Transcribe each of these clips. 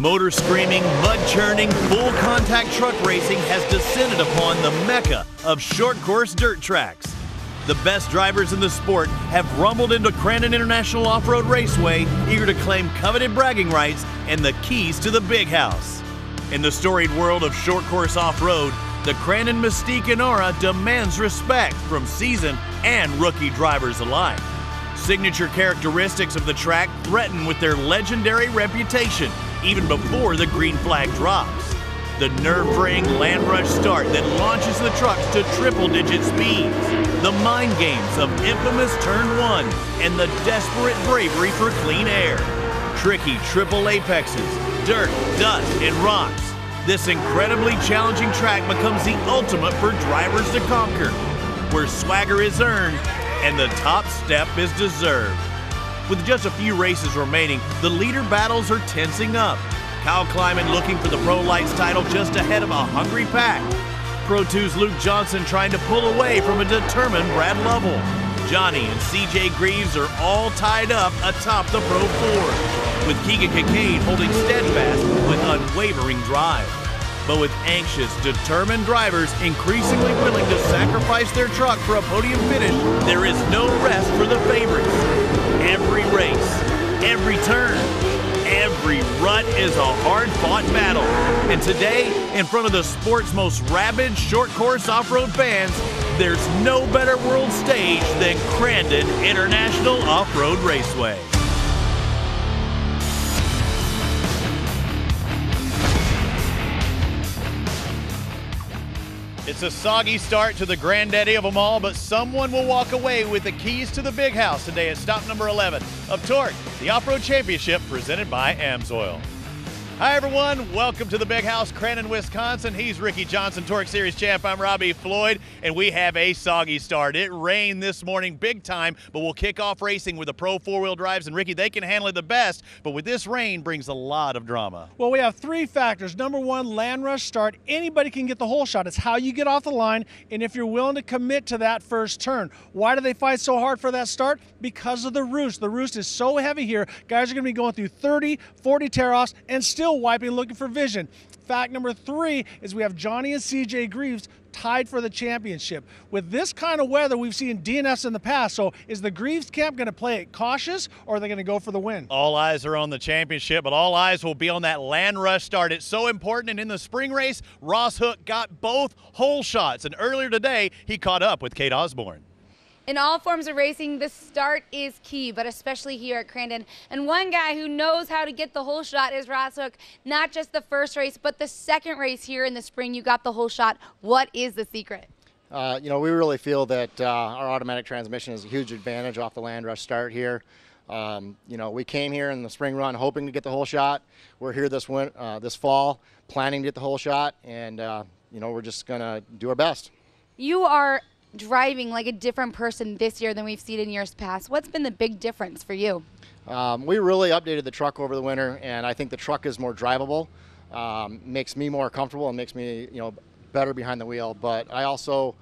Motor screaming, mud churning, full contact truck racing has descended upon the mecca of short course dirt tracks. The best drivers in the sport have rumbled into Crandon International Off-Road Raceway, eager to claim coveted bragging rights and the keys to the big house. In the storied world of short course off-road, the Crandon mystique and aura demands respect from seasoned and rookie drivers alike. Signature characteristics of the track threaten with their legendary reputation even before the green flag drops. The nerve-wracking land rush start that launches the trucks to triple-digit speeds. The mind games of infamous Turn 1 and the desperate bravery for clean air. Tricky triple apexes, dirt, dust, and rocks. This incredibly challenging track becomes the ultimate for drivers to conquer, where swagger is earned and the top step is deserved. With just a few races remaining, the leader battles are tensing up. Kyle Kleiman looking for the Pro Lights title just ahead of a hungry pack. Pro 2's Luke Johnson trying to pull away from a determined Brad Lovell. Johnny and CJ Greaves are all tied up atop the Pro 4, with Keegan Kincaid holding steadfast with unwavering drive. But with anxious, determined drivers increasingly willing to sacrifice their truck for a podium finish, there is no rest for the favorites. Every race, every turn, every rut is a hard-fought battle. And today, in front of the sport's most rabid short course off-road fans, there's no better world stage than Crandon International Off-Road Raceway. It's a soggy start to the granddaddy of them all, but someone will walk away with the keys to the big house today at stop number 11 of TORC, the Off-Road Championship presented by AMSOIL. Hi everyone, welcome to the big house, Crandon, Wisconsin. He's Ricky Johnson, TORC Series champ. I'm Robbie Floyd, and we have a soggy start. It rained this morning big time, but we'll kick off racing with the Pro 4-wheel drives, and Ricky, they can handle it the best, but with this rain brings a lot of drama. Well, we have three factors. Number one, land rush start. Anybody can get the whole shot. It's how you get off the line, and if you're willing to commit to that first turn. Why do they fight so hard for that start? Because of the roost. The roost is so heavy here. Guys are going to be going through 30, 40 tear-offs and still wiping, looking for vision. Fact number three is we have Johnny and CJ Greaves tied for the championship. With this kind of weather, we've seen DNFs in the past, so is the Greaves camp going to play it cautious, or are they going to go for the win? All eyes are on the championship, but all eyes will be on that land rush start. It's so important, and in the spring race, Ross Hook got both hole shots, and earlier today, he caught up with Kate Osborne. In all forms of racing, the start is key, but especially here at Crandon. And one guy who knows how to get the whole shot is Ross Hook. Not just the first race, but the second race here in the spring, you got the whole shot. What is the secret? We really feel that our automatic transmission is a huge advantage off the land rush start here. We came here in the spring run hoping to get the whole shot. We're here this fall planning to get the whole shot, and we're just going to do our best. You are driving like a different person this year than we've seen in years past. What's been the big difference for you? We really updated the truck over the winter, and I think the truck is more drivable, makes me more comfortable and makes me better behind the wheel. But I also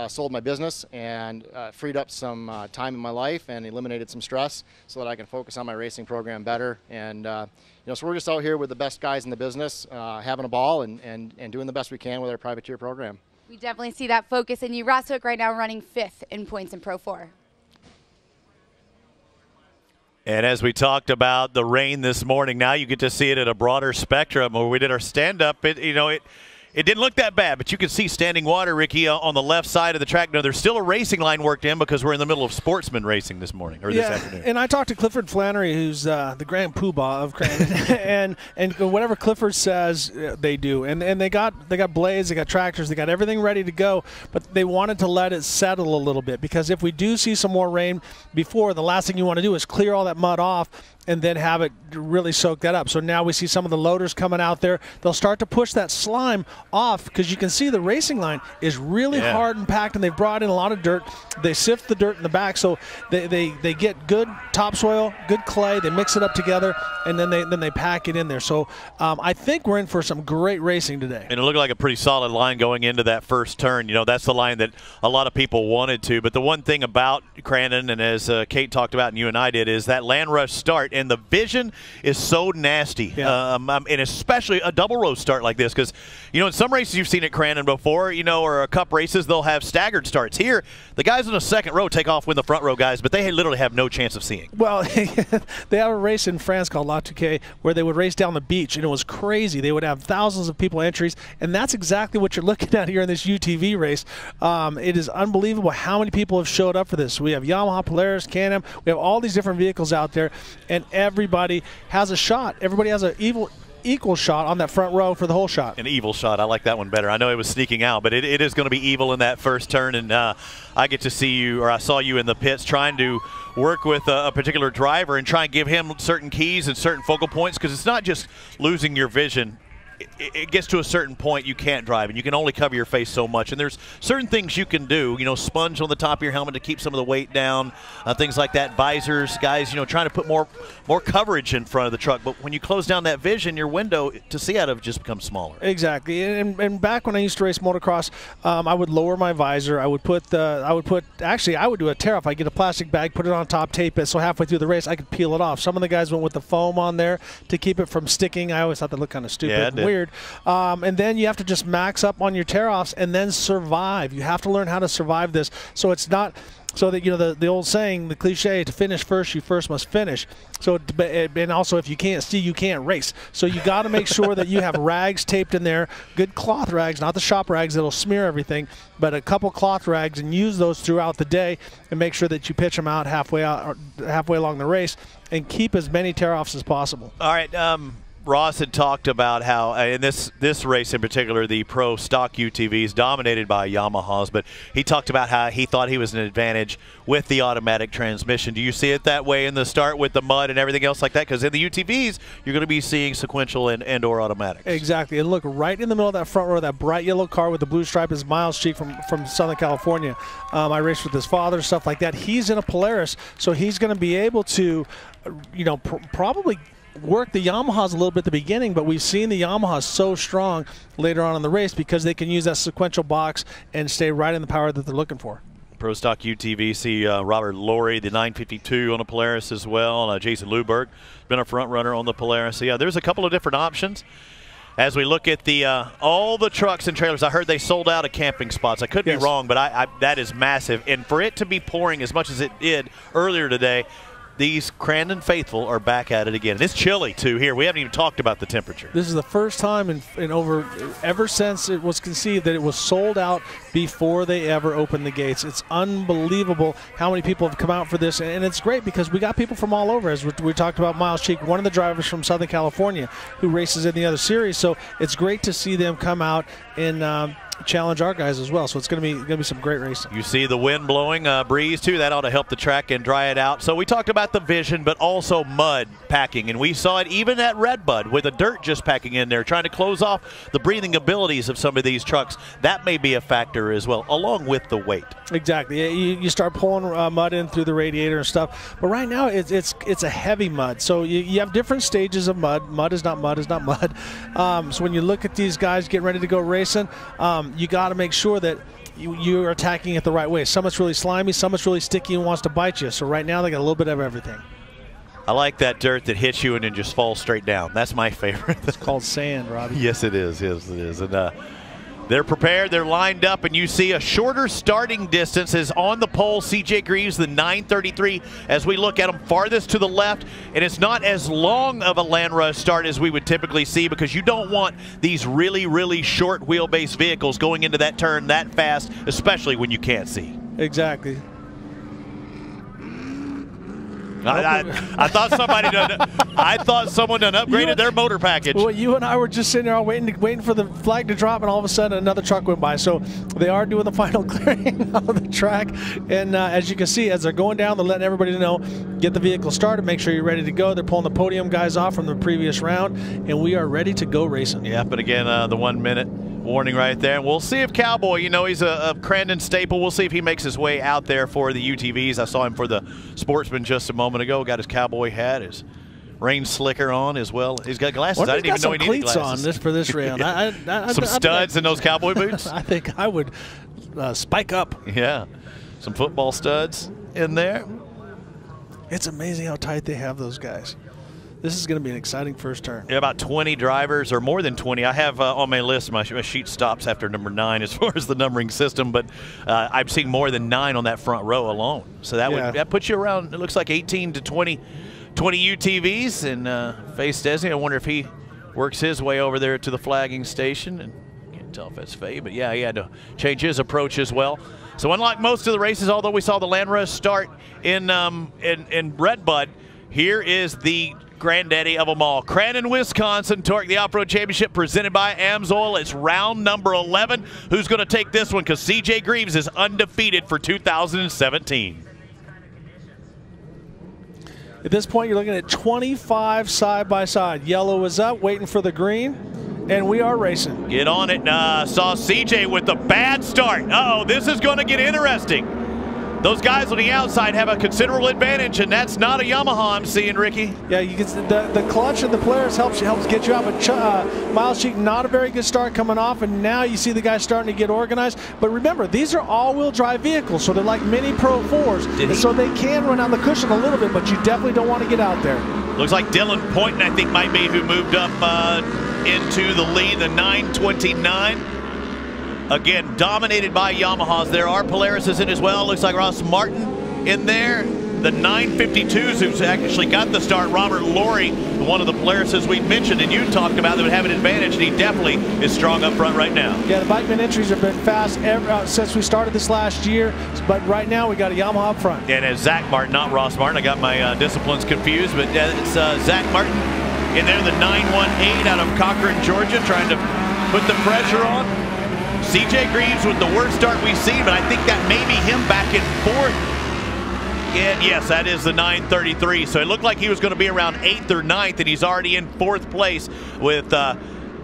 sold my business and freed up some time in my life and eliminated some stress so that I can focus on my racing program better. And so we're just out here with the best guys in the business, having a ball and doing the best we can with our privateer program. We definitely see that focus in you. Ross Hook right now running 5th in points in Pro 4. And as we talked about the rain this morning, now you get to see it at a broader spectrum. Where we did our stand-up, it didn't look that bad, but you could see standing water, Ricky, on the left side of the track. No, there's still a racing line worked in because we're in the middle of sportsman racing this morning, or this afternoon. And I talked to Clifford Flannery, who's the grand poobah of Crandon, and whatever Clifford says, they do. And they got blades, they got tractors, they got everything ready to go, but they wanted to let it settle a little bit, because if we do see some more rain before, the last thing you want to do is clear all that mud off and then have it really soak that up. So now we see some of the loaders coming out there. They'll start to push that slime off, because you can see the racing line is really hard and packed, and they've brought in a lot of dirt. They sift the dirt in the back, so they get good topsoil, good clay, they mix it up together, and then they pack it in there. So I think we're in for some great racing today. And it looked like a pretty solid line going into that first turn. That's the line that a lot of people wanted to. But the one thing about Crandon, and as Kate talked about and you and I did, is that land rush start. and the vision is so nasty. Yeah. And especially a double row start like this, because in some races you've seen at Crandon before, or a cup races, they'll have staggered starts. Here, the guys in the second row take off with the front row guys, but they literally have no chance of seeing. Well, they have a race in France called La Touquet where they would race down the beach, and it was crazy. They would have thousands of people entries, and that's exactly what you're looking at here in this UTV race. It is unbelievable how many people have showed up for this. We have Yamaha, Polaris, Can-Am. We have all these different vehicles out there, and everybody has a shot. Everybody has an equal shot on that front row for the whole shot. An evil shot. I like that one better. I know it was sneaking out, but it is going to be evil in that first turn, and I get to see you, or I saw you in the pits trying to work with a particular driver and try and give him certain keys and certain focal points, because it's not just losing your vision. It gets to a certain point you can't drive, and you can only cover your face so much. And there's certain things you can do, sponge on the top of your helmet to keep some of the weight down, things like that. Visors, guys, trying to put more coverage in front of the truck. But when you close down that vision, your window to see out of just becomes smaller. Exactly. And back when I used to race motocross, I would lower my visor. I would do a tear off. I get a plastic bag, put it on top, tape it, so halfway through the race I could peel it off. Some of the guys went with the foam on there to keep it from sticking. I always thought that looked kind of stupid. Yeah, weird. And then you have to just max up on your tear-offs and then survive. You have to learn how to survive this. So it's not so that, the old saying, the cliche, to finish first, you first must finish. So, and also if you can't see, you can't race. So you got to make sure that you have rags taped in there, good cloth rags, not the shop rags that'll smear everything, but a couple cloth rags, and use those throughout the day and make sure that you pitch them out halfway along the race and keep as many tear-offs as possible. All right. Ross had talked about how in this race in particular, the pro stock UTVs dominated by Yamahas, but he talked about how he thought he was an advantage with the automatic transmission. Do you see it that way in the start with the mud and everything else like that? Because in the UTVs, you're going to be seeing sequential and or automatics. Exactly. And look, right in the middle of that front row, that bright yellow car with the blue stripe is Miles Cheek from Southern California. I raced with his father, stuff like that. He's in a Polaris, so he's going to be able to, probably work the Yamahas a little bit at the beginning, but we've seen the Yamahas so strong later on in the race because they can use that sequential box and stay right in the power that they're looking for. Pro Stock UTV, see Robert Laurie, the 952 on the Polaris as well. Jason Luberg been a front runner on the Polaris. So yeah, there's a couple of different options. As we look at the all the trucks and trailers, I heard they sold out of camping spots. I could be wrong, but that is massive. And for it to be pouring as much as it did earlier today, these Crandon faithful are back at it again. And it's chilly, too, here. We haven't even talked about the temperature. This is the first time ever since it was conceived that it was sold out before they ever opened the gates. It's unbelievable how many people have come out for this. And it's great because we got people from all over. As we talked about Miles Cheek, one of the drivers from Southern California who races in the other series. So it's great to see them come out and challenge our guys as well. So it's going to be some great racing. You see the wind blowing, breeze too. That ought to help the track and dry it out. So we talked about the vision, but also mud packing, and we saw it even at Redbud with the dirt just packing in there, trying to close off the breathing abilities of some of these trucks. That may be a factor as well, along with the weight. Exactly. You start pulling mud in through the radiator and stuff, but right now it's a heavy mud. So you have different stages of mud. Mud is not mud is not mud. So when you look at these guys getting ready to go racing, you got to make sure that you are attacking it the right way. Some it's really slimy, some it's really sticky and wants to bite you. So right now they got a little bit of everything. I like that dirt that hits you and then just falls straight down. That's my favorite. It's called sand, Robbie. Yes, it is. Yes, it is. And they're prepared. They're lined up, and you see a shorter starting distance is on the pole. C.J. Greaves, the 933, as we look at them farthest to the left, and it's not as long of a land rush start as we would typically see because you don't want these really, really short wheelbase vehicles going into that turn that fast, especially when you can't see. Exactly. I thought somebody done. I thought someone done upgraded their motor package. Well, you and I were just sitting there waiting for the flag to drop, and all of a sudden another truck went by. So they are doing the final clearing of the track, and as you can see, as they're going down, they're letting everybody know, get the vehicle started, make sure you're ready to go. They're pulling the podium guys off from the previous round, and we are ready to go racing. Yeah, but again, the 1 minute warning right there. And we'll see if Cowboy, he's a Crandon staple. We'll see if he makes his way out there for the UTVs. I saw him for the Sportsman just a moment ago. Got his cowboy hat, his rain slicker on as well. He's got glasses. I didn't even know he needed glasses. On for this round. Some studs in those cowboy boots. I think I would spike up. Yeah, some football studs in there. It's amazing how tight they have those guys. This is going to be an exciting first turn. Yeah, about 20 drivers, or more than 20. I have on my list, my sheet stops after number 9 as far as the numbering system, but I'm seeing more than 9 on that front row alone. So that puts you around, it looks like 18 to 20 UTVs. And Faye Stesney, I wonder if he works his way over there to the flagging station. And can't tell if that's Faye, but yeah, he had to change his approach as well. So unlike most of the races, although we saw the Land Rush start in Redbud, here is the granddaddy of them all. Crandon, Wisconsin, TORC, the Off-Road Championship presented by AMSOIL. It's round number 11. Who's going to take this one? Because CJ Greaves is undefeated for 2017. At this point, you're looking at 25 side by side. Yellow is up, waiting for the green, and we are racing. Get on it. Saw CJ with the bad start. Uh-oh, this is going to get interesting. Those guys on the outside have a considerable advantage, and that's not a Yamaha I'm seeing, Ricky. Yeah, you can the clutch and the Polaris helps get you out. But Miles Cheek, not a very good start coming off, and now you see the guys starting to get organized. But remember, these are all-wheel drive vehicles, so they're like mini Pro 4s, and so they can run on the cushion a little bit, but you definitely don't want to get out there. Looks like Dylan Poynton, I think, might be who moved up into the lead, the 929. Again, dominated by Yamahas. There are Polarises in as well. Looks like Ross Martin in there. The 952s who's actually got the start. Robert Laurie, one of the Polarises we mentioned and you talked about that would have an advantage, and he definitely is strong up front right now. Yeah, the bikeman entries have been fast since we started this last year, but right now we got a Yamaha up front. And it's Zach Martin, not Ross Martin. I got my disciplines confused, but it's Zach Martin in there, the 918 out of Cochran, Georgia, trying to put the pressure on. CJ Greaves with the worst start we've seen, but I think that may be him back in 4th. And yes, that is the 933. So it looked like he was going to be around 8th or 9th, and he's already in 4th place with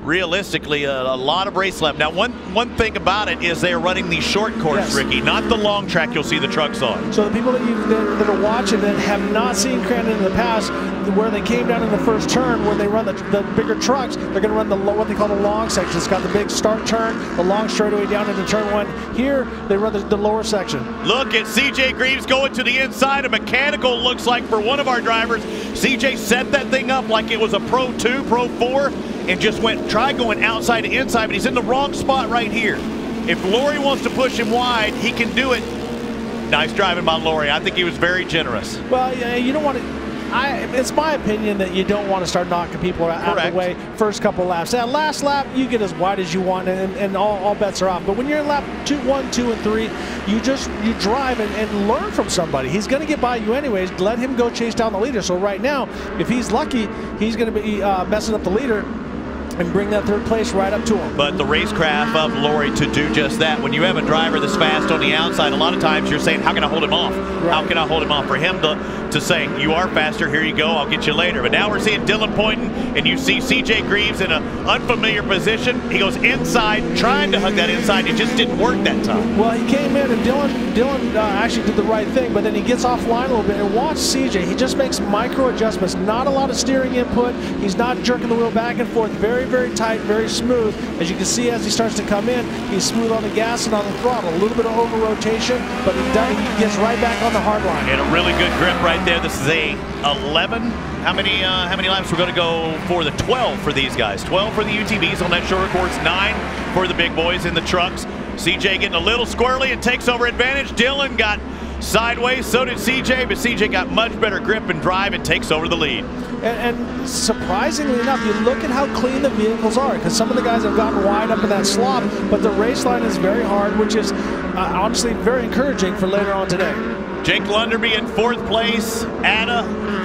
realistically a lot of race left. Now, one thing about it is they're running the short course, yes, Ricky, not the long track you'll see the trucks on. So the people that are watching that have not seen Crandon in the past, where they came down in the first turn, where they run the bigger trucks, they're going to run what they call the long section. It's got the big start turn, the long straightaway down into turn 1. Here, they run the lower section. Look at CJ Greaves going to the inside. A mechanical looks like for one of our drivers. CJ set that thing up like it was a Pro 2, Pro 4, and just tried going outside to inside, but he's in the wrong spot right here. If Laurie wants to push him wide, he can do it. Nice driving by Laurie. I think he was very generous. Well, yeah, you don't want to. It's my opinion that you don't want to start knocking people out of the way first couple laps. That last lap, you get as wide as you want, and all bets are off. But when you're in lap 1, 2, and 3, you drive and learn from somebody. He's going to get by you anyways. Let him go chase down the leader. So right now, if he's lucky, he's going to be messing up the leader and bring that 3rd place right up to him. But the racecraft of Laurie to do just that. When you have a driver that's fast on the outside, a lot of times you're saying, how can I hold him off? Right. How can I hold him off? For him to say, you are faster, here you go, I'll get you later. But now we're seeing Dylan Poynton, and you see CJ Greaves in an unfamiliar position. He goes inside, trying to hug that inside. It just didn't work that time. Well, he came in, and Dylan actually did the right thing, but then he gets offline a little bit. And watch CJ. He just makes micro adjustments. Not a lot of steering input. He's not jerking the wheel back and forth. Very, very tight, very smooth. As you can see, as he starts to come in, he's smooth on the gas and on the throttle. A little bit of over-rotation, but he gets right back on the hard line. And a really good grip right there. This is a 11. How many laps we're going to go for the 12 for these guys? 12 for the UTVs on that shorter course, 9 for the big boys in the trucks. CJ getting a little squirrely and takes over advantage. Dylan got sideways, so did CJ, but CJ got much better grip and drive and takes over the lead. And surprisingly enough, you look at how clean the vehicles are, because some of the guys have gotten wide up in that slop, but the race line is very hard, which is honestly very encouraging for later on today. Jake Lunderby in 4th place, Anna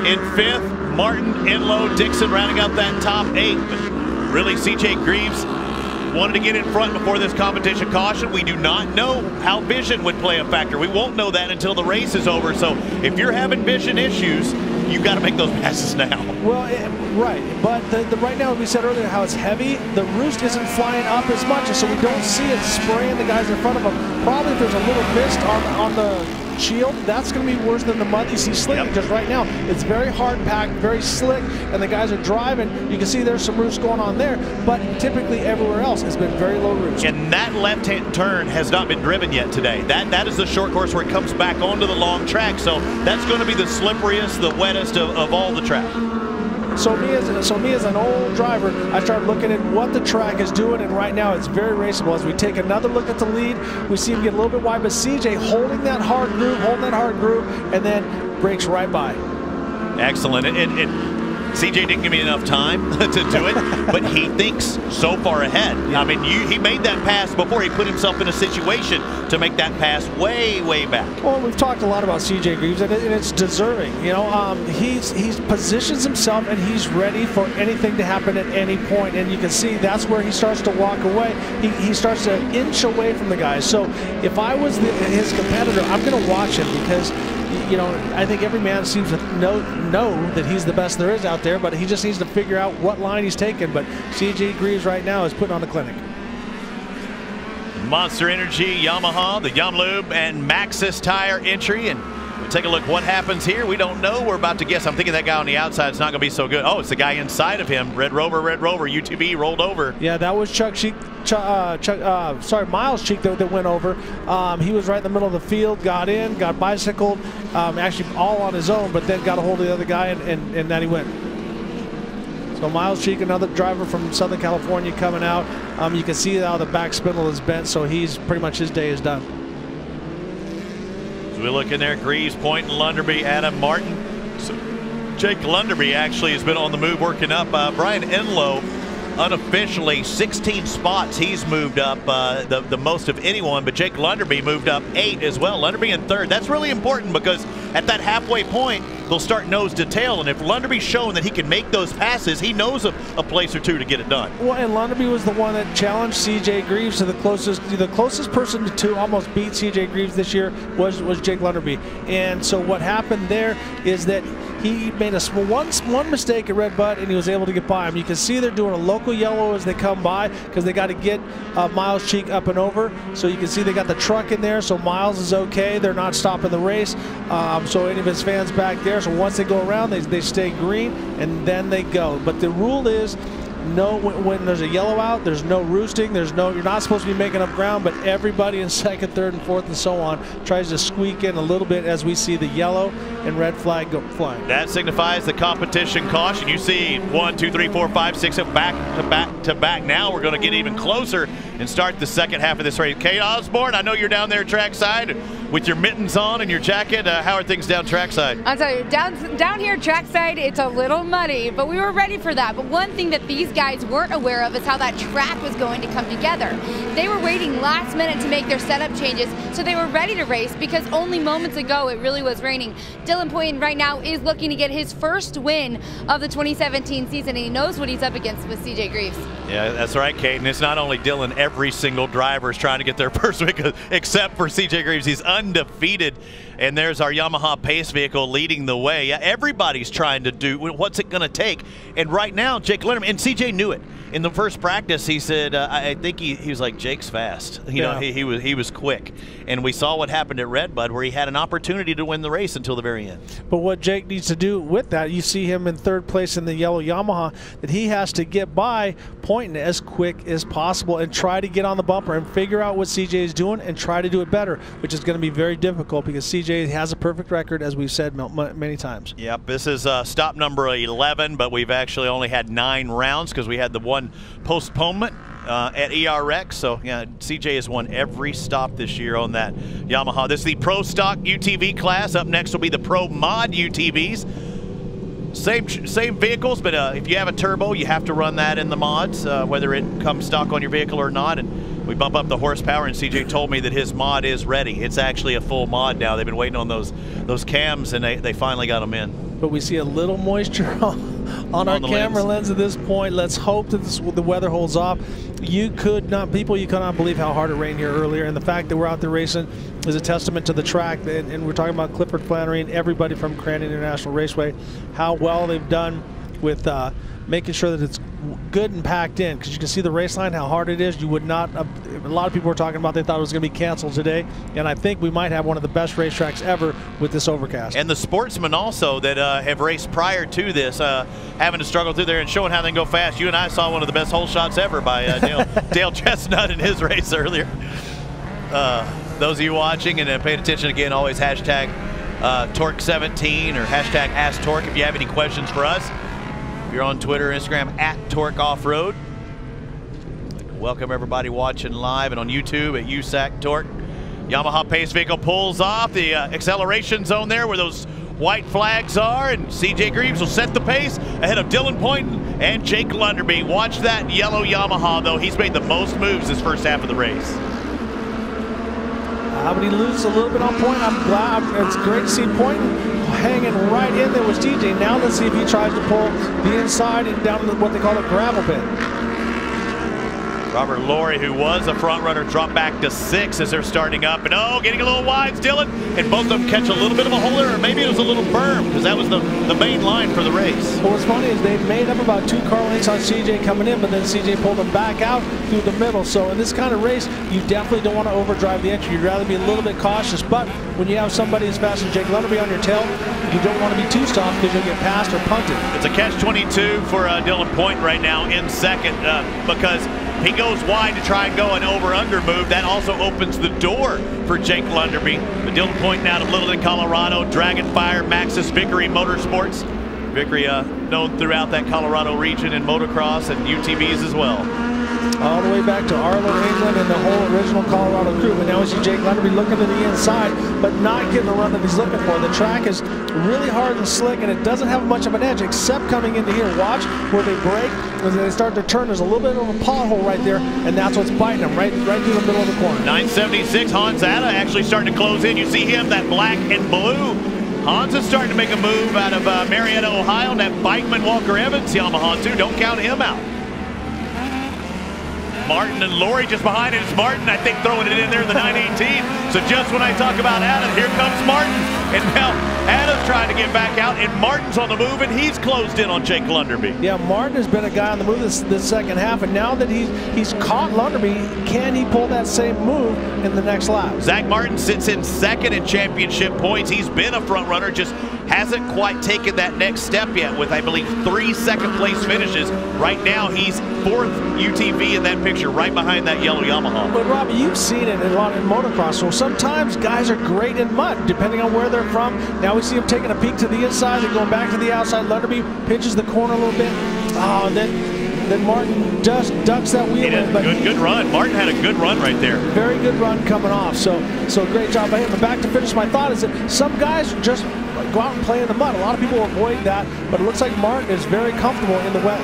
in 5th, Martin, Enlow, Dixon rounding out that top 8. But really, CJ Greaves wanted to get in front before this competition caution. We do not know how vision would play a factor. We won't know that until the race is over. So if you're having vision issues, you've got to make those passes now. Well, right. But right now, we said earlier how it's heavy. The roost isn't flying up as much, so we don't see it spraying the guys in front of them. Probably if there's a little mist on the shield, that's going to be worse than the mud you see slick, because right now it's very hard packed, very slick, and the guys are driving. You can see there's some roost going on there, but typically everywhere else has been very low roost. And And that left-hand turn has not been driven yet today. That is the short course where it comes back onto the long track. So that's going to be the slipperiest, the wettest of all the track. So me as an old driver, I started looking at what the track is doing, and right now it's very raceable. As we take another look at the lead, we see him get a little bit wide, but CJ holding that hard groove, and then breaks right by. Excellent. And CJ didn't give me enough time to do it, but he thinks so far ahead. I mean, he made that pass before he put himself in a situation to make that pass way, way back. Well, we've talked a lot about CJ Greaves, and it's deserving. You know, he's positions himself, and he's ready for anything to happen at any point. And you can see that's where he starts to walk away. He starts to inch away from the guys. So if I was his competitor, I'm going to watch him because, you know, I think every man seems to know that he's the best there is out there, but he just needs to figure out what line he's taking. But CJ Greaves right now is putting on a clinic. Monster Energy, Yamaha, the Yamlube, and Maxxis tire entry. And we'll take a look what happens here. We don't know. We're about to guess. I'm thinking that guy on the outside is not going to be so good. Oh, it's the guy inside of him. Red Rover, UTV rolled over. Yeah, that was Miles Cheek that went over. He was right in the middle of the field, got in, got bicycled, actually all on his own, but then got a hold of the other guy, and then he went. So Miles Cheek, another driver from Southern California coming out. You can see how the back spindle is bent, so he's pretty much his day is done. So we look in there, Greaves, Point, and Lunderby, Adam Martin. So Jake Lunderby actually has been on the move working up. Brian Enlow, unofficially 16 spots he's moved up, the most of anyone, but Jake Lunderby moved up 8 as well. Lunderby in 3rd. That's really important because at that halfway point, they'll start nose to tail, and if Lunderby's shown that he can make those passes, he knows a place or two to get it done. Well, and Lunderby was the one that challenged CJ Greaves to the closest person to almost beat CJ Greaves this year was Jake Lunderby. And so what happened there is that he made one mistake at Red Bud, and he was able to get by him. You can see they're doing a local yellow as they come by because they got to get Miles Cheek up and over. So you can see they got the truck in there, so Miles is okay. They're not stopping the race. So any of his fans back there, so once they go around, they stay green, and then they go. But the rule is, when there's a yellow out, there's no roosting, you're not supposed to be making up ground, but everybody in 2nd, 3rd, and 4th and so on tries to squeak in a little bit as we see the yellow and red flag go flying. That signifies the competition caution. You see 1, 2, 3, 4, 5, 6 back to back to back. Now we're going to get even closer and start the second half of this race. Kate Osborne, I know you're down there trackside with your mittens on and your jacket. How are things down trackside? I'll tell you, down here trackside, it's a little muddy, but we were ready for that. But one thing that these guys weren't aware of is how that track was going to come together. They were waiting last minute to make their setup changes, so they were ready to race because only moments ago it really was raining. Dylan Point right now is looking to get his first win of the 2017 season, and he knows what he's up against with CJ Greaves. Yeah, that's right, Kate. And it's not only Dylan, every single driver is trying to get their first win, except for CJ Greaves. He's undefeated. And there's our Yamaha Pace vehicle leading the way. Yeah, everybody's trying to do what's it going to take. And right now, Jake Linderman, and CJ knew it. In the first practice, he said, I think he was like, Jake's fast. You know, he was quick. And we saw what happened at Red Bud, where he had an opportunity to win the race until the very end. But what Jake needs to do with that, you see him in 3rd place in the yellow Yamaha, that he has to get by Pointing as quick as possible and try to get on the bumper and figure out what CJ is doing and try to do it better, which is going to be very difficult because CJ has a perfect record, as we've said many times. Yep, this is stop number 11, but we've actually only had 9 rounds because we had the one postponement at ERX. So yeah, CJ has won every stop this year on that Yamaha. This is the Pro Stock UTV class. Up next will be the Pro Mod UTVs. Same vehicles, but if you have a turbo, you have to run that in the mods, whether it comes stock on your vehicle or not. And we bump up the horsepower, and CJ told me that his mod is ready. It's actually a full mod now. They've been waiting on those cams, and they finally got them in. But we see a little moisture on our camera lens at this point. Let's hope that the weather holds off. You could not believe how hard it rained here earlier, and the fact that we're out there racing is a testament to the track. And we're talking about Clifford Flannery and everybody from Crandon International Raceway, how well they've done with making sure that it's good and packed in, because you can see the race line, how hard it is. You would not, a lot of people were talking about they thought it was going to be canceled today, and I think we might have one of the best racetracks ever with this overcast. And the sportsmen also that have raced prior to this, having to struggle through there and showing how they can go fast. You and I saw one of the best hole shots ever by Dale Chestnut in his race earlier. Those of you watching and paying attention, again, always hashtag TORC17 or hashtag AskTorque if you have any questions for us. If you're on Twitter or Instagram at TORC Off-Road. Welcome everybody watching live and on YouTube at USAC TORC. Yamaha pace vehicle pulls off the acceleration zone there where those white flags are, and CJ Greaves will set the pace ahead of Dylan Poynton and Jake Lunderby. Watch that yellow Yamaha, though. He's made the most moves this first half of the race. But he loses a little bit on point. I'm glad. It's great to see Poynton hanging right in there with TJ. Now let's see if he tries to pull the inside and down to what they call a gravel pit. Robert Laurie, who was a front runner, dropped back to 6 as they're starting up. And getting a little wide, Dylan. And both of them catch a little bit of a hole there, or maybe it was a little berm, because that was the main line for the race. Well, what's funny is they made up about 2 car lengths on CJ coming in, but then CJ pulled them back out through the middle. So in this kind of race, you definitely don't want to overdrive the entry. You'd rather be a little bit cautious. But when you have somebody as fast as Jake Lunderby on your tail, you don't want to be too soft because you'll get passed or punted. It's a catch-22 for Dylan Poynton right now in second, because he goes wide to try and go an over-under move. That also opens the door for Jake Lunderby. But Dylan Poynton out of Littleton, Colorado, Dragonfire, Maxxis Vickery Motorsports. Vickery known throughout that Colorado region in motocross and UTVs as well. All the way back to Arlo, England, and the whole original Colorado crew. But now we see Jake Lunderby looking to the inside, but not getting the run that he's looking for. The track is really hard and slick, and it doesn't have much of an edge except coming into here. Watch where they break. As they start to turn, there's a little bit of a pothole right there, and that's what's biting them right through the middle of the corner. 976, Hans Atta actually starting to close in. You see him, that black and blue. Hans is starting to make a move out of Marietta, Ohio, and that Bikeman Walker Evans Yamaha too. Don't count him out. Martin and Laurie just behind it. It's Martin, I think, throwing it in there in the 918. So just when I talk about Adam, here comes Martin. And now Adam's trying to get back out, and Martin's on the move, and he's closed in on Jake Lunderby. Yeah, Martin has been a guy on the move this second half, and now that he's caught Lunderby, can he pull that same move in the next lap? Zach Martin sits in second in championship points. He's been a front runner, just hasn't quite taken that next step yet with, I believe, 3 second-place finishes. Right now, he's 4th UTV in that picture, right behind that yellow Yamaha. But, Robbie, you've seen it a lot in motocross. So sometimes guys are great in mud, depending on where they're from. Now we see him taking a peek to the inside and going back to the outside. Lunderby pinches the corner a little bit. Oh, and then Martin just ducks that wheel in. But good run. Martin had a good run right there. Very good run coming off. So great job by him. But back to finish, my thought is that some guys just go out and play in the mud. A lot of people avoid that, but it looks like Martin is very comfortable in the wet.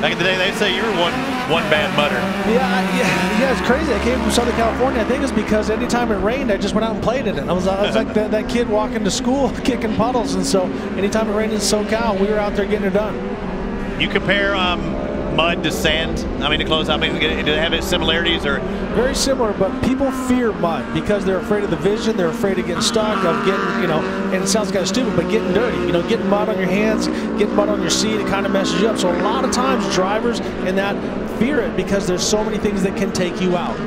Back in the day, they say you were one bad mudder. Yeah, it's crazy. I came from Southern California. I think it's because anytime it rained, I just went out and played in it. I was like that kid walking to school kicking puddles, and so anytime it rained in SoCal, we were out there getting it done. You compare mud to sand? I mean, to close out, do they have similarities or? Very similar, but people fear mud because they're afraid of the vision. They're afraid of getting stuck, of getting, and it sounds kind of stupid, but getting dirty. Getting mud on your hands, getting mud on your seat, it kind of messes you up. So a lot of times drivers in that fear it because there's so many things that can take you out.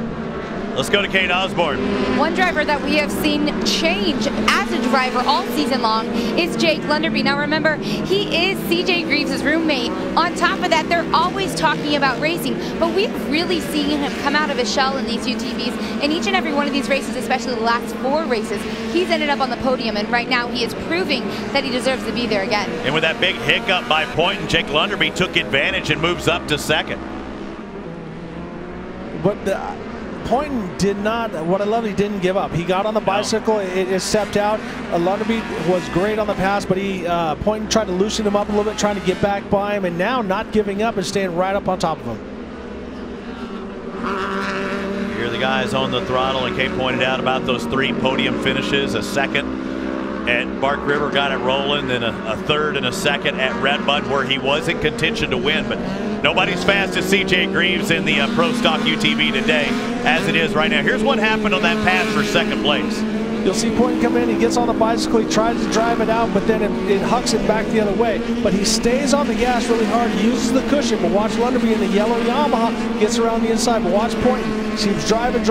Let's go to Kate Osborne. One driver that we have seen change as a driver all season long is Jake Lunderby. Now remember, he is CJ Greaves' roommate. On top of that, they're always talking about racing, but we've really seen him come out of his shell in these UTVs. In each and every one of these races, especially the last 4 races, he's ended up on the podium, and right now he is proving that he deserves to be there again. And with that big hiccup by Poynton, Jake Lunderby took advantage and moves up to second. But Poynton did not, what I love, he didn't give up. He got on the bicycle, it stepped out. Lunderby was great on the pass, but Poynton tried to loosen him up a little bit, trying to get back by him, and now not giving up and staying right up on top of him. Here are the guys on the throttle, and Kate pointed out about those 3 podium finishes, a second at Bark River, got it rolling, then a third and a second at Redbud, where he was in contention to win, but nobody's fast as CJ Greaves in the Pro Stock UTV today, as it is right now. Here's what happened on that pass for second place. You'll see Point come in, he gets on the bicycle, he tries to drive it out, but then it hucks it back the other way. But he stays on the gas really hard, he uses the cushion, but watch Lunderby in the yellow Yamaha, gets around the inside, but watch Point. Seems driving,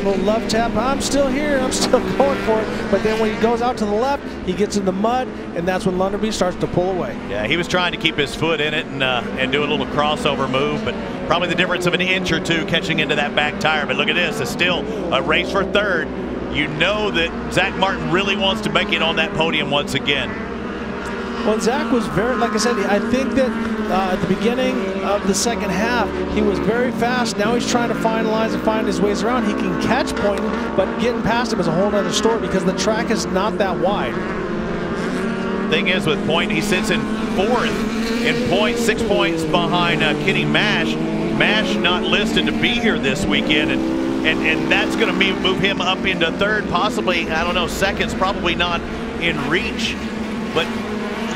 little love tap, I'm still here, I'm still going for it. But then when he goes out to the left, he gets in the mud, and that's when Lunderby starts to pull away. Yeah, he was trying to keep his foot in it and do a little crossover move, but probably the difference of an inch or two catching into that back tire. But look at this, it's still a race for third. You know that Zach Martin really wants to make it on that podium once again. Well, Zach was very, like I said, I think that at the beginning of the second half, he was very fast. Now he's trying to finalize and find his ways around. He can catch Point, but getting past him is a whole other story because the track is not that wide. Thing is with Point, he sits in fourth in points, 6 points behind Kenny Mash. Mash not listed to be here this weekend, and that's going to move him up into third, possibly, I don't know, seconds, probably not in reach. But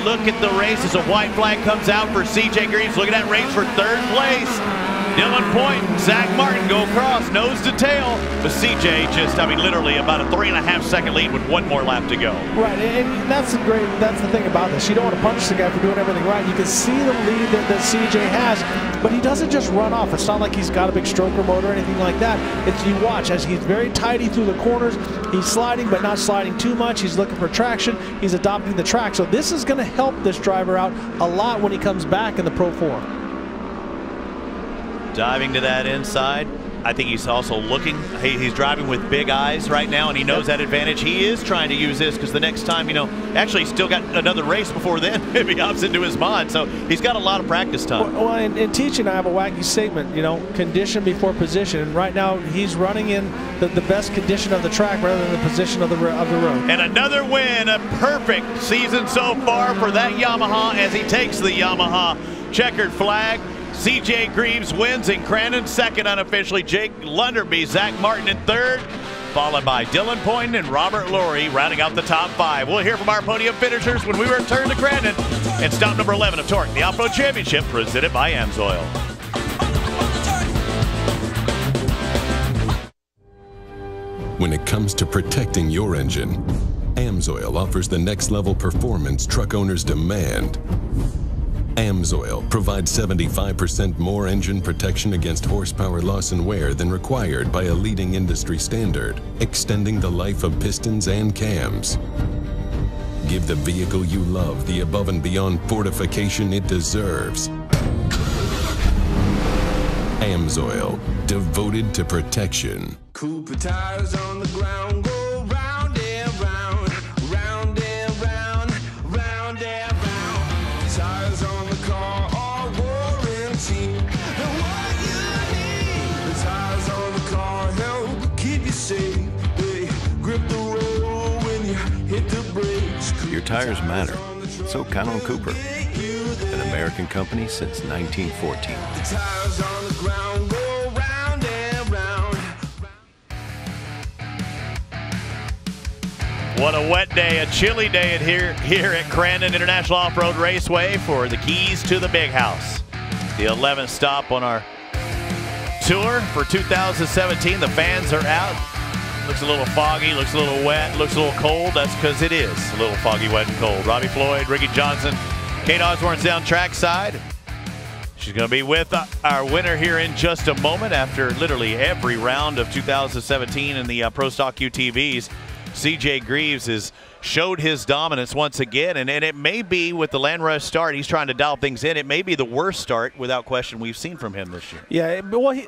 look at the race as a white flag comes out for C.J. Greaves. Look at that race for third place. Dylan Point, Zach Martin go across, nose to tail. But C.J. just, I mean, literally about a 3.5 second lead with one more lap to go. Right, and that's the thing about this. You don't want to punish the guy for doing everything right. You can see the lead that C.J. has, but he doesn't just run off. It's not like he's got a big stroker motor or anything like that. It's, you watch as he's very tidy through the corners. He's sliding, but not sliding too much. He's looking for traction. He's adopting the track. So this is going to help this driver out a lot when he comes back in the Pro 4. Diving to that inside. I think he's also looking, he's driving with big eyes right now, and he knows that advantage. He is trying to use this because the next time, you know, actually he's still got another race before then if he hops into his mod. So he's got a lot of practice time. Well, in teaching, I have a wacky statement, you know, condition before position. And right now he's running in the best condition of the track rather than the position of the road. And another win, a perfect season so far for that Yamaha as he takes the Yamaha checkered flag. C.J. Greaves wins in Crandon, second unofficially. Jake Lunderby, Zach Martin in third, followed by Dylan Point and Robert Laurie rounding out the top five. We'll hear from our podium finishers when we return to Crandon and stop number 11 of TORC, the Off-Road Championship, presented by AMSOIL. When it comes to protecting your engine, AMSOIL offers the next level performance truck owners demand. AMSOIL provides 75% more engine protection against horsepower loss and wear than required by a leading industry standard, extending the life of pistons and cams. Give the vehicle you love the above and beyond fortification it deserves. AMSOIL, devoted to protection. Cooper tires on the ground, go round and round, round and round, round and round. Tires on the car are warranty. And what you need, the tires on the car help keep you safe. They grip the road when you hit the brakes. Your tires matter, so count on Cooper, an American company since 1914. The tires on the ground go round and round. What a wet day, a chilly day here at Crandon International Off-Road Raceway for the keys to the big house. The 11th stop on our tour for 2017. The fans are out. Looks a little foggy, looks a little wet, looks a little cold. That's because it is a little foggy, wet, and cold. Robbie Floyd, Ricky Johnson, Kate Osborne's down trackside. She's going to be with our winner here in just a moment after literally every round of 2017 in the Pro Stock UTVs. C.J. Greaves has showed his dominance once again, and it may be with the Land Rush start, he's trying to dial things in. It may be the worst start, without question, we've seen from him this year. Yeah, well,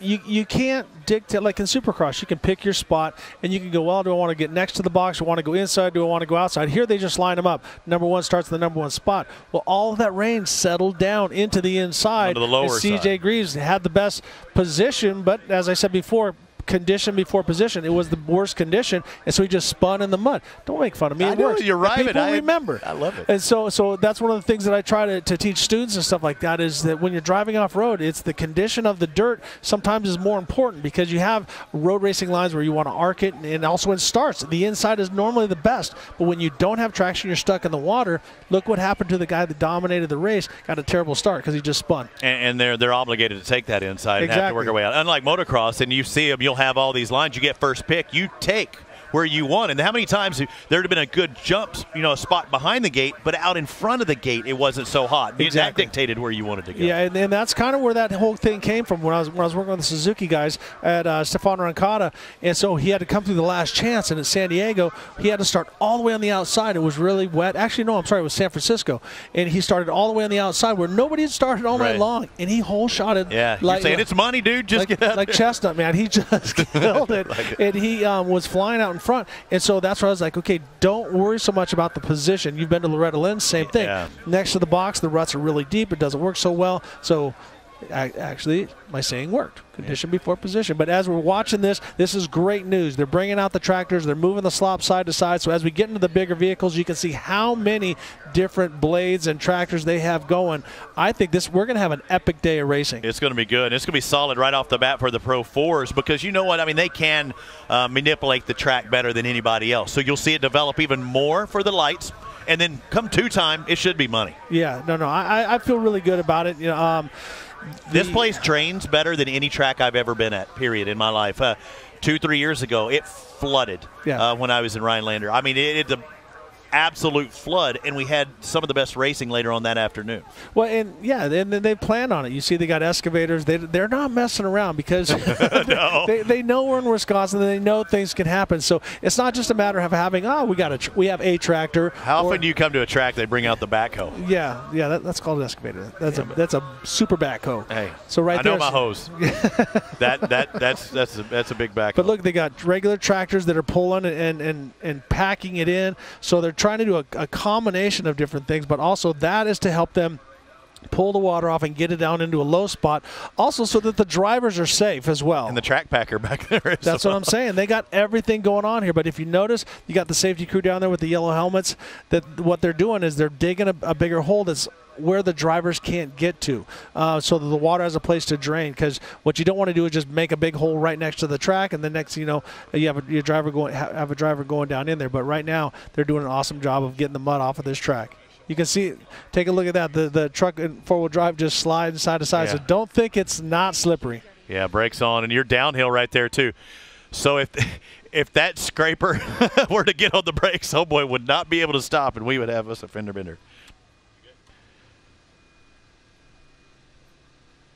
you can't dictate, like in Supercross, you can pick your spot, and you can go, well, do I want to get next to the box? Do I want to go inside? Do I want to go outside? Here they just line them up. Number one starts the number one spot. Well, all of that rain settled down into the inside. Onto the lower side. C.J. Greaves had the best position, but as I said before, condition before position. It was the worst condition, and so he just spun in the mud. Don't make fun of me. It works. You're right. People remember. I love it. And so that's one of the things that I try to teach students and stuff like that is that when you're driving off road, it's the condition of the dirt sometimes is more important because you have road racing lines where you want to arc it, and also in starts, the inside is normally the best. But when you don't have traction, you're stuck in the water. Look what happened to the guy that dominated the race. Got a terrible start because he just spun. And they're obligated to take that inside Exactly. and have to work our way out. Unlike motocross, and you see them, you'll have all these lines. You get first pick. You take where you want. And how many times there had been a good jump, a spot behind the gate, but out in front of the gate it wasn't so hot. Exactly. That dictated where you wanted to go. Yeah, and that's kind of where that whole thing came from when I was working with the Suzuki guys at Stefano Rancata, and so he had to come through the last chance, and at San Diego he had to start all the way on the outside. It was really wet. Actually, no, I'm sorry, it was San Francisco, and he started all the way on the outside where nobody had started all night long, and he hole shotted. Yeah, like, you're saying it's money, dude. Just get out like there. Chestnut, man. He just killed it, and he was flying out in front, and so that's where I was like, okay, don't worry so much about the position. You've been to Loretta Lynn's, same thing. Yeah. Next to the box, the ruts are really deep. It doesn't work so well. So actually, my saying worked. Condition before position. But as we're watching this is great news. They're bringing out the tractors. They're moving the slop side to side. So as we get into the bigger vehicles, you can see how many different blades and tractors they have going. I think we're going to have an epic day of racing. It's going to be good. It's going to be solid right off the bat for the Pro 4s because you know what? I mean, they can manipulate the track better than anybody else. So you'll see it develop even more for the lights. And then come two-time, it should be money. Yeah, no, I feel really good about it. This place drains better than any track I've ever been at, period, in my life. 2-3 years ago, it flooded when I was in Rhinelander. I mean, it's an absolute flood, and we had some of the best racing later on that afternoon. Well, and they planned on it. You see they got excavators. They're not messing around because they know we're in Wisconsin and they know things can happen. So it's not just a matter of having, we have a tractor. How often do you come to a track they bring out the backhoe? Yeah, that's called an excavator. That's a super backhoe. Hey, so right I there, know my hose. that's a big backhoe. But look, they got regular tractors that are pulling and packing it in. So they're trying to do a combination of different things, but also that is to help them pull the water off and get it down into a low spot, also so that the drivers are safe as well. And the track packer back there. That's what I'm saying. They got everything going on here, but if you notice, you got the safety crew down there with the yellow helmets. That what they're doing is they're digging a bigger hole that's where the drivers can't get to, so that the water has a place to drain. Because what you don't want to do is just make a big hole right next to the track, and the next, you have a driver going down in there. But right now, they're doing an awesome job of getting the mud off of this track. You can see, take a look at that. The truck in four-wheel drive just slides side to side. Yeah. So don't think it's not slippery. Yeah, brakes on, and you're downhill right there too. So if that scraper were to get on the brakes, oh boy, would not be able to stop, and we would have us a fender bender.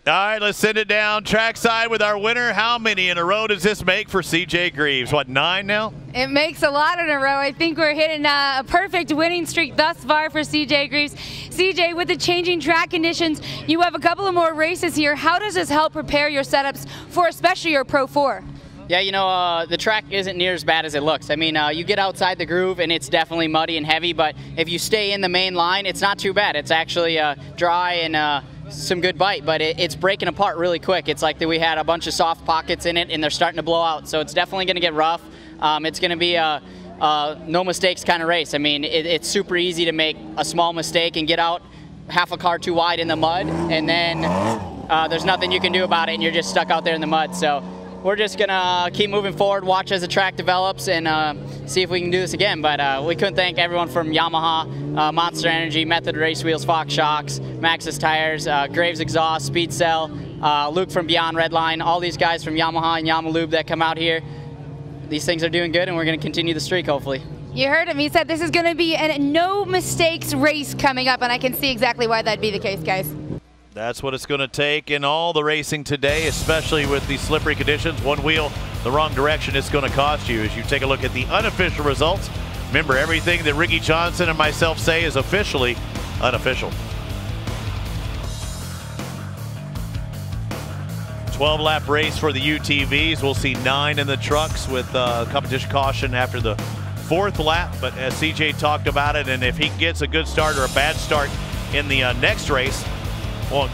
All right, let's send it down trackside with our winner. How many in a row does this make for CJ Greaves? What, 9 now? It makes a lot in a row. I think we're hitting a perfect winning streak thus far for CJ Greaves. CJ, with the changing track conditions, you have a couple of more races here. How does this help prepare your setups for especially your Pro 4? Yeah, the track isn't near as bad as it looks. I mean, you get outside the groove and it's definitely muddy and heavy, but if you stay in the main line, it's not too bad. It's actually dry and some good bite, but it's breaking apart really quick. It's like that we had a bunch of soft pockets in it and they're starting to blow out, so it's definitely going to get rough. It's going to be a no mistakes kind of race. I mean, it's super easy to make a small mistake and get out half a car too wide in the mud, and then there's nothing you can do about it and you're just stuck out there in the mud. So we're just going to keep moving forward, watch as the track develops, and see if we can do this again. But we couldn't thank everyone from Yamaha, Monster Energy, Method Race Wheels, Fox Shocks, Maxxis Tires, Graves Exhaust, Speed Cell, Luke from Beyond Redline, all these guys from Yamaha and Yamalube that come out here. These things are doing good, and we're going to continue the streak, hopefully. You heard him. He said this is going to be a no-mistakes race coming up, and I can see exactly why that'd be the case, guys. That's what it's going to take in all the racing today, especially with these slippery conditions. One wheel the wrong direction, it's going to cost you. As you take a look at the unofficial results, remember, everything that Ricky Johnson and myself say is officially unofficial. 12-lap race for the UTVs. We'll see 9 in the trucks with competition caution after the 4th lap. But as CJ talked about it, and if he gets a good start or a bad start in the next race, we'll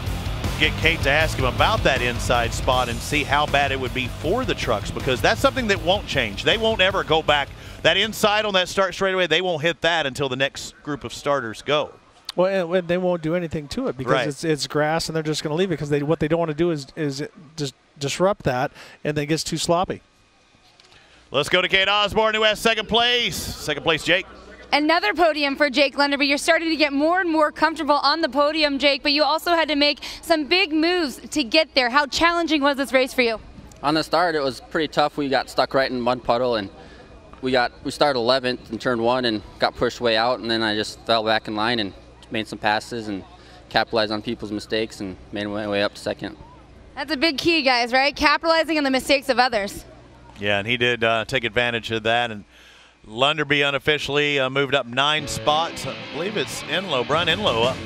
get Kate to ask him about that inside spot and see how bad it would be for the trucks, because that's something that won't change. They won't ever go back. That inside on that start straightaway, they won't hit that until the next group of starters go. Well, and they won't do anything to it because it's grass, and they're just going to leave it because what they don't want to do is just disrupt that, and then it gets too sloppy. Let's go to Kate Osborne, who has second place. Second place, Jake. Another podium for Jake Lunderby. You're starting to get more and more comfortable on the podium, Jake, but you also had to make some big moves to get there. How challenging was this race for you? On the start, it was pretty tough. We got stuck right in mud puddle, and we started 11th in turn 1 and got pushed way out, and then I just fell back in line and made some passes and capitalized on people's mistakes and made my way up to second. That's a big key, guys, right? Capitalizing on the mistakes of others. Yeah, and he did take advantage of that. And Lunderby unofficially moved up 9 spots. I believe it's Enlow, Brian Enlow, up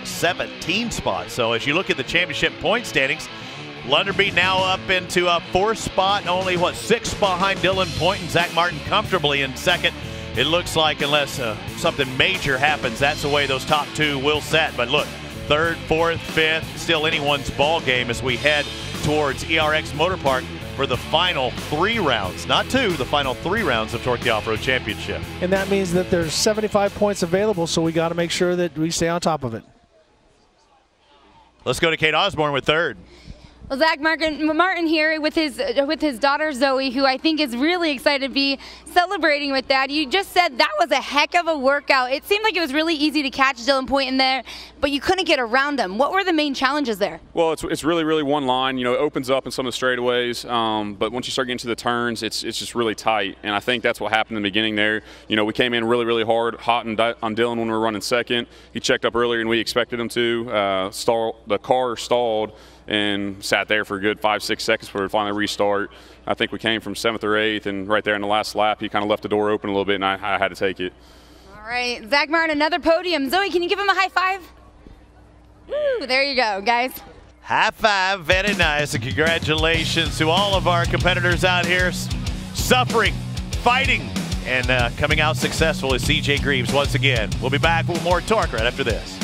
17 spots. So as you look at the championship point standings, Lunderby now up into a 4th spot, only, 6 behind Dylan Point, and Zach Martin comfortably in second. It looks like, unless something major happens, that's the way those top 2 will set. But look, 3rd, 4th, 5th, still anyone's ball game as we head towards ERX Motor Park for the final 3 rounds, not 2, the final 3 rounds of Torque the Off-Road Championship. And that means that there's 75 points available, so we got to make sure that we stay on top of it. Let's go to Kate Osborne with 3rd. Well, Zach Martin here with his daughter Zoe, who I think is really excited to be celebrating with that. You just said that was a heck of a workout. It seemed like it was really easy to catch Dylan Point in there, but you couldn't get around him. What were the main challenges there? Well, it's really one line. You know, it opens up in some of the straightaways, but once you start getting to the turns, it's just really tight. And I think that's what happened in the beginning there. You know, we came in really hard, hot on Dylan when we were running second. He checked up earlier than we expected him to. The car stalled and sat there for a good 5-6 seconds before we finally restart. I think we came from 7th or 8th, and right there in the last lap, he kind of left the door open a little bit, and I had to take it. All right, Zach Martin, another podium. Zoe, can you give him a high five? Woo, there you go, guys. High five, very nice, and congratulations to all of our competitors out here suffering, fighting, and coming out successful as CJ Greaves once again. We'll be back with more Torque right after this.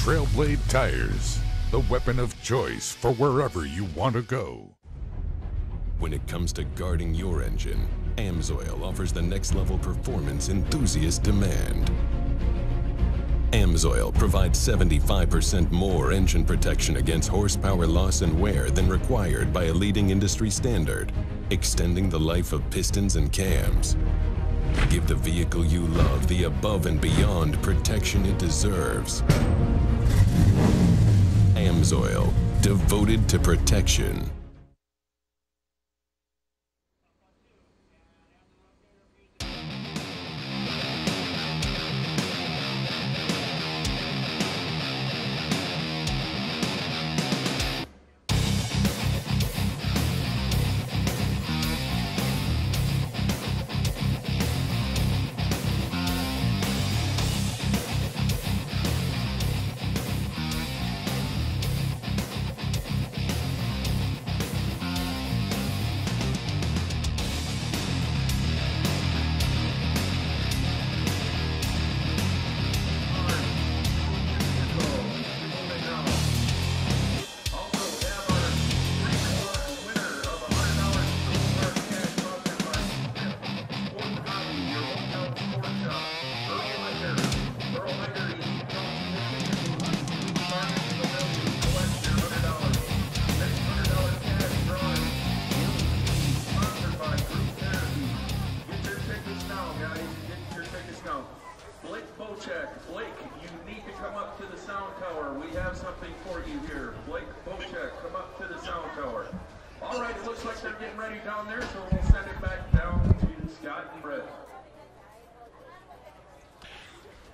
Trailblade tires, the weapon of choice for wherever you want to go. When it comes to guarding your engine, AMSOIL offers the next level performance enthusiasts demand. AMSOIL provides 75% more engine protection against horsepower loss and wear than required by a leading industry standard, extending the life of pistons and cams. Give the vehicle you love the above and beyond protection it deserves. AMSOIL, devoted to protection.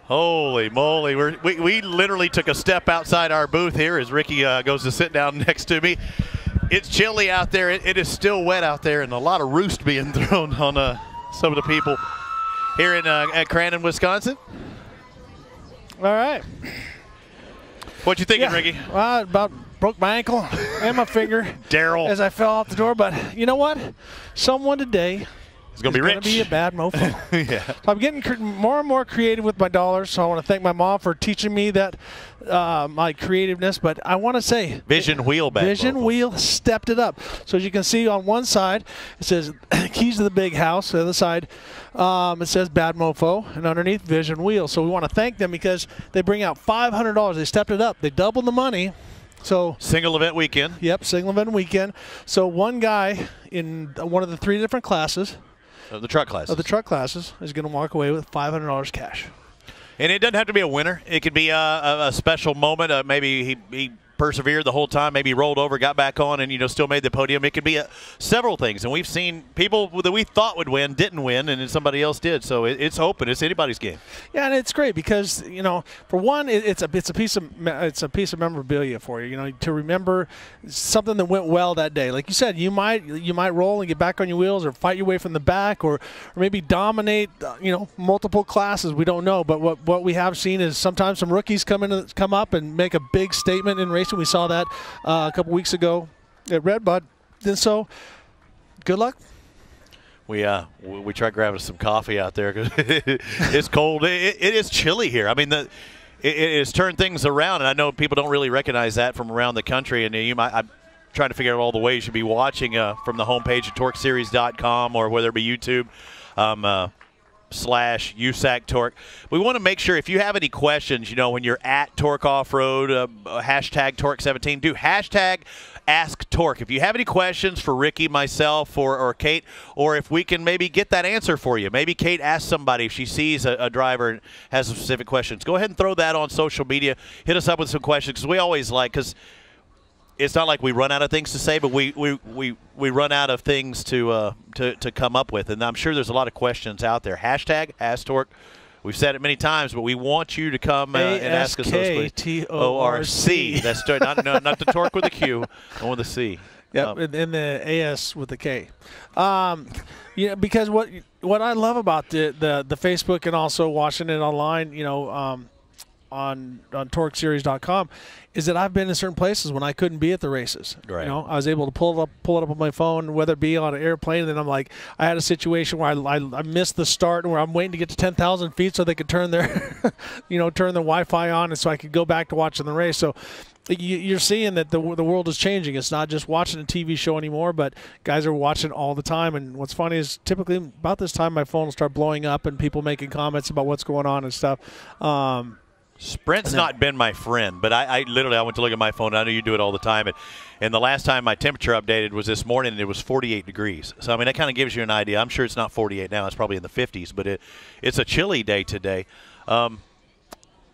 Holy moly, we literally took a step outside our booth here as Ricky goes to sit down next to me. It's chilly out there. It is still wet out there, and a lot of roost being thrown on some of the people here in at Crandon, Wisconsin. All right. What you thinking, Ricky? Well, about broke my ankle and my finger Daryl, as I fell out the door. But you know what? Someone today He's going to be rich. Going to be a bad mofo. Yeah. So I'm getting more and more creative with my dollars. So I want to thank my mom for teaching me that my creativeness. But I want to say, Vision Wheel bad Vision mofo. Wheel stepped it up. So as you can see on one side, it says keys to the big house. The other side, it says bad mofo, and underneath Vision Wheel. So we want to thank them because they bring out $500. They stepped it up. They doubled the money. So single event weekend. Yep, single event weekend. So one guy in one of the 3 different classes. Of the truck classes. Of the truck classes is going to walk away with $500 cash. And it doesn't have to be a winner. It could be a special moment. Maybe he persevered the whole time. Maybe he rolled over, got back on, and still made the podium. It could be several things. And we've seen people that we thought would win didn't win, and then somebody else did. So it's open. It's anybody's game. Yeah, and it's great because for one, it's a piece of memorabilia for you. To remember something that went well that day. Like you said, you might roll and get back on your wheels, or fight your way from the back, or maybe dominate multiple classes. We don't know, but what we have seen is sometimes some rookies come up and make a big statement in racing. We saw that a couple weeks ago at Redbud. And so, good luck. We tried grabbing some coffee out there because it's cold. It is chilly here. I mean, it has turned things around, and I know people don't really recognize that from around the country. And I'm trying to figure out all the ways you'd be watching from the homepage at TORCseries.com or whether it be YouTube. /USAC Torque. We want to make sure if you have any questions, when you're at Torque Off-Road, hashtag Torque17, do hashtag Ask Torque. If you have any questions for Ricky, myself, or Kate, or if we can maybe get that answer for you. Maybe Kate asks somebody if she sees a driver and has some specific questions. Go ahead and throw that on social media. Hit us up with some questions because we always because it's not like we run out of things to say, but we run out of things to come up with. And I'm sure there's a lot of questions out there. Hashtag Ask Torque. We've said it many times, but we want you to come and ask us those questions. TORC. That's not the Torque with a Q, and with a C. Yep, and the AS with the K. Because what I love about the Facebook and also watching it online, on TORCseries.com, is that I've been in certain places when I couldn't be at the races. Right. I was able to pull it up on my phone, whether it be on an airplane, and then I had a situation where I missed the start, where I'm waiting to get to 10,000 feet so they could turn their turn the Wi-Fi on, and so I could go back to watching the race. So you're seeing that the world is changing. It's not just watching a TV show anymore, but guys are watching all the time. And what's funny is typically about this time my phone will start blowing up and people making comments about what's going on and stuff. Sprint's not been my friend, but I literally went to look at my phone. I know you do it all the time. And the last time my temperature updated was this morning, and it was 48 degrees. So, I mean, that kind of gives you an idea. I'm sure it's not 48 now. It's probably in the 50s, but it's a chilly day today.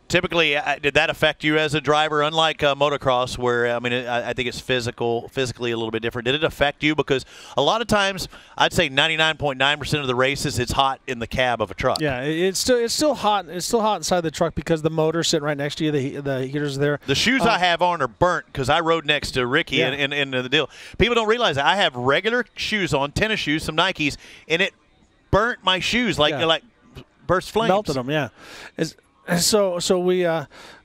Typically, did that affect you as a driver? Unlike motocross, where I think it's physically a little bit different. Did it affect you? Because a lot of times, I'd say 99.9% of the races, it's hot in the cab of a truck. Yeah, it's still hot. It's still hot inside the truck because the motor's sitting right next to you. The heater's there. The shoes I have on are burnt because I rode next to Ricky in the deal. People don't realize that I have regular shoes on, tennis shoes, some Nikes, and it burnt my shoes like burst flames. Melted them. Yeah. So we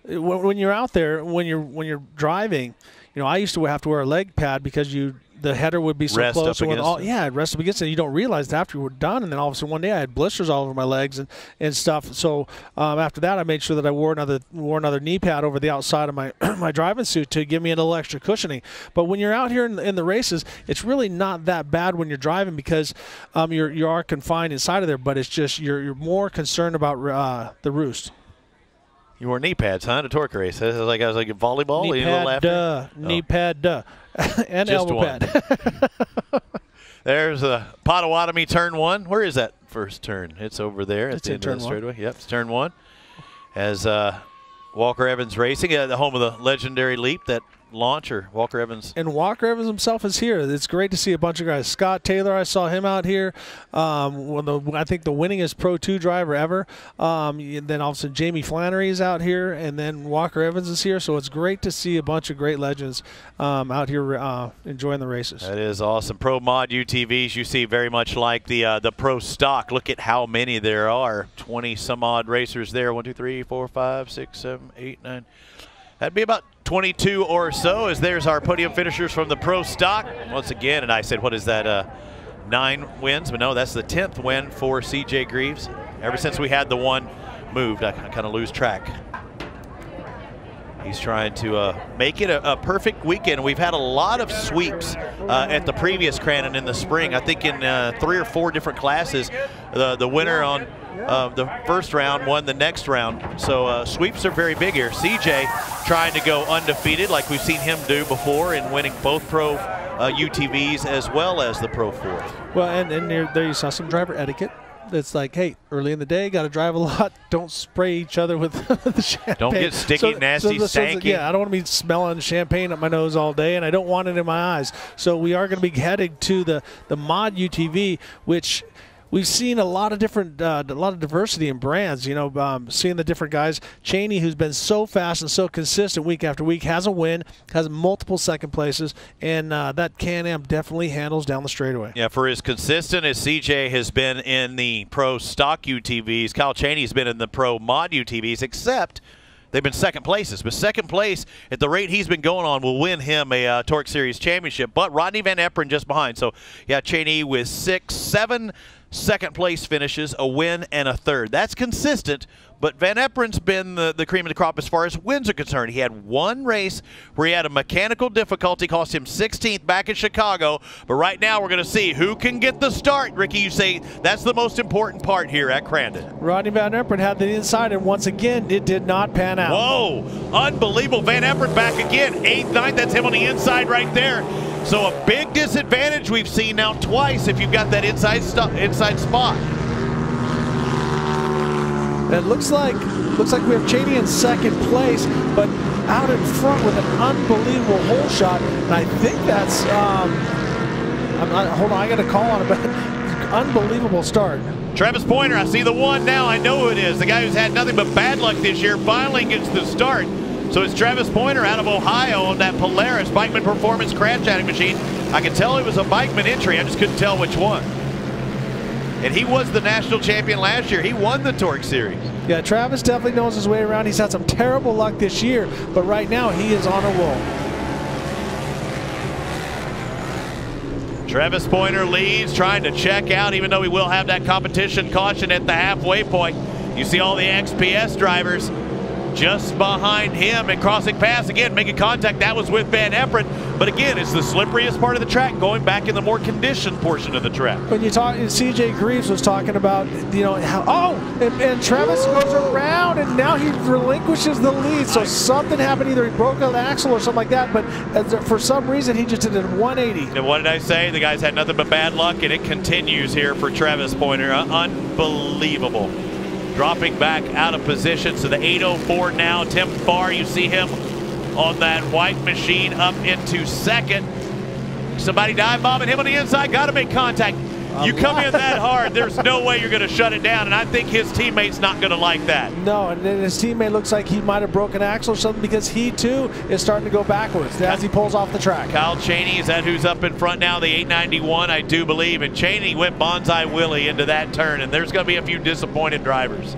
when you're out there, when you're driving, I used to have to wear a leg pad because the header would be so rest close. Up against it rest up against it. You don't realize that after you were done, and then all of a sudden one day I had blisters all over my legs and stuff. So after that, I made sure that I wore another knee pad over the outside of my my driving suit to give me a little extra cushioning. But when you're out here in the races, it's really not that bad when you're driving because you are confined inside of there. But it's just you're more concerned about the roost. You wore knee pads, huh? In a torque race. I was like volleyball. Knee pad, and just elbow pad. There's a Potawatomi turn 1. Where is that first turn? It's over there at the end of the straightaway. Yep, it's turn 1. As Walker Evans Racing, the home of the legendary leap, that launcher, Walker Evans. And Walker Evans himself is here. It's great to see a bunch of guys. Scott Taylor, I saw him out here. I think the winningest Pro 2 driver ever. Then all of a sudden Jamie Flannery is out here, and then Walker Evans is here. So it's great to see a bunch of great legends out here enjoying the races. That is awesome. Pro Mod UTVs, you see very much like the Pro Stock. Look at how many there are. 20 some odd racers there. 1, 2, 3, 4, 5, 6, 7, 8, 9. That'd be about 22 or so, as there's our podium finishers from the Pro Stock. Once again, and I said, what is that? 9 wins, but no, that's the 10th win for CJ Greaves. Ever since we had the one moved, I kind of lose track. He's trying to make it a perfect weekend. We've had a lot of sweeps at the previous Crandon in the spring. I think in 3 or 4 different classes, the winner on the first round won the next round. So sweeps are very big here. CJ trying to go undefeated like we've seen him do before in winning both pro UTVs as well as the Pro 4. Well, and there you saw some driver etiquette. It's like, hey, early in the day, got to drive a lot. Don't spray each other with the champagne. Don't get sticky, nasty, stanky. Yeah, I don't want to be smelling champagne up my nose all day, and I don't want it in my eyes. So we are going to be headed to the mod UTV, which we've seen a lot of different, a lot of diversity in brands. You know, seeing the different guys. Cheney, who's been so fast and so consistent week after week, has a win, has multiple second places, and that Can-Am definitely handles down the straightaway. Yeah, for as consistent as CJ has been in the pro stock UTVs, Kyle Cheney's been in the pro mod UTVs, except they've been second places. But second place, at the rate he's been going on, will win him a TORC Series championship. But Rodney Van Eperen just behind. So, yeah, Cheney with 6, 7 second place finishes, a win and a third. That's consistent, but Van Eperen's been the cream of the crop as far as wins are concerned. He had one race where he had a mechanical difficulty, cost him 16th back in Chicago, but right now we're going to see who can get the start. Ricky, you say that's the most important part here at Crandon. Rodney Van Eperen had the inside, and once again, it did not pan out. Whoa, unbelievable. Van Eperen back again, 8th, 9th, that's him on the inside right there. So a big disadvantage we've seen now twice if you've got that inside spot. It looks like we have Cheney in second place, but out in front with an unbelievable hole shot. And I think that's hold on, I got a call on it, but unbelievable start. Travis Pointer, I see the one now. I know who it is. The guy who's had nothing but bad luck this year finally gets the start. So it's Travis Pointer out of Ohio on that Polaris Bikeman Performance crash chatting machine. I could tell it was a Bikeman entry. I just couldn't tell which one. And he was the national champion last year. He won the TORC Series. Yeah, Travis definitely knows his way around. He's had some terrible luck this year, but right now he is on a roll. Travis Pointer leads, trying to check out, even though he will have that competition caution at the halfway point. You see all the XPS drivers just behind him and crossing paths again, making contact. That was with Van Eperen. But again, it's the slipperiest part of the track, going back in the more conditioned portion of the track. When you talk, CJ Greaves was talking about, you know, how, and Travis goes around and now he relinquishes the lead. So something happened, either he broke an axle or something like that, but for some reason he just did a 180. And what did I say? The guy's had nothing but bad luck, and it continues here for Travis Pointer. Unbelievable. Dropping back out of position, so the 804 now. Tim Farr, you see him on that white machine up into second. Somebody dive bombing him on the inside, got to make contact. You come in that hard, there's no way you're going to shut it down, and I think his teammate's not going to like that. No, and then his teammate looks like he might have broken an axle or something, because he too is starting to go backwards as he pulls off the track. Kyle Cheney, is that who's up in front now? The 891, I do believe, and Cheney went Bonsai Willie into that turn, and there's going to be a few disappointed drivers.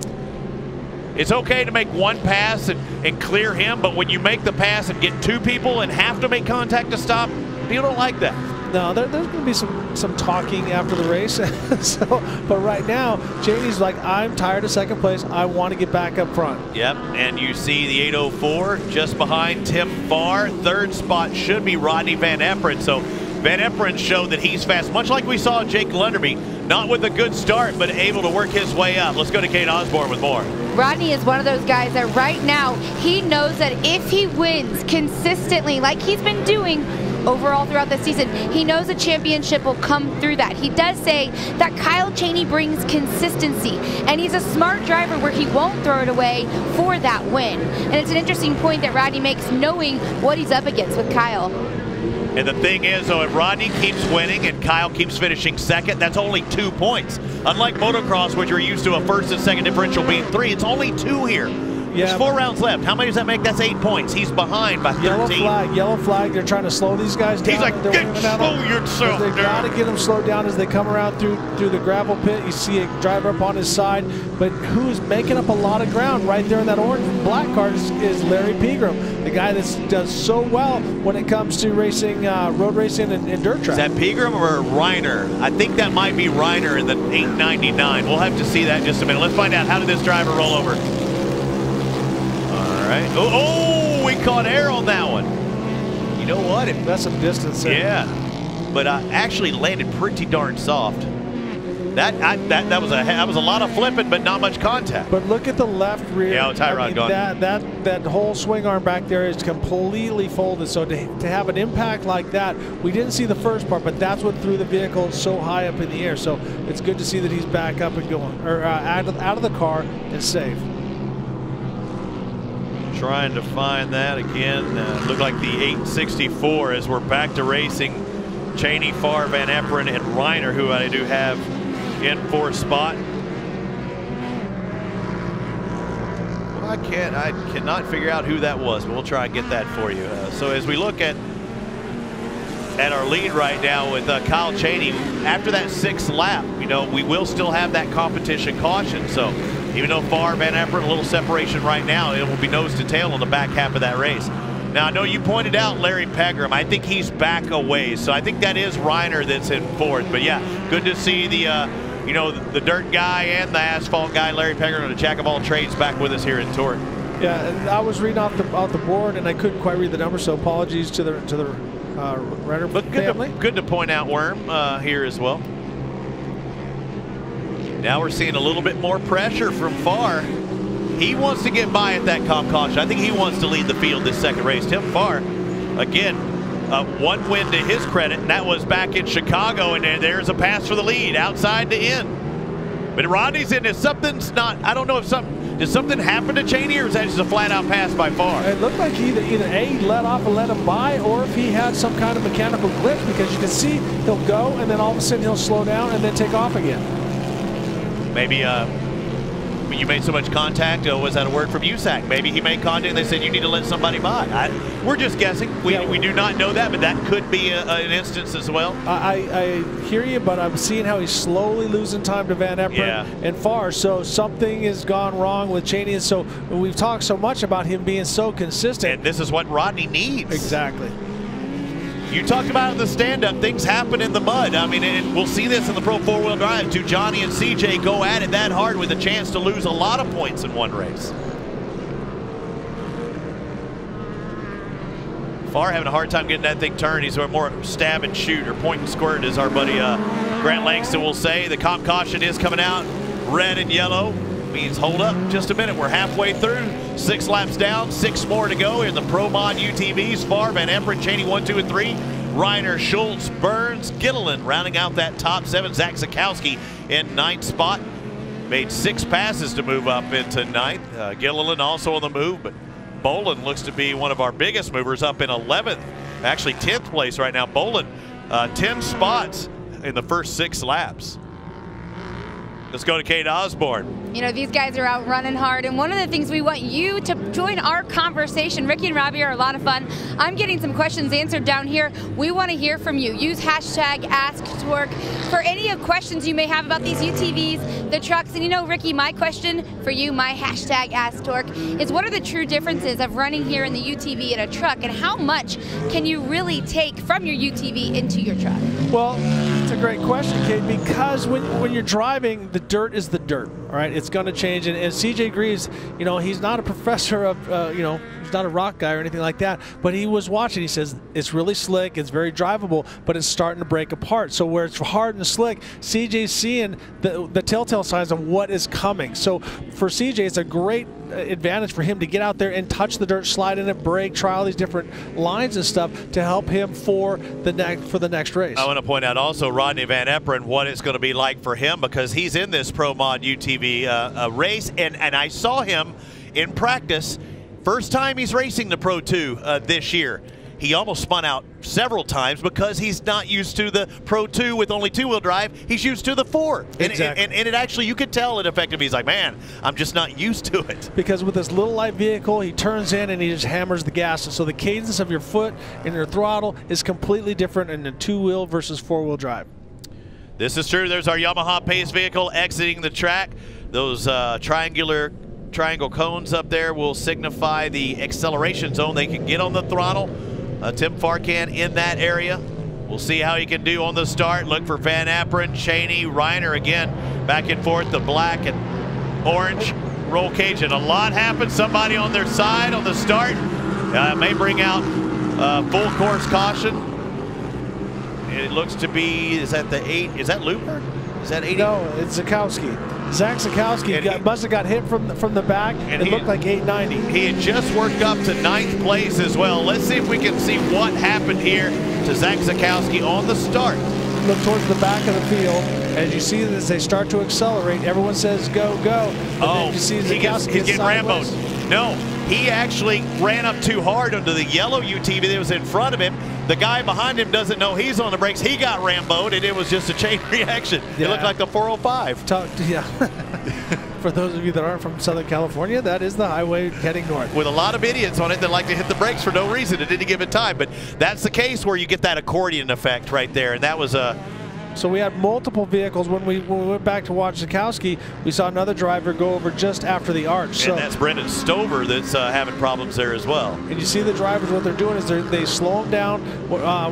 It's okay to make one pass and clear him, but when you make the pass and get 2 people and have to make contact to stop, people don't like that. No, there's going to be some talking after the race. But right now, Cheney's like, I'm tired of second place. I want to get back up front. Yep, and you see the 804 just behind Tim Farr. Third spot should be Rodney Van Eperen. So Van Eperen showed that he's fast, much like we saw Jake Lunderby. Not with a good start, but able to work his way up. Let's go to Kate Osborne with more. Rodney is one of those guys that right now, he knows that if he wins consistently, like he's been doing overall throughout the season, he knows a championship will come through that. He does say that Kyle Cheney brings consistency, and he's a smart driver where he won't throw it away for that win. And it's an interesting point that Rodney makes, knowing what he's up against with Kyle. And the thing is, though, if Rodney keeps winning and Kyle keeps finishing second, that's only 2 points. Unlike motocross, which you're used to a first and second differential being 3, it's only 2 here. Yeah, There's 4 rounds left. How many does that make? That's 8 points. He's behind by 13. Yellow flag. They're trying to slow these guys down. He's like, slow yourself down. They got to get them slowed down as they come around through the gravel pit. You see a driver up on his side, but who's making up a lot of ground right there in that orange and black car is Larry Pegram, the guy that does so well when it comes to racing, road racing and dirt track. Is that Pegram or Reiner? I think that might be Reiner in the 899. We'll have to see that in just a minute. Let's find out, how did this driver roll over? All right. Oh, we caught air on that one. You know what? That's some distance there. Yeah, but actually landed pretty darn soft. That was a lot of flipping, but not much contact. But look at the left rear. Yeah, tie rod gone. That whole swing arm back there is completely folded. So to have an impact like that, we didn't see the first part, but that's what threw the vehicle so high up in the air. So it's good to see that he's back up and going, or out of the car and safe. Trying to find that again. Looked like the 864 as we're back to racing. Cheney, Farr, Van Eperen, and Reiner, who I do have in 4th spot. Well, I cannot figure out who that was, but we'll try and get that for you. So as we look at our lead right now with Kyle Cheney, after that 6th lap, you know, we will still have that competition caution. So even though Farr, Van Eperen, a little separation right now, it will be nose to tail on the back half of that race. Now, I know you pointed out Larry Pegram. I think he's back a ways, so I think that is Reiner that's in 4th. But yeah, good to see the, you know, the dirt guy and the asphalt guy, Larry Pegram, the jack of all trades, back with us here in TORC. Yeah, and I was reading off the board, and I couldn't quite read the number, so apologies to the Renner family. Good to point out Worm here as well. Now we're seeing a little bit more pressure from Farr. He wants to get by at that comp caution. I think he wants to lead the field this second race. Tim Farr, again, 1 win to his credit, and that was back in Chicago, and there's a pass for the lead, outside to in. But Rodney's in this. Something's not, I don't know if did something happen to Cheney, or is that just a flat-out pass by Farr? It looked like either A, he let off and let him by, or if he had some kind of mechanical glitch, because you can see he'll go, and then all of a sudden he'll slow down and then take off again. Maybe you made so much contact. Was that a word from USAC? Maybe he made contact and they said you need to let somebody by. We're just guessing. We do not know that, but that could be an instance as well. I hear you, but I'm seeing how he's slowly losing time to Van Eperen and Farr. So something has gone wrong with Cheney. And so we've talked so much about him being so consistent. And this is what Rodney needs. Exactly. You talked about it in the stand-up. Things happen in the mud. I mean, and we'll see this in the Pro 4-Wheel Drive. Do Johnny and CJ go at it that hard with a chance to lose a lot of points in one race? Farr having a hard time getting that thing turned. He's more stab and shoot, or point and squirt, as our buddy Grant Langston will say. The comp caution is coming out. Red and yellow means hold up just a minute. We're halfway through. 6 laps down, 6 more to go in the Pro Mod UTVs. Farr, Van Eperen, Cheney 1, 2, and 3. Reiner, Schultz, Burns, Gilliland rounding out that top 7. Zach Zakowski in 9th spot. Made 6 passes to move up into 9th. Gilliland also on the move, but Bolin looks to be one of our biggest movers up in 11th. Actually 10th place right now. Bolin, 10 spots in the first 6 laps. Let's go to Kate Osborne. You know, these guys are out running hard, and one of the things we want you to join our conversation. Ricky and Robbie are a lot of fun. I'm getting some questions answered down here. We want to hear from you. Use hashtag AskTorque for any of questions you may have about these UTVs, the trucks. And you know, Ricky, my question for you, my hashtag AskTorque, is what are the true differences of running here in the UTV and a truck, and how much can you really take from your UTV into your truck? Well, it's a great question, Kate, because when you're driving, the dirt is the dirt, all right? It's going to change. And CJ Greaves, you know, he's not a professor of, you know, he's not a rock guy or anything like that, but he was watching. He says it's really slick, it's very drivable, but it's starting to break apart. So where it's hard and slick, CJ's seeing the telltale signs of what is coming. So for CJ, it's a great advantage for him to get out there and touch the dirt, slide in it, brake, try all these different lines and stuff to help him for the next race. I want to point out also Rodney Van Eperen, what it's going to be like for him, because he's in this Pro Mod UTV race, and I saw him in practice. First time he's racing the Pro 2 this year. he almost spun out several times because he's not used to the Pro 2 with only two-wheel drive. He's used to the 4. Exactly. And it actually, you could tell it affected me. He's like, man, I'm just not used to it. Because with this little light vehicle, he turns in and he just hammers the gas. So the cadence of your foot and your throttle is completely different in a two-wheel versus four-wheel drive. This is true. There's our Yamaha Pace vehicle exiting the track. Those triangle cones up there will signify the acceleration zone. They can get on the throttle. Tim Farr can in that area. We'll see how he can do on the start. Look for Van Apperen, Cheney, Reiner again, back and forth, the black and orange roll cage. And a lot happens. Somebody on their side on the start may bring out full course caution. It looks to be, is that the 8? Is that Looper? Is that 80? No, it's Zakowski. Zach Zakowski must have got hit from the back. And it looked like 890. He had just worked up to 9th place as well. Let's see if we can see what happened here to Zach Zakowski on the start. Look towards the back of the field. As you see as they start to accelerate, everyone says go, go. But you see he's getting Rambo'd. No, he actually ran up too hard under the yellow UTV that was in front of him. The guy behind him doesn't know he's on the brakes. He got Rambo'd, and it was just a chain reaction. Yeah. It looked like a 405. Yeah. For those of you that aren't from Southern California, that is the highway heading north. With a lot of idiots on it that like to hit the brakes for no reason at any given time. But that's the case where you get that accordion effect right there. And that was a... So we had multiple vehicles. When we went back to watch Zakowski, we saw another driver go over just after the arch. And that's Brendan Stover that's having problems there as well. And you see the drivers, what they're doing is they slow them down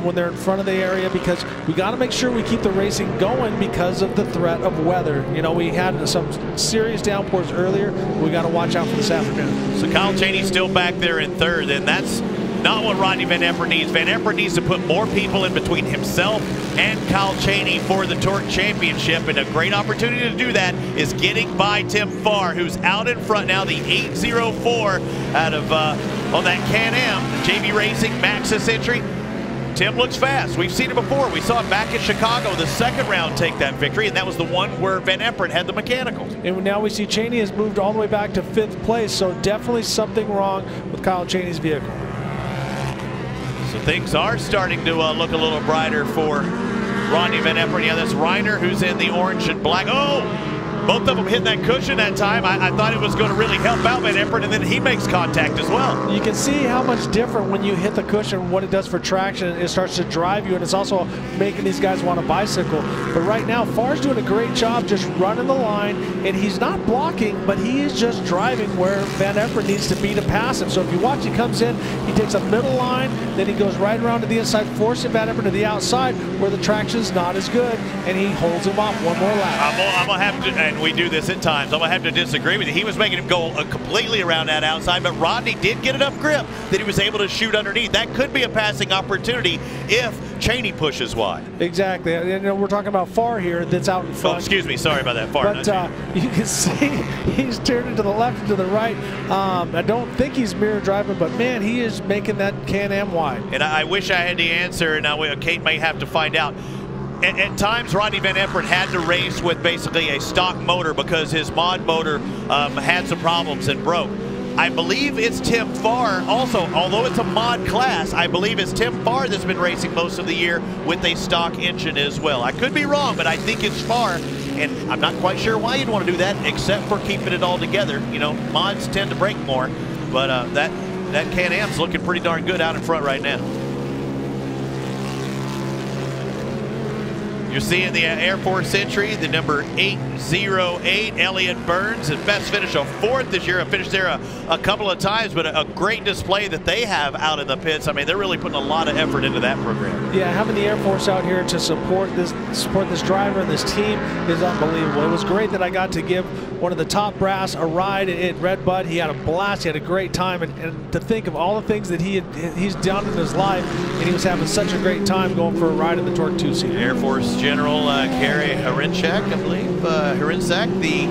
when they're in front of the area, because we got to make sure we keep the racing going because of the threat of weather. You know, we had some serious downpours earlier. We got to watch out for this afternoon. So Kyle Cheney's still back there in third, and that's not what Rodney Van Apperen needs. Van Apperen needs to put more people in between himself and Kyle Cheney for the TORC Championship, and a great opportunity to do that is getting by Tim Farr, who's out in front now, the 804 out of on that Can-Am, JV Racing Maxxis entry. Tim looks fast. We've seen it before. We saw it back in Chicago, the second round, take that victory, and that was the one where Van Apperen had the mechanical. And now we see Cheney has moved all the way back to 5th place, so definitely something wrong with Kyle Cheney's vehicle. So things are starting to look a little brighter for Rodney Van Apperen. Yeah, that's Reiner who's in the orange and black. Oh! Both of them hit that cushion that time. I thought it was going to really help out Van Apperen, and then he makes contact as well. You can see how much different when you hit the cushion, what it does for traction. It starts to drive you, and it's also making these guys want to bicycle. But right now, Farr's doing a great job just running the line, and he's not blocking, but he is just driving where Van Apperen needs to be to pass him. So if you watch, he comes in, he takes a middle line, then he goes right around to the inside, forcing Van Apperen to the outside where the traction's not as good, and he holds him off one more lap. I'm going to have to, and we do this at times, I'm going to have to disagree with you. He was making him go completely around that outside, but Rodney did get enough grip that he was able to shoot underneath. That could be a passing opportunity if Cheney pushes wide. Exactly. And we're talking about Farr here that's out in front. Oh, excuse me. Sorry about that, Farr. But you can see he's turning to the left and to the right. I don't think he's mirror driving, but man, he is making that Can-Am wide. And I wish I had the answer, and Kate may have to find out. At times, Rodney Van Apperen had to race with basically a stock motor because his mod motor had some problems and broke. I believe it's Tim Farr also, although it's a mod class, I believe it's Tim Farr that's been racing most of the year with a stock engine as well. I could be wrong, but I think it's Farr, and I'm not quite sure why you'd want to do that except for keeping it all together. You know, mods tend to break more, but that Can-Am's looking pretty darn good out in front right now. You're seeing the Air Force entry, the number 808, Elliott Burns, and best finish of 4th this year. I finished there a couple of times, but a great display that they have out in the pits. I mean, they're really putting a lot of effort into that program. Yeah, having the Air Force out here to support this driver and this team is unbelievable. It was great that I got to give one of the top brass a ride at Red Bud. He had a blast. He had a great time, and to think of all the things that he's done in his life, and he was having such a great time going for a ride in the TORC 2-seater. Air Force General Gary Hrinchak, I believe. Hrinchak, the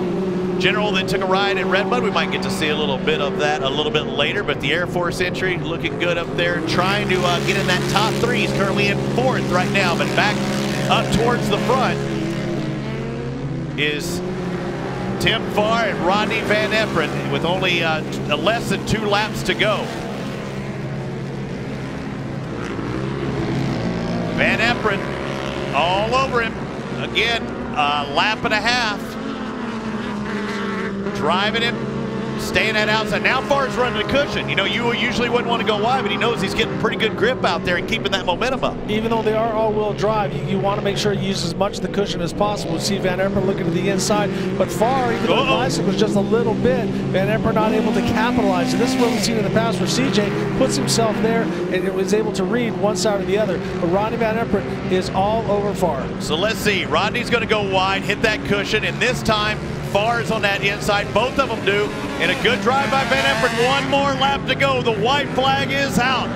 general that took a ride at Red Bud. We might get to see a little bit of that a little bit later, but the Air Force entry looking good up there, trying to get in that top 3. He's currently in 4th right now, but back up towards the front is Tim Farr and Rodney Van Apperen with only less than 2 laps to go. Van Eperen all over him. Again, a lap and a half. Driving him, staying that outside. Now Farr's running a cushion. You know, you usually wouldn't want to go wide, but he knows he's getting pretty good grip out there and keeping that momentum up. Even though they are all-wheel drive, you want to make sure you use as much of the cushion as possible. See Van Eperen looking to the inside, but Farr, even though the bicycle was just a little bit, Van Eperen not able to capitalize. And this is what we've seen in the past where CJ puts himself there and was able to read one side or the other. But Rodney Van Eperen is all over Farr. So let's see. Rodney's going to go wide, hit that cushion, and this time Farr's on that inside. Both of them do. And a good drive by Van Eperen. One more lap to go. The white flag is out.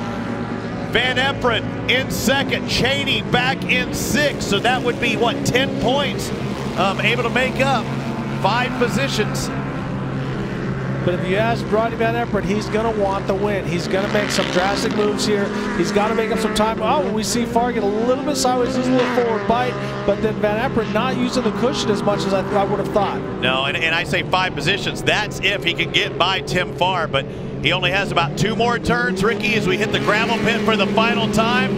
Van Eperen in second. Cheney back in sixth. So that would be, what, 10 points able to make up 5 positions. But if you ask Rodney Van Eperen, he's going to want the win. He's going to make some drastic moves here. He's got to make up some time. Oh, we see Farr get a little bit sideways, lose a little forward bite, but then Van Eperen not using the cushion as much as I would have thought. No, and I say 5 positions. That's if he can get by Tim Farr, but he only has about 2 more turns, Ricky, as we hit the gravel pit for the final time.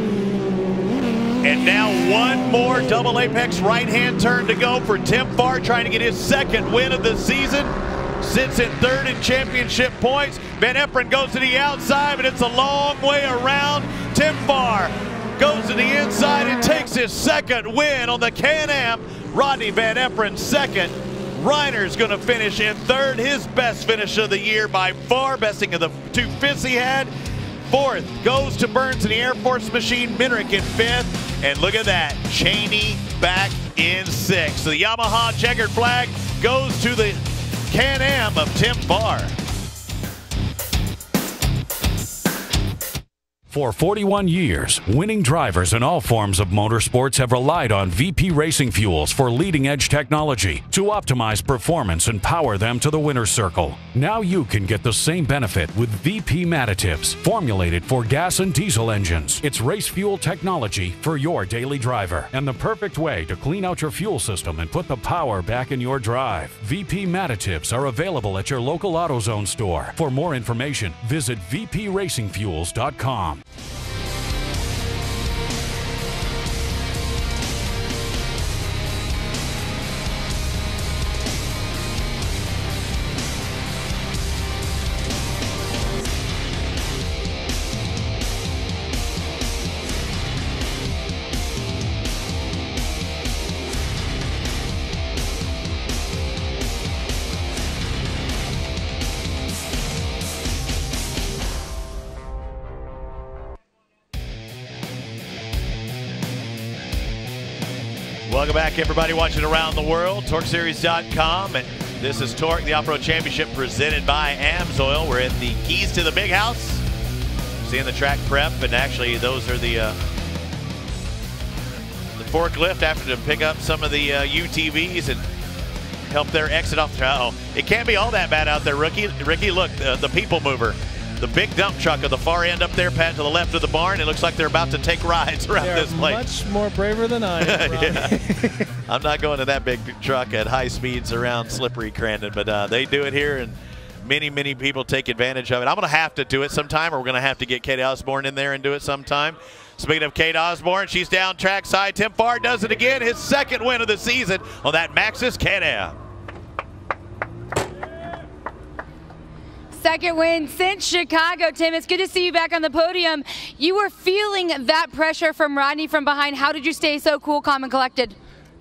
And now 1 more double apex right-hand turn to go for Tim Farr, trying to get his 2nd win of the season. Sits in 3rd in championship points. Van Eperen goes to the outside, but it's a long way around. Tim Farr goes to the inside and takes his 2nd win on the Can-Am. Rodney Van Eperen 2nd. Reiner's going to finish in 3rd, his best finish of the year by far, besting of the 2 fifths he had. 4th goes to Burns in the Air Force Machine. Minrick in 5th. And look at that, Cheney back in 6th. So the Yamaha checkered flag goes to the Can-Am of Tim Farr. For 41 years, winning drivers in all forms of motorsports have relied on VP Racing Fuels for leading-edge technology to optimize performance and power them to the winner's circle. Now you can get the same benefit with VP Mattitives, formulated for gas and diesel engines. It's race fuel technology for your daily driver and the perfect way to clean out your fuel system and put the power back in your drive. VP Mattitives are available at your local AutoZone store. For more information, visit vpracingfuels.com. Welcome back, everybody watching around the world. TORCseries.com. And this is TORC, the Off-Road Championship, presented by AMSOIL. We're at the keys to the big house. Seeing the track prep, and actually those are the forklift after to pick up some of the UTVs and help their exit off the track. Oh, it can't be all that bad out there, Ricky. Look, the people mover. The big dump truck at the far end up there, Pat, to the left of the barn. It looks like they're about to take rides around this place. Much more braver than I am. Yeah. I'm not going to that big truck at high speeds around slippery Crandon, but they do it here, and many, many people take advantage of it. I'm going to have to do it sometime, or we're going to have to get Kate Osborne in there and do it sometime. Speaking of Kate Osborne, she's down trackside. Tim Farr does it again, his 2nd win of the season on that Maxxis Can-Am. 2nd win since Chicago, Tim. It's good to see you back on the podium. You were feeling that pressure from Rodney from behind. How did you stay so cool, calm, and collected?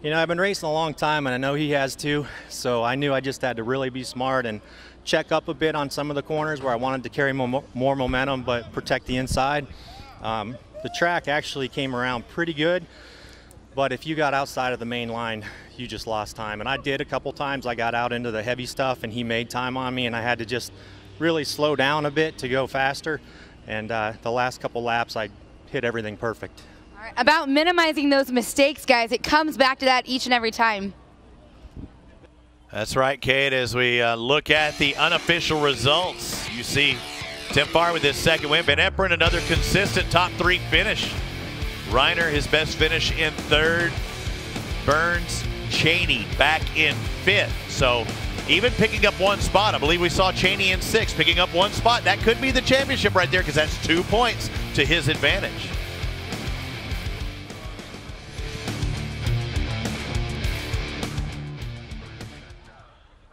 You know, I've been racing a long time, and I know he has too, so I knew I just had to really be smart and check up a bit on some of the corners where I wanted to carry more momentum but protect the inside. The track actually came around pretty good, but if you got outside of the main line, you just lost time. And I did a couple times. I got out into the heavy stuff, and he made time on me, and I had to just really slow down a bit to go faster, and the last couple laps I hit everything perfect. All right. About minimizing those mistakes, guys, it comes back to that each and every time. That's right, Kate. As we look at the unofficial results, you see Tim Farr with his 2nd win. Van Eperen, another consistent top 3 finish. Reiner, his best finish in 3rd. Burns, Cheney back in 5th. So even picking up 1 spot, I believe we saw Cheney in 6th, picking up 1 spot. That could be the championship right there, because that's 2 points to his advantage.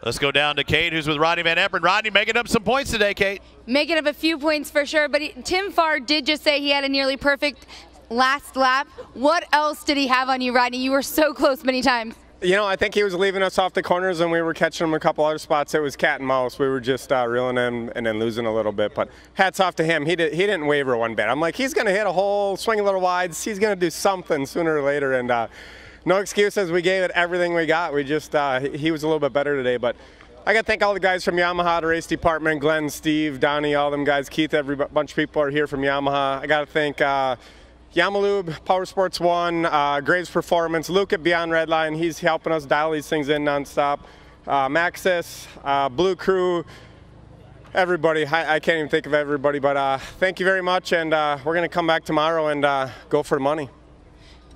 Let's go down to Kate, who's with Rodney Van Eperen. Rodney making up some points today, Kate. Making up a few points for sure, but Tim Farr did just say he had a nearly perfect last lap. What else did he have on you, Rodney? You were so close many times. You know, I think he was leaving us off the corners and we were catching him a couple other spots. It was cat and mouse. We were just reeling in and then losing a little bit. But hats off to him. He didn't waver one bit. I'm like, he's going to hit a hole, swing a little wide. He's going to do something sooner or later. And no excuses. We gave it everything we got. We just, he was a little bit better today. But I got to thank all the guys from Yamaha, the race department, Glenn, Steve, Donnie, all them guys, Keith, every bunch of people are here from Yamaha. I got to thank Yamalube, Power Sports 1, Graves Performance, Luke at Beyond Redline, he's helping us dial these things in nonstop. Maxis, Blue Crew, everybody. I can't even think of everybody, but thank you very much, and we're going to come back tomorrow and go for the money.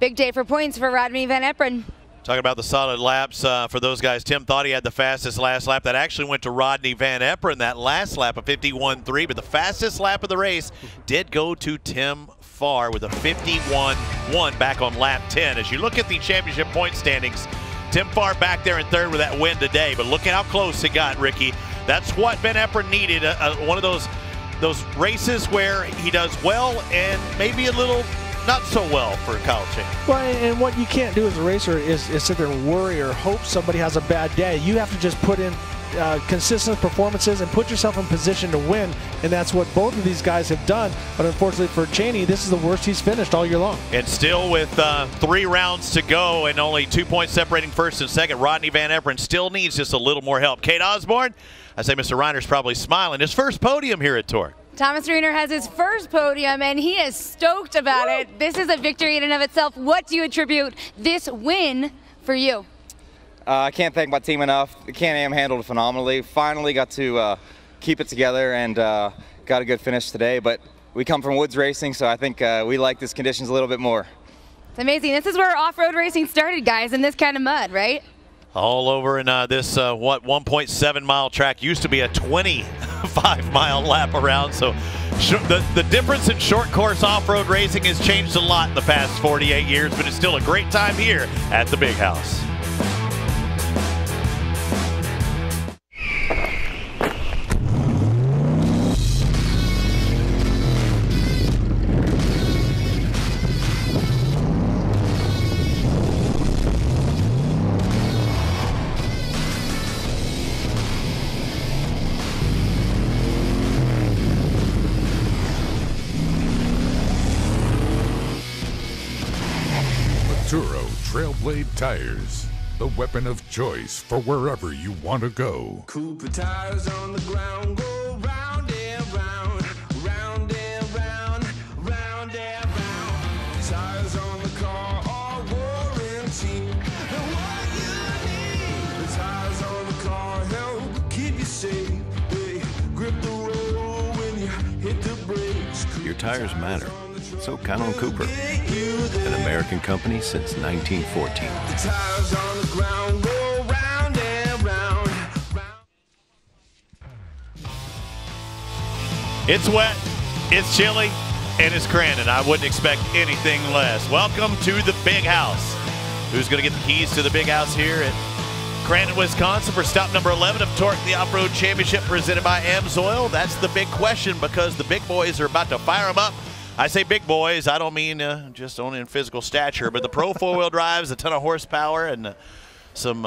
Big day for points for Rodney Van Eperen. Talking about the solid laps for those guys. Tim thought he had the fastest last lap. That actually went to Rodney Van Eperen, that last lap of 51.3. But the fastest lap of the race did go to Tim Farr with a 51.1 back on lap 10. As you look at the championship point standings, Tim Farr back there in third with that win today. But look at how close it got, Ricky. That's what Van Eperen needed. One of those races where he does well and maybe a little not so well for Kyle Chambers. Well, and what you can't do as a racer is sit there and worry or hope somebody has a bad day. You have to just put in consistent performances and put yourself in position to win, and that's what both of these guys have done. But unfortunately for Cheney, this is the worst he's finished all year long. And still with 3 rounds to go and only 2 points separating first and second, Rodney Van Eperen still needs just a little more help. Kate Osborne, I say Mr. Reiner's probably smiling. His first podium here at TORC. Thomas Reiner has his first podium, and he is stoked about it. This is a victory in and of itself. What do you attribute this win for you? I can't thank my team enough. The Can-Am handled it phenomenally. Finally got to keep it together and got a good finish today. But we come from woods racing, so I think we like these conditions a little bit more. It's amazing. This is where off-road racing started, guys, in this kind of mud, right? All over in this, 1.7-mile track. Used to be a 25-mile lap around. So the difference in short course off-road racing has changed a lot in the past 48 years, but it's still a great time here at the Big House. Trailblade Tires, the weapon of choice for wherever you want to go. Cooper tires on the ground, go round and round, round and round, round and round. Tires on the car are warranty. And what you need, the tires on the car help keep you safe. They grip the road when you hit the brakes. Your tires matter. So count on Cooper, an American company since 1914. The tires on the ground go round and round. It's wet, it's chilly, and it's Crandon. I wouldn't expect anything less. Welcome to the Big House. Who's going to get the keys to the Big House here at Crandon, Wisconsin for stop number 11 of TORC, the Off-Road Championship presented by AMSOIL? That's the big question because the big boys are about to fire them up. I say big boys, I don't mean just only in physical stature, but the Pro 4-wheel drives, a ton of horsepower, and some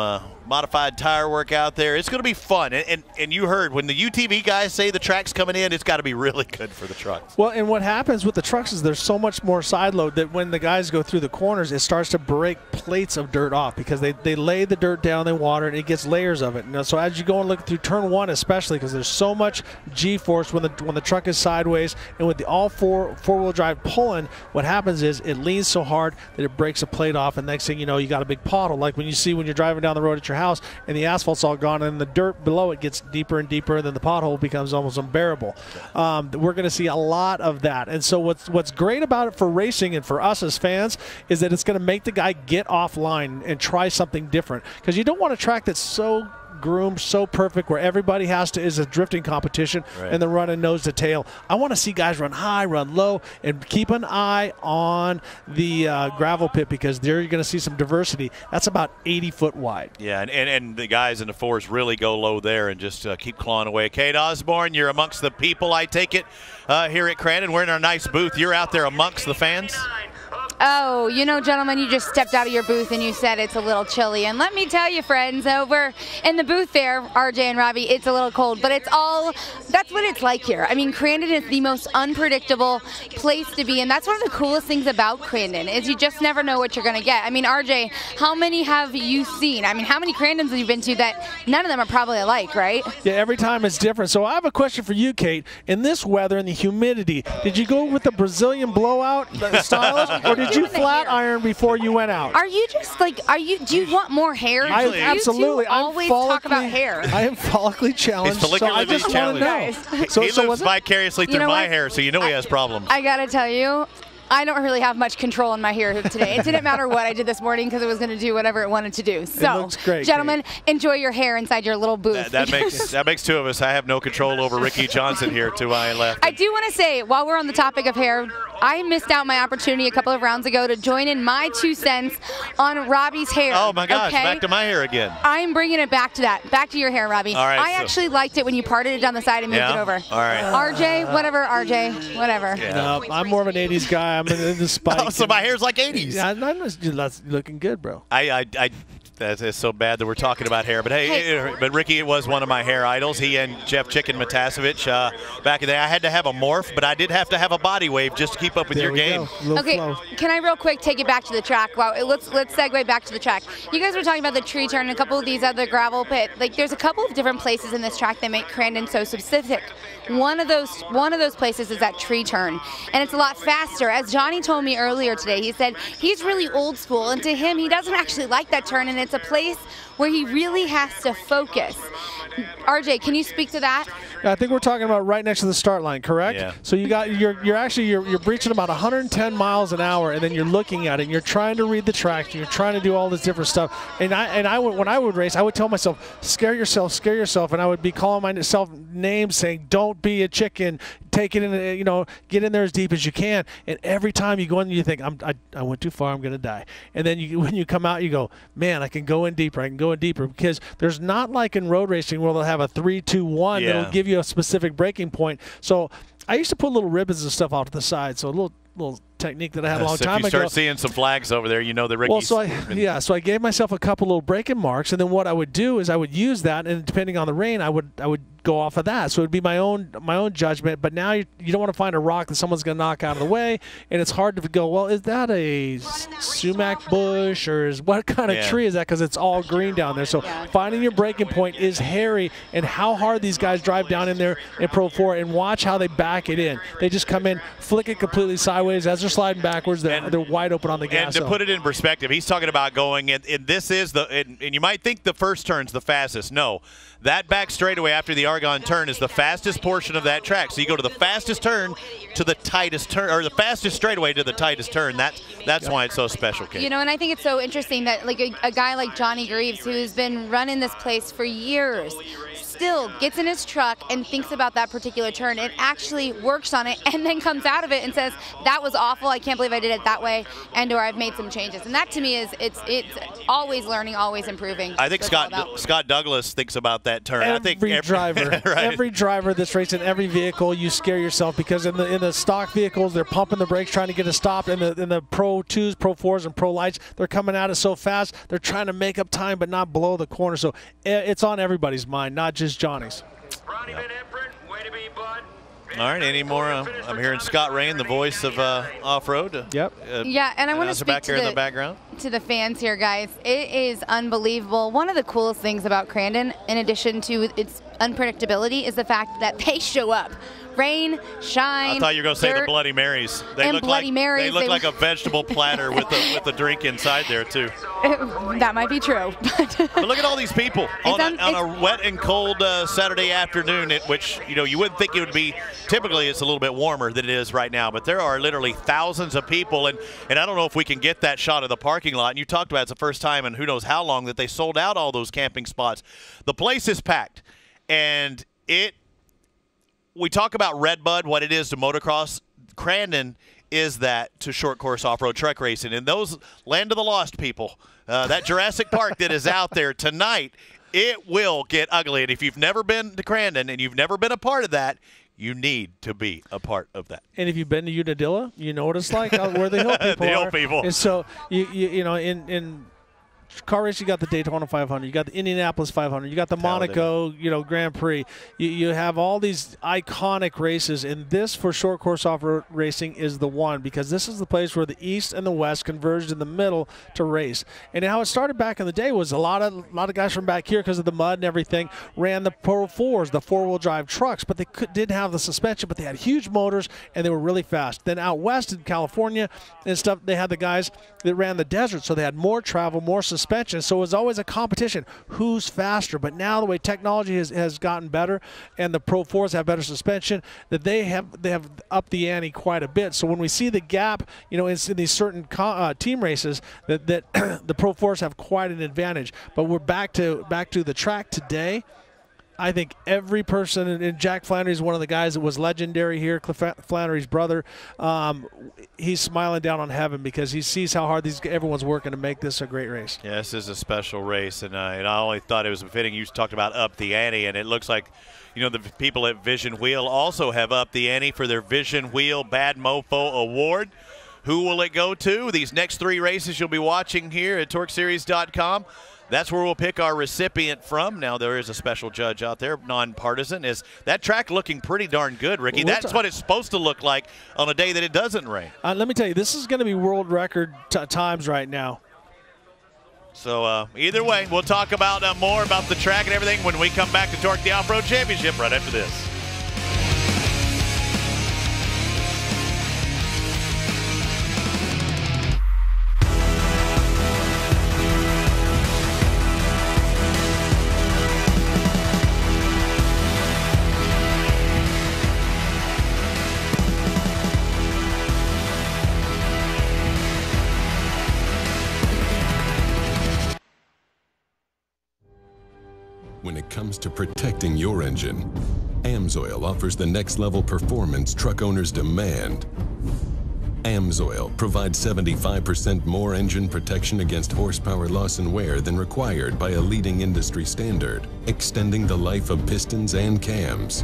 modified tire work out there. It's going to be fun. And you heard when the UTV guys say the track's coming in, it's got to be really good for the trucks. Well, and what happens with the trucks is there's so much more side load that when the guys go through the corners, it starts to break plates of dirt off because they lay the dirt down, they water it, and it gets layers of it. And so as you go and look through turn 1 especially, because there's so much G-force when the truck is sideways, and with the all four-wheel drive pulling, what happens is it leans so hard that it breaks a plate off, and next thing you know, you got a big puddle, like when you see when you're driving down the road at your house and the asphalt's all gone and the dirt below it gets deeper and deeper, and then the pothole becomes almost unbearable. We're going to see a lot of that. And so what's great about it for racing and for us as fans is that it's going to make the guy get offline and try something different, because you don't want a track that's so groomed, so perfect, where everybody is a drifting competition, and they're running nose to tail. I want to see guys run high, run low, and keep an eye on the gravel pit, because there you're going to see some diversity. That's about 80 foot wide. Yeah, and the guys in the fours really go low there and just keep clawing away. Kate Osborne, you're amongst the people, I take it, here at Crandon. We're in our nice booth. You're out there amongst the fans? Oh, you know, gentlemen, you just stepped out of your booth and you said it's a little chilly. And let me tell you, friends, over in the booth there, RJ and Robbie, it's a little cold. But that's what it's like here. I mean, Crandon is the most unpredictable place to be. And that's one of the coolest things about Crandon is you just never know what you're going to get. I mean, RJ, how many have you seen? I mean, how many Crandons have you been to that none of them are probably alike, right? Yeah, every time it's different. So I have a question for you, Kate. In this weather and the humidity, did you go with the Brazilian blowout style, or did you flat iron before you went out? Are you just like, do you want more hair? Absolutely. You always talk about hair. I am follically challenged, so I just want to know. He lives vicariously through my hair, so you know he has problems. I got to tell you, I don't really have much control in my hair today. It didn't matter what I did this morning because it was going to do whatever it wanted to do. So, it looks great, gentlemen, enjoy your hair inside your little booth. That makes two of us. I have no control over Ricky Johnson here to my left. I do want to say, while we're on the topic of hair, I missed out my opportunity a couple of rounds ago to join in my 2 cents on Robbie's hair. Oh, my gosh, okay? back to my hair again. I'm bringing it back to that. Back to your hair, Robbie. All right, I actually liked it when you parted it down the side and moved it over. All right. RJ, whatever, RJ, whatever. Yeah. No, I'm more of an 80s guy. I'm in the spike. Oh, so my hair's like 80s. Yeah, that's looking good, bro. That's so bad that we're talking about hair. But hey, but Ricky was one of my hair idols. He and Jeff Chicken Matasevich back in the day. I had to have a morph, but I did have to have a body wave just to keep up with your game. Okay, can I real quick take it back to the track? Wow, let's segue back to the track. You guys were talking about the tree turn and a couple of these other gravel pit. Like, there's a couple of different places in this track that make Crandon so specific. One of those places is that tree turn, and it's a lot faster. As Johnny told me earlier today, he said he's really old school, and to him, he doesn't actually like that turn, and it's a place where he really has to focus. RJ, can you speak to that? I think we're talking about right next to the start line, correct? Yeah. So you're breaching about 110 miles an hour, and then you're looking at it, and you're trying to read the tracks, and you're trying to do all this different stuff. And when I would race, I would tell myself, scare yourself, and I would be calling myself names, saying, "Don't be a chicken. Take it in, get in there as deep as you can." And every time you go in, you think, I went too far, I'm going to die. And then when you come out, you go, man, I can go in deeper, because there's not like in road racing where they'll have a 3-2-1 that'll give you a specific breaking point. So I used to put little ribbons and stuff off to the side, so a little technique that I had a long time ago. If you start seeing some flags over there, you know the Ricky's. Well, so I gave myself a couple little braking marks, and then what I would do is I would use that, and depending on the rain, I would go off of that. So it would be my own judgment. But now you don't want to find a rock that someone's going to knock out of the way, and it's hard to go, well, is that a sumac bush, or what kind of tree is that? Because it's all green down there. So finding your braking point is hairy, and how hard these guys drive down in there in Pro 4, and watch how they back it in. They just come in, flick it completely sideways as they're sliding backwards. They're wide open on the gas. And to put it in perspective, he's talking about going in, and this is and you might think the first turn's the fastest. No, that back straightaway after the Argonne turn is the fastest portion of that track. So you go to the fastest turn to the tightest turn, or the fastest straightaway to the tightest turn. That's why it's so special, Kate. And I think it's so interesting that like a guy like Johnny Greaves, who's been running this place for years, still gets in his truck and thinks about that particular turn and actually works on it, and then comes out of it and says, that was awful, I can't believe I did it that way, and or I've made some changes. And that to me is it's always learning, always improving. I think Scott Douglas thinks about that turn. Every driver, every driver that's racing every vehicle, you scare yourself, because in the stock vehicles, they're pumping the brakes trying to get it stopped. In the Pro 2s, Pro 4s, and Pro Lights, they're coming at it so fast, they're trying to make up time but not blow the corner. So it's on everybody's mind, not just Johnny's. All right, any more? I'm hearing Scott Rain, the voice of off-road. Yep. Yeah, and I want to speak back here in the background to the fans here, guys. It is unbelievable. One of the coolest things about Crandon, in addition to its unpredictability is the fact that they show up. Rain, shine, I thought you were going to say the dirt, Bloody Marys. and Bloody Marys. They look like a vegetable platter with a drink inside there, too. That might be true. But look at all these people on a wet and cold Saturday afternoon, which, you know, you wouldn't think it would be. Typically, it's a little bit warmer than it is right now, but there are literally thousands of people, and I don't know if we can get that shot of the parking lot. And you talked about it's the first time in who knows how long that they sold out all those camping spots. The place is packed, and we talk about Redbud, what it is to motocross. Crandon is that to short course off-road truck racing. And those land of the lost people, that Jurassic Park that is out there tonight, it will get ugly. And if you've never been to Crandon and you've never been a part of that, you need to be a part of that. And if you've been to Unadilla, you know what it's like out where the hill people the are. hill people. And so, you know, in car race, you got the Daytona 500, you got the Indianapolis 500, you got the Monaco, you know, Grand Prix. You have all these iconic races, and this for short course off-road racing is the one, because this is the place where the East and the West converged in the middle to race. And how it started back in the day was a lot of guys from back here, because of the mud and everything, ran the Pro 4s, the four-wheel drive trucks, but they didn't have the suspension, but they had huge motors and they were really fast. Then out west in California and stuff, they had the guys that ran the desert, so they had more travel, more suspension. So it was always a competition, who's faster. But now the way technology has gotten better, and the Pro 4s have better suspension, that they have upped the ante quite a bit. So when we see the gap, you know, in these certain team races, that the Pro 4s have quite an advantage. But we're back to the track today. I think every person, and Jack Flannery is one of the guys that was legendary here, Cliff Flannery's brother. He's smiling down on heaven because he sees how hard everyone's working to make this a great race. Yeah, this is a special race, and I only thought it was fitting. You talked about up the ante, and it looks like, you know, the people at Vision Wheel also have upped the ante for their Vision Wheel Bad Mofo Award. Who will it go to? These next 3 races you'll be watching here at TORCseries.com. That's where we'll pick our recipient from. Now, there is a special judge out there, nonpartisan. Is that track looking pretty darn good, Ricky? That's what it's supposed to look like on a day that it doesn't rain. Let me tell you, this is going to be world record times right now. So either way, we'll talk about more about the track and everything when we come back to Torque the Off-Road Championship right after this. When it comes to protecting your engine, AMSOIL offers the next level performance truck owners demand. AMSOIL provides 75% more engine protection against horsepower loss and wear than required by a leading industry standard, extending the life of pistons and cams.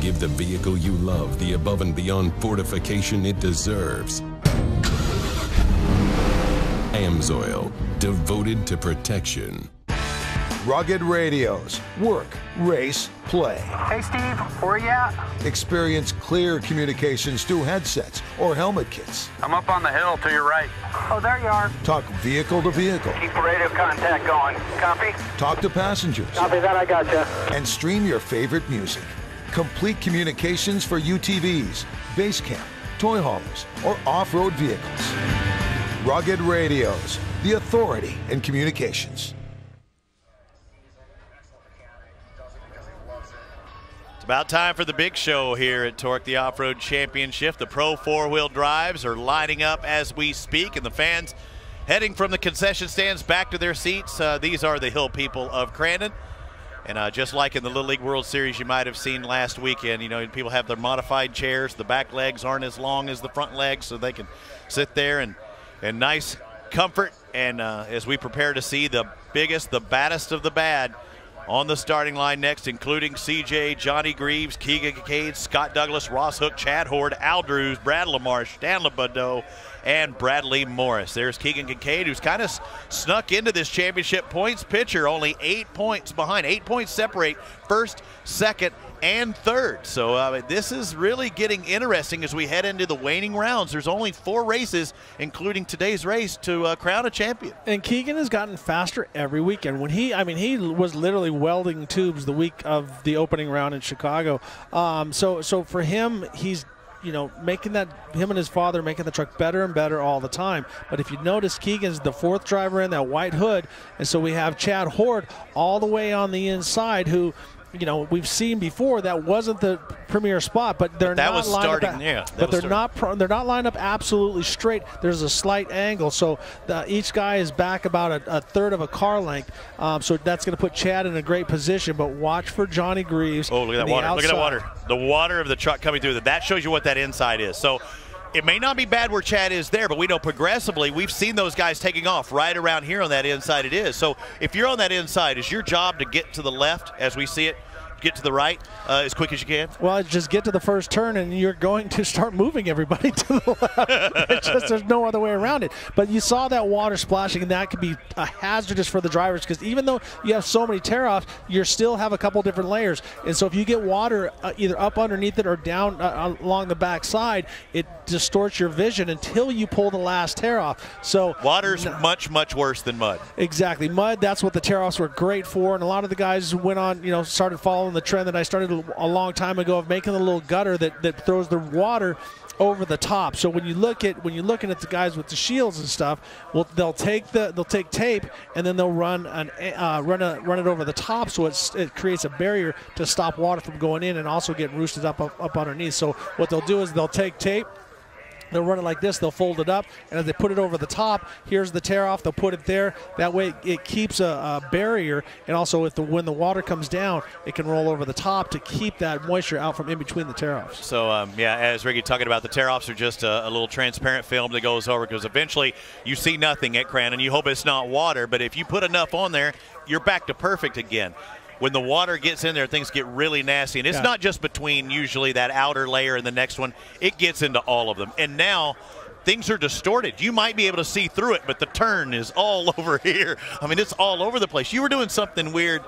Give the vehicle you love the above and beyond fortification it deserves. AMSOIL, devoted to protection. Rugged radios. Work, race, play. Hey Steve, where you at? Experience clear communications through headsets or helmet kits. I'm up on the hill to your right. Oh, there you are. Talk vehicle to vehicle. Keep radio contact going. Copy? Talk to passengers. Copy that, I gotcha. And stream your favorite music. Complete communications for UTVs, base camp, toy haulers, or off-road vehicles. Rugged radios, the authority in communications. About time for the big show here at Torque the Off-Road Championship. The Pro 4-wheel drives are lining up as we speak, and the fans heading from the concession stands back to their seats. These are the hill people of Crandon. And just like in the Little League World Series you might have seen last weekend, you know, people have their modified chairs. The back legs aren't as long as the front legs, so they can sit there in nice comfort. And as we prepare to see the biggest, the baddest of the bad on the starting line next, including CJ, Johnny Greaves, Keegan Kincaid, Scott Douglas, Ross Hook, Chad Horde, Al Drews, Brad Lamarche, Stan Lebedeau, and Bradley Morris. There's Keegan Kincaid, who's kind of snuck into this championship points picture, only 8 points behind. 8 points separate first, second, and third. So this is really getting interesting as we head into the waning rounds. There's only 4 races, including today's race, to crown a champion. And Keegan has gotten faster every weekend. When he was literally welding tubes the week of the opening round in Chicago. So for him, he's making that, him and his father making the truck better and better all the time. But if you notice, Keegan's the 4th driver in that white hood, and so we have Chad Horde all the way on the inside, who, we've seen before that wasn't the premier spot, but they're that not was lined starting. up. Yeah, but they're not lined up absolutely straight. There's a slight angle, so each guy is back about a third of a car length. So that's going to put Chad in a great position. But watch for Johnny Greaves. Oh, look at that water! Look at that water! The water of the truck coming through. That shows you what that inside is. So it may not be bad where Chad is there, but we know progressively we've seen those guys taking off right around here on that inside it is. So if you're on that inside, it's your job to get to the left as we see it, get to the right as quick as you can. Well, just get to the first turn and you're going to start moving everybody to the left. It's just, there's no other way around it. But you saw that water splashing, and that could be hazardous for the drivers, because even though you have so many tear-offs, you still have a couple different layers. And so if you get water either up underneath it or down along the back side, it distorts your vision until you pull the last tear-off. So water's much, much worse than mud. Exactly. Mud, that's what the tear-offs were great for. And a lot of the guys went on, started following the trend that I started a long time ago of making a little gutter that throws the water over the top. So when you're looking at the guys with the shields and stuff, well, they'll take tape and then they'll run it over the top, so it creates a barrier to stop water from going in and also getting roosted up underneath. So what they'll do is they'll take tape. They'll run it like this, they'll fold it up, and as they put it over the top, here's the tear off, they'll put it there. That way it keeps a barrier, and also when the water comes down, it can roll over the top to keep that moisture out from in between the tear offs. So, as Ricky talking about, the tear offs are just a little transparent film that goes over, because eventually you see nothing at Crandon. You hope it's not water, but if you put enough on there, you're back to perfect again. When the water gets in there, things get really nasty. And it's not just between usually that outer layer and the next one. It gets into all of them. And now things are distorted. You might be able to see through it, but the turn is all over here. I mean, it's all over the place. You were doing something weird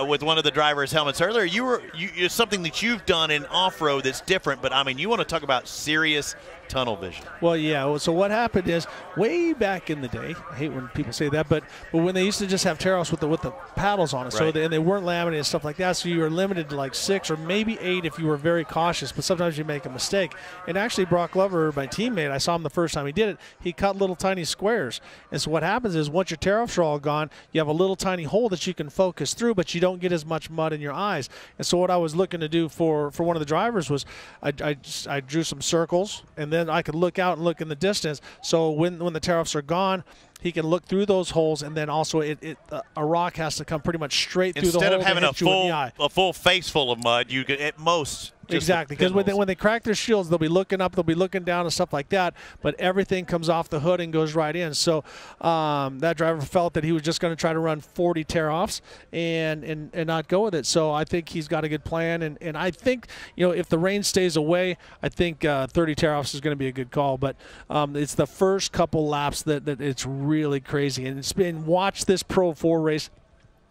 with one of the driver's helmets earlier. It's something that you've done in off-road that's different, but, I mean, you want to talk about serious tunnel vision. Well, yeah. So what happened is, way back in the day, I hate when people say that, but when they used to just have tear-offs with the paddles on it, right. and they weren't laminated and stuff like that, so you were limited to like 6 or maybe 8 if you were very cautious, but sometimes you make a mistake. And actually, Brock Glover, my teammate, I saw him the first time he did it, he cut little tiny squares. And so what happens is, once your tear-offs are all gone, you have a little tiny hole that you can focus through, but you don't get as much mud in your eyes. And so what I was looking to do for one of the drivers was I drew some circles, and then I could look out and look in the distance. So when the tear-offs are gone, he can look through those holes, and then also a rock has to come pretty much straight through the hole. Instead of having a full face full of mud, you could at most. Exactly, because when they crack their shields, they'll be looking up, they'll be looking down and stuff like that, but everything comes off the hood and goes right in. So that driver felt that he was just going to try to run 40 tear-offs and not go with it. So I think he's got a good plan, and I think, if the rain stays away, I think 30 tear-offs is going to be a good call. But it's the first couple laps that it's really crazy. And it's been, watch this Pro 4 race,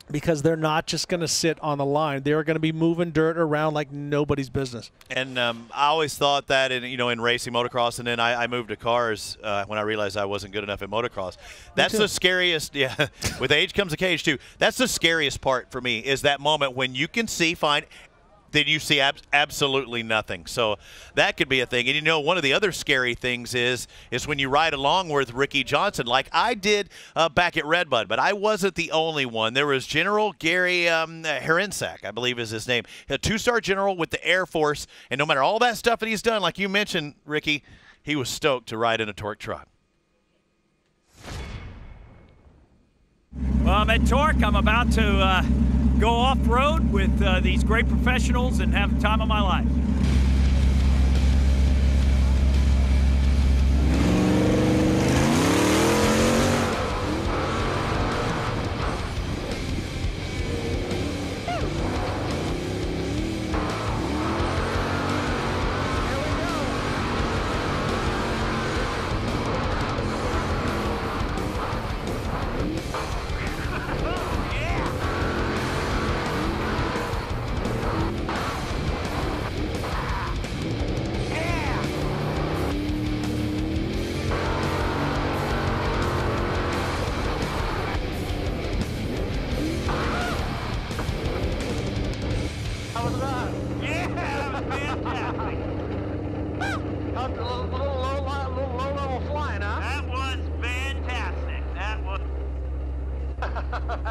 because they're not just going to sit on the line. They're going to be moving dirt around like nobody's business. And I always thought that in racing motocross, and then I moved to cars when I realized I wasn't good enough at motocross. That's the scariest. Yeah, with age comes a cage too. That's the scariest part for me, is that moment when you can see fine, then you see absolutely nothing. So that could be a thing. And one of the other scary things is when you ride along with Ricky Johnson, like I did back at Redbud, but I wasn't the only one. There was General Gary Herensak, I believe is his name, a 2-star general with the Air Force, and no matter all that stuff that he's done, like you mentioned, Ricky, he was stoked to ride in a TORC truck. Well, I'm at TORC. I'm about to go off-road with these great professionals and have the time of my life.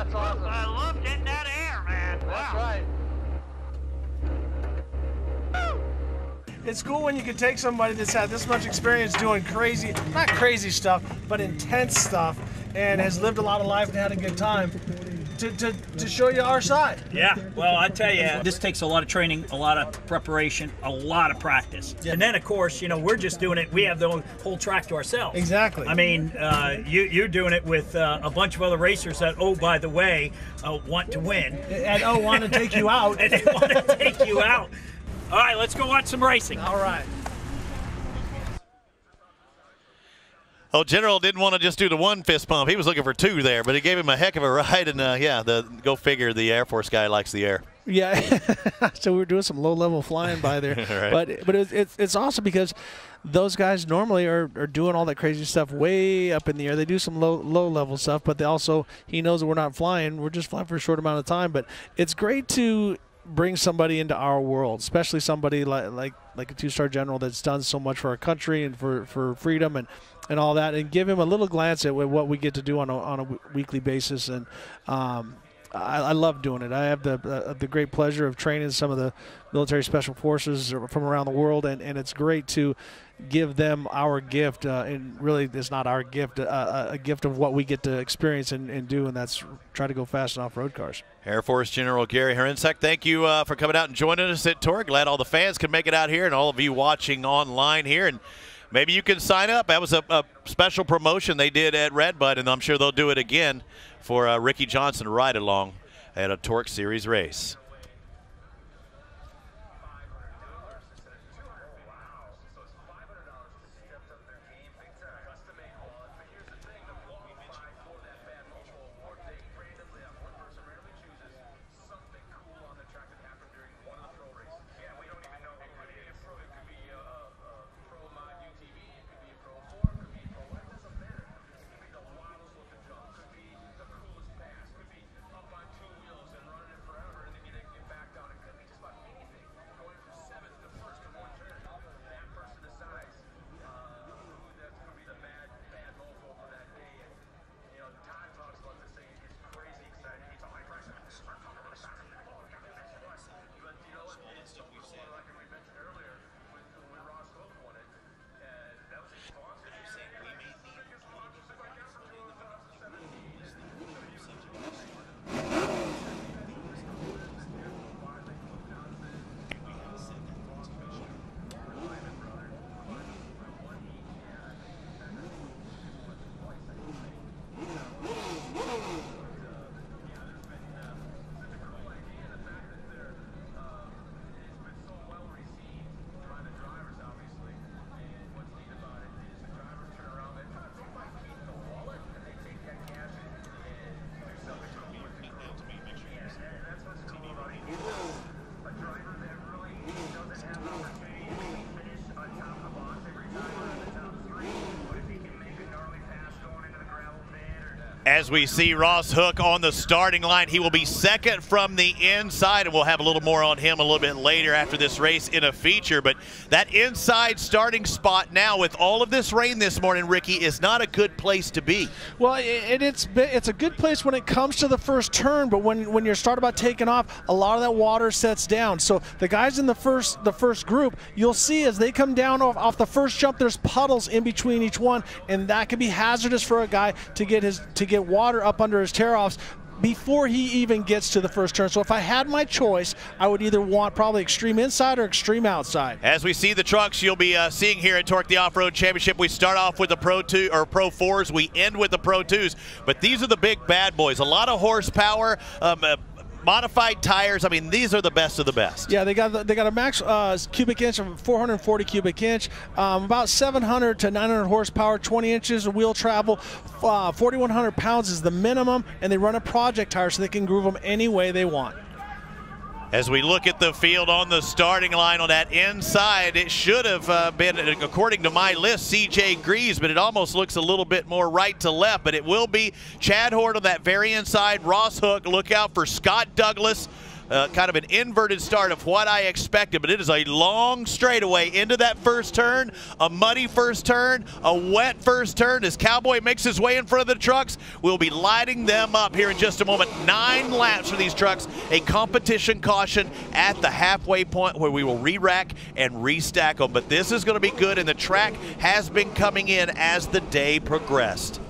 That's awesome. I love getting that air, man. That's Wow. right. It's cool when you can take somebody that's had this much experience doing crazy, not crazy stuff, but intense stuff, and has lived a lot of life and had a good time, to show you our side. Yeah, well, I tell you, this takes a lot of training, a lot of preparation, a lot of practice. Yeah. And then, of course, you know, we're just doing it. We have the whole track to ourselves. Exactly. I mean, you're doing it with a bunch of other racers that, oh, by the way, want to win. And, want to take you out. And they want to take you out. All right, let's go watch some racing. All right. Oh, General didn't want to just do the one fist pump. He was looking for two there, but he gave him a heck of a ride. And, go figure, the Air Force guy likes the air. Yeah, so we were doing some low-level flying by there. Right. But it's awesome because those guys normally are doing all that crazy stuff way up in the air. They do some low-level stuff, but they also, he knows that we're not flying. We're just flying for a short amount of time. But it's great to bring somebody into our world, especially somebody like a two-star general that's done so much for our country and for freedom and all that, and give him a little glance at what we get to do on a weekly basis. And I love doing it. I have the great pleasure of training some of the military special forces from around the world, and it's great to give them our gift, and really it's not our gift, a gift of what we get to experience and do, and that's try to go fast in off-road cars. Air Force General Gary Herinsek, thank you for coming out and joining us at TORC. Glad all the fans can make it out here and all of you watching online here. And maybe you can sign up. That was a special promotion they did at Redbud, and I'm sure they'll do it again for Ricky Johnson to ride along at a TORC Series race. As we see Ross Hook on the starting line, he will be second from the inside, and we'll have a little more on him a little bit later after this race in a feature. But that inside starting spot now with all of this rain this morning, Ricky, is not a good place to be. Well, it's a good place when it comes to the first turn, but when you're starting about taking off, a lot of that water sets down. So the guys in the first group, you'll see as they come down off the first jump, there's puddles in between each one, and that can be hazardous for a guy to get water up under his tear-offs before he even gets to the first turn. So if I had my choice, I would either want probably extreme inside or extreme outside. As we see the trucks you'll be seeing here at TORC the Off-Road Championship, we start off with the Pro 2 or Pro 4s, we end with the Pro 2s, but these are the big bad boys. A lot of horsepower, modified tires. I mean, these are the best of the best. Yeah, they got a max cubic inch of 440 cubic inch, about 700 to 900 horsepower, 20 inches of wheel travel, 4,100 pounds is the minimum, and they run a project tire so they can groove them any way they want. As we look at the field on the starting line on that inside, it should have been, according to my list, C.J. Greaves, but it almost looks a little bit more right to left. But it will be Chad Hort on that very inside, Ross Hook. Look out for Scott Douglas, kind of an inverted start of what I expected, but it is a long straightaway into that first turn, a muddy first turn, a wet first turn as Cowboy makes his way in front of the trucks. We'll be lighting them up here in just a moment. 9 laps for these trucks, a competition caution at the halfway point where we will re-rack and restack them. But this is going to be good, and the track has been coming in as the day progressed.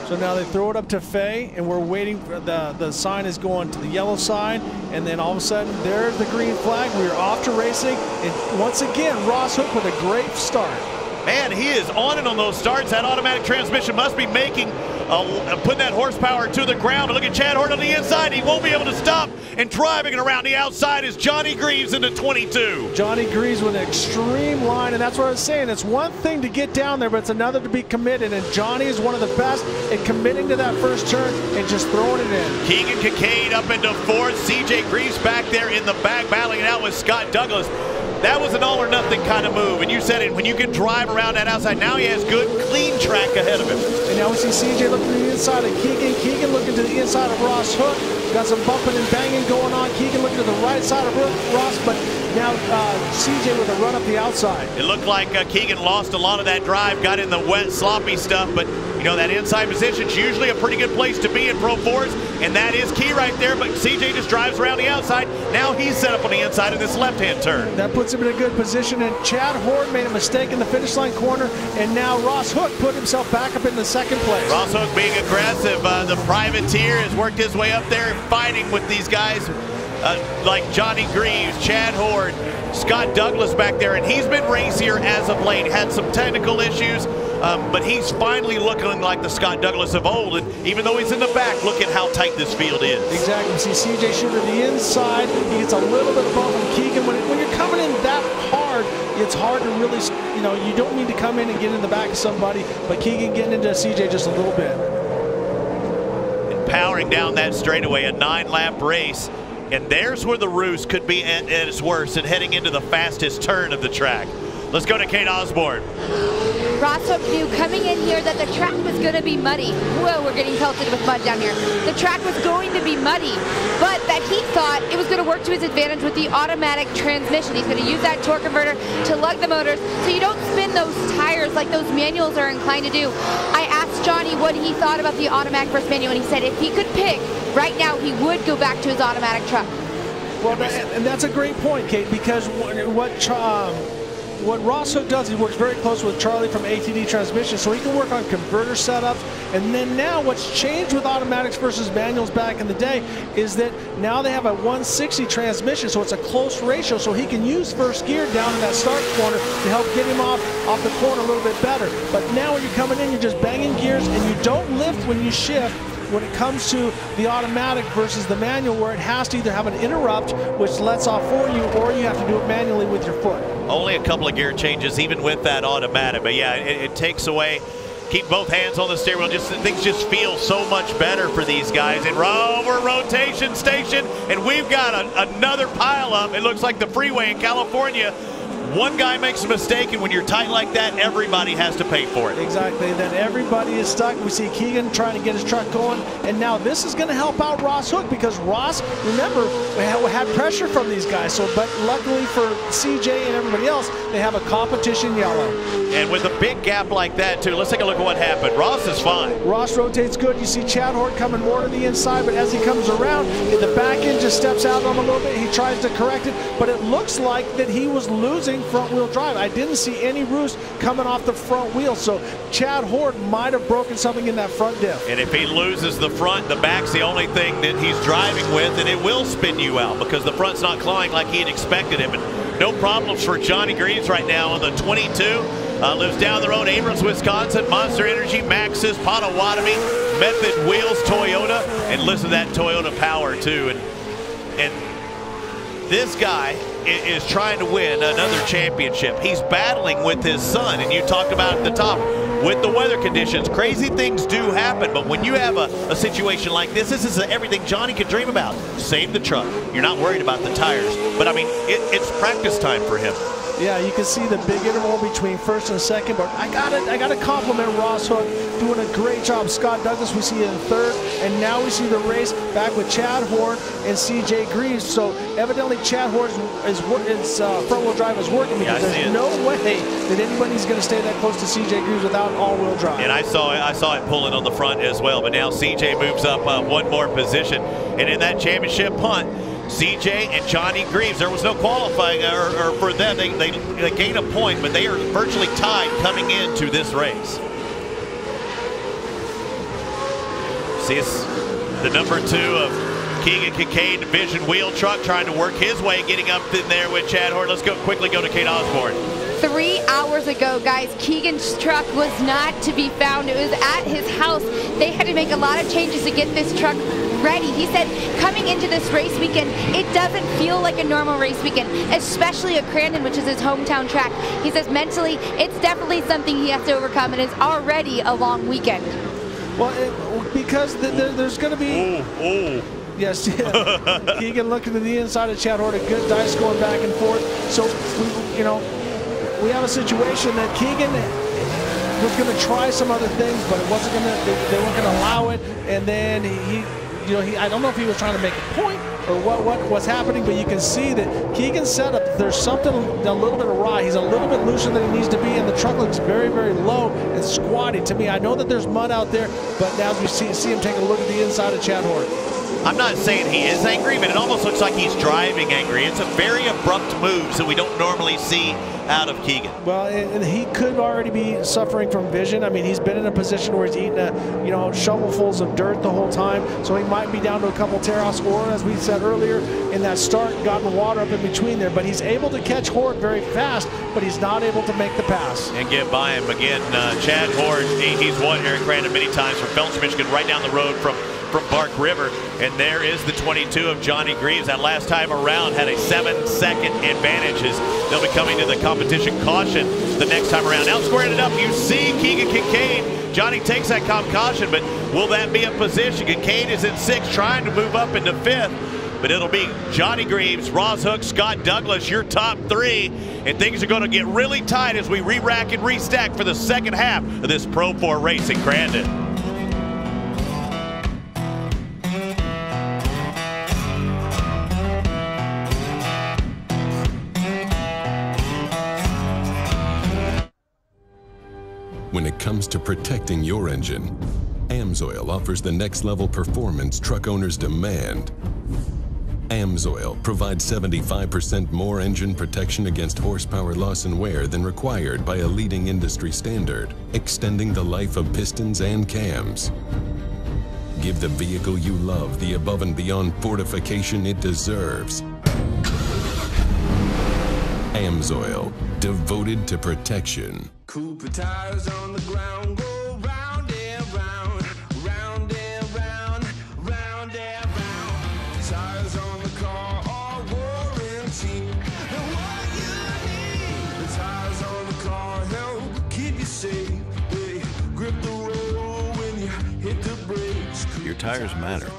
So now they throw it up to Faye, and we're waiting for the sign is going to the yellow side, and then all of a sudden there's the green flag. We are off to racing, and once again Ross Hook with a great start. Man, he is on it on those starts. That automatic transmission must be making, putting that horsepower to the ground. But look at Chad Hort on the inside. He won't be able to stop. And driving around the outside is Johnny Greaves into 22. Johnny Greaves with an extreme line, and that's what I was saying. It's one thing to get down there, but it's another to be committed. And Johnny is one of the best at committing to that first turn and just throwing it in. Keegan Kincaid up into 4th. CJ Greaves back there in the back, battling it out with Scott Douglas. That was an all-or-nothing kind of move, and you said it, when you can drive around that outside, now he has good, clean track ahead of him. And now we see CJ looking to the inside of Keegan. Keegan looking to the inside of Ross Hook. Got some bumping and banging going on. Keegan looking to the right side of Ross, but now CJ with a run up the outside. It looked like Keegan lost a lot of that drive, got in the wet, sloppy stuff, but you know, that inside position is usually a pretty good place to be in Pro 4s, and that is key right there, but CJ just drives around the outside. Now he's set up on the inside of this left-hand turn. That puts him in a good position, and Chad Hort made a mistake in the finish line corner, and now Ross Hook put himself back up in the 2nd place. Ross Hook being aggressive. The privateer has worked his way up there, fighting with these guys like Johnny Greaves, Chad Hort, Scott Douglas back there, and he's been racier as of late. Had some technical issues, but he's finally looking like the Scott Douglas of old. And even though he's in the back, look at how tight this field is. Exactly. See CJ shooting to the inside. He gets a little bit of bump from Keegan. When you're coming in that hard, it's hard to really, you know, you don't need to come in and get in the back of somebody, but Keegan getting into CJ just a little bit. And powering down that straightaway, a 9-lap race. And there's where the roost could be at its worst and heading into the fastest turn of the track. Let's go to Kate Osborne. Ross Hook knew coming in here that the track was going to be muddy. Whoa, we're getting pelted with mud down here. The track was going to be muddy, but that he thought it was going to work to his advantage with the automatic transmission. He's going to use that torque converter to lug the motors so you don't spin those tires like those manuals are inclined to do. I asked Johnny what he thought about the automatic versus manual, and he said if he could pick, right now he would go back to his automatic truck. Well, and that's a great point, Kate, because what Ross Hook does, he works very close with Charlie from ATD Transmission, so he can work on converter setups. And then now what's changed with automatics versus manuals back in the day is that now they have a 160 transmission, so it's a close ratio, so he can use first gear down in that start corner to help get him off the corner a little bit better. But now when you're coming in, you're just banging gears, and you don't lift when you shift. When it comes to the automatic versus the manual, where it has to either have an interrupt, which lets off for you, or you have to do it manually with your foot. Only a couple of gear changes, even with that automatic. But yeah, it takes away, keep both hands on the steering wheel. Things just feel so much better for these guys. And over rotation station, and we've got another pile up. It looks like the freeway in California. One guy makes a mistake, and when you're tight like that, everybody has to pay for it. Exactly. Then everybody is stuck. We see Keegan trying to get his truck going, and now this is going to help out Ross Hook because Ross, remember, we had pressure from these guys. So, but luckily for CJ and everybody else, they have a competition yellow. And with a big gap like that, too, let's take a look at what happened. Ross is fine. Ross rotates good. You see Chad Hort coming more to the inside, but as he comes around, the back end just steps out on him a little bit. He tries to correct it, but it looks like that he was losing front wheel drive. I didn't see any roost coming off the front wheel, so Chad Hort might have broken something in that front diff. And if he loses the front, the back's the only thing that he's driving with, and it will spin you out because the front's not clawing like he had expected him. And no problems for Johnny Greaves right now on the 22. Lives down the road, Abrams, Wisconsin, Monster Energy, Maxxis, Potawatomi, Method Wheels, Toyota, and listen to that Toyota power too. And this guy is trying to win another championship. He's battling with his son, and you talked about at the top, with the weather conditions, crazy things do happen. But when you have a situation like this is everything Johnny could dream about. Save the truck. You're not worried about the tires. But, I mean, it's practice time for him. Yeah, you can see the big interval between first and second, but I gotta compliment Ross Hook doing a great job. Scott Douglas, we see in third, and now we see the race back with Chad Horn and CJ Greaves. So evidently Chad Horn's front-wheel drive is working, because there's no way that anybody's going to stay that close to CJ Greaves without all-wheel drive. And I saw it pulling on the front as well, but now CJ moves up one more position. And in that championship hunt, CJ and Johnny Greaves, there was no qualifying or for them. They gain a point, but they are virtually tied coming into this race. See, it's the number 2 of Keegan Kincaid Division wheel truck trying to work his way, getting up in there with Chad Horn. Let's quickly go to Kate Osborne. 3 hours ago, guys, Keegan's truck was not to be found. It was at his house. They had to make a lot of changes to get this truck ready. He said coming into this race weekend, it doesn't feel like a normal race weekend, especially at Crandon, which is his hometown track. He says mentally, it's definitely something he has to overcome, and it's already a long weekend. Well, because there's going to be... Yes, Keegan looking to the inside of Chad Horn, a good dice going back and forth. So, we have a situation that Keegan was going to try some other things, but it wasn't going to. They weren't going to allow it. And then I don't know if he was trying to make a point or what's happening, but you can see that Keegan's setup, there's something a little bit awry. He's a little bit looser than he needs to be, and the truck looks very, very low and squatty to me. I know that there's mud out there, but now as we see him take a look at the inside of Chad Horn. I'm not saying he is angry, but it almost looks like he's driving angry. It's a very abrupt move, so we don't normally see out of Keegan. Well, and he could already be suffering from vision. I mean, he's been in a position where he's eating shovelfuls of dirt the whole time, so he might be down to a couple tear-offs, or as we said earlier, in that start, gotten water up in between there. But he's able to catch Horn very fast, but he's not able to make the pass. And get by him. Again, Chad Horn, he's won here at Crandon many times from Felton, Michigan, right down the road from Bark River. And there is the 22 of Johnny Greaves. That last time around had a 7-second advantage as they'll be coming to the competition caution the next time around. Now squaring it up, you see Keegan Kincaid. Johnny takes that caution, but will that be a position? Kincaid is in 6th, trying to move up into 5th. But it'll be Johnny Greaves, Ross Hook, Scott Douglas, your top 3. And things are going to get really tight as we re-rack and restack for the second half of this Pro 4 race in Crandon. When it comes to protecting your engine, AMSOIL offers the next level performance truck owners demand. AMSOIL provides 75% more engine protection against horsepower loss and wear than required by a leading industry standard, extending the life of pistons and cams. Give the vehicle you love the above and beyond fortification it deserves. AMSOIL, devoted to protection. Cooper tires on the ground, go round and round, round and round, round and round. Tires on the car are warranty. And what you need, the tires on the car help keep you safe. They grip the road when you hit the brakes. Your tires matter.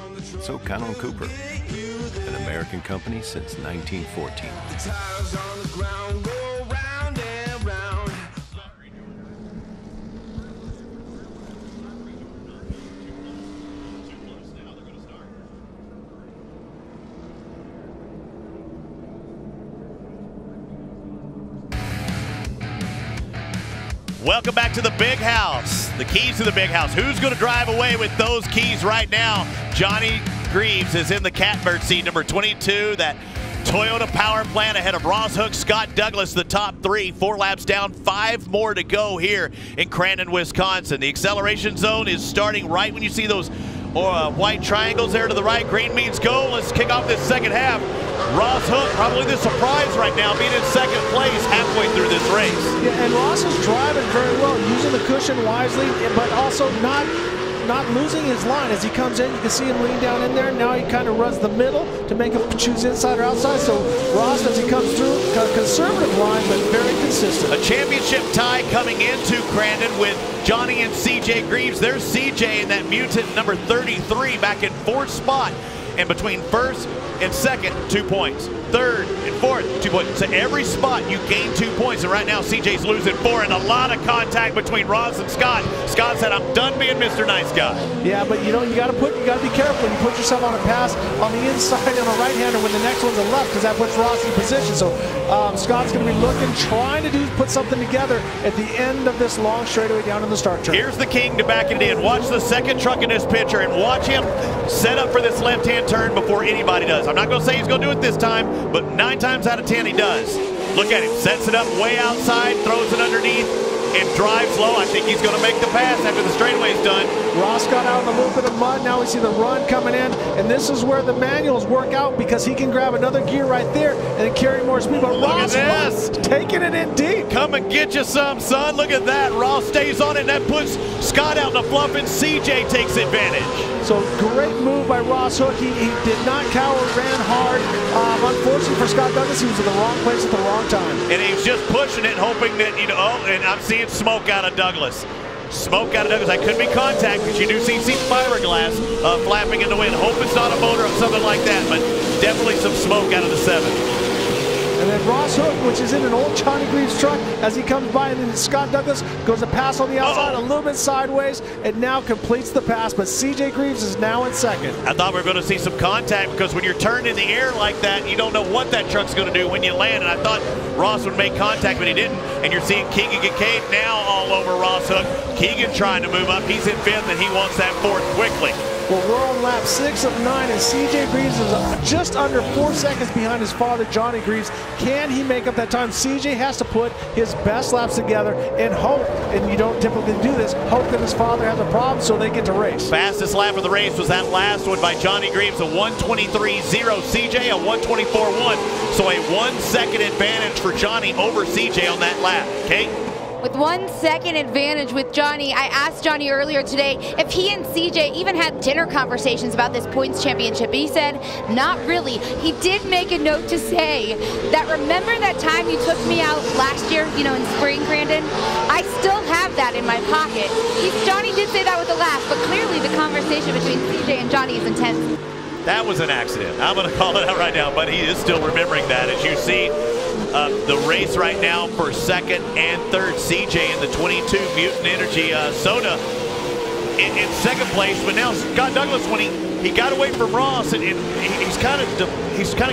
So count on Cooper, an American company since 1914. The tires on the ground go round and round. Welcome back to the big house. The keys to the big house. Who's going to drive away with those keys right now? Johnny Greaves is in the catbird seat, number 22. That Toyota power plant ahead of Ross Hook, Scott Douglas, the top 3. 4 laps down, 5 more to go here in Crandon, Wisconsin. The acceleration zone is starting right when you see those white triangles there to the right. Green means go. Let's kick off this second half. Ross Hook, probably the surprise right now, being in 2nd place halfway through this race. Yeah, and Ross is driving very well, using the cushion wisely, but also not not losing his line. As he comes in, you can see him lean down in there. Now he kind of runs the middle to make him choose inside or outside. So Ross, as he comes through, conservative line, but very consistent. A championship tie coming into Crandon with Johnny and CJ Greaves. There's CJ in that mutant number 33 back in 4th spot. And between first and second, 2 points. Third and fourth, 2 points. So every spot you gain 2 points. And right now CJ's losing 4, and a lot of contact between Ross and Scott. Scott said, "I'm done being Mr. Nice Guy." Yeah, but you gotta be careful. You put yourself on a pass on the inside on a right-hander when the next one's a left, because that puts Ross in position. So Scott's gonna be looking, trying to put something together at the end of this long straightaway down to the start turn. Here's the king to back it in. Watch the second truck in this picture and watch him set up for this left-hand turn before anybody does. I'm not gonna say he's gonna do it this time, but 9 times out of 10 he does. Look at him, sets it up way outside, throws it underneath, and drives low. I think he's going to make the pass after the straightaway's done. Ross got out in a little bit of mud. Now we see the run coming in, and this is where the manuals work out, because he can grab another gear right there and carry more speed. But Ross taking it in deep. Come and get you some, son. Look at that. Ross stays on it, and that puts Scott out in the fluff, and CJ takes advantage. So great move by Ross Hook. He did not cower, ran hard. Unfortunately for Scott Douglas, he was in the wrong place at the wrong time. And he was just pushing it, hoping that, and I'm seeing smoke out of Douglas. Smoke out of Douglas. That could be contact, because you do see fiberglass flapping in the wind. Hope it's not a motor or something like that, but definitely some smoke out of the 7. And then Ross Hook, which is in an old Johnny Greaves truck, as he comes by, and then Scott Douglas goes a pass on the outside, a little bit sideways, and now completes the pass. But CJ Greaves is now in second. I thought we were going to see some contact, because when you're turned in the air like that, you don't know what that truck's going to do when you land. And I thought Ross would make contact, but he didn't. And you're seeing Keegan Kincaid now all over Ross Hook. Keegan trying to move up. He's in 5th, and he wants that 4th quickly. Well, we're on lap 6 of 9, and CJ Greaves is just under 4 seconds behind his father, Johnny Greaves. Can he make up that time? CJ has to put his best laps together and hope, and you don't typically do this, hope that his father has a problem so they get to race. Fastest lap of the race was that last one by Johnny Greaves, a 1:23.0. CJ, a 1:24.1. So a 1 second advantage for Johnny over CJ on that lap. Kate? With 1 second advantage with Johnny, I asked Johnny earlier today if he and CJ even had dinner conversations about this points championship. He said, not really. He did make a note to say that, remember that time you took me out last year, in spring, Crandon? I still have that in my pocket. Johnny did say that with a laugh, but clearly the conversation between CJ and Johnny is intense. That was an accident. I'm going to call it out right now, but he is still remembering that. As you see, the race right now for second and third, CJ in the 22 Mutant Energy soda in second place. But now Scott Douglas, when he got away from Ross, and he's kind of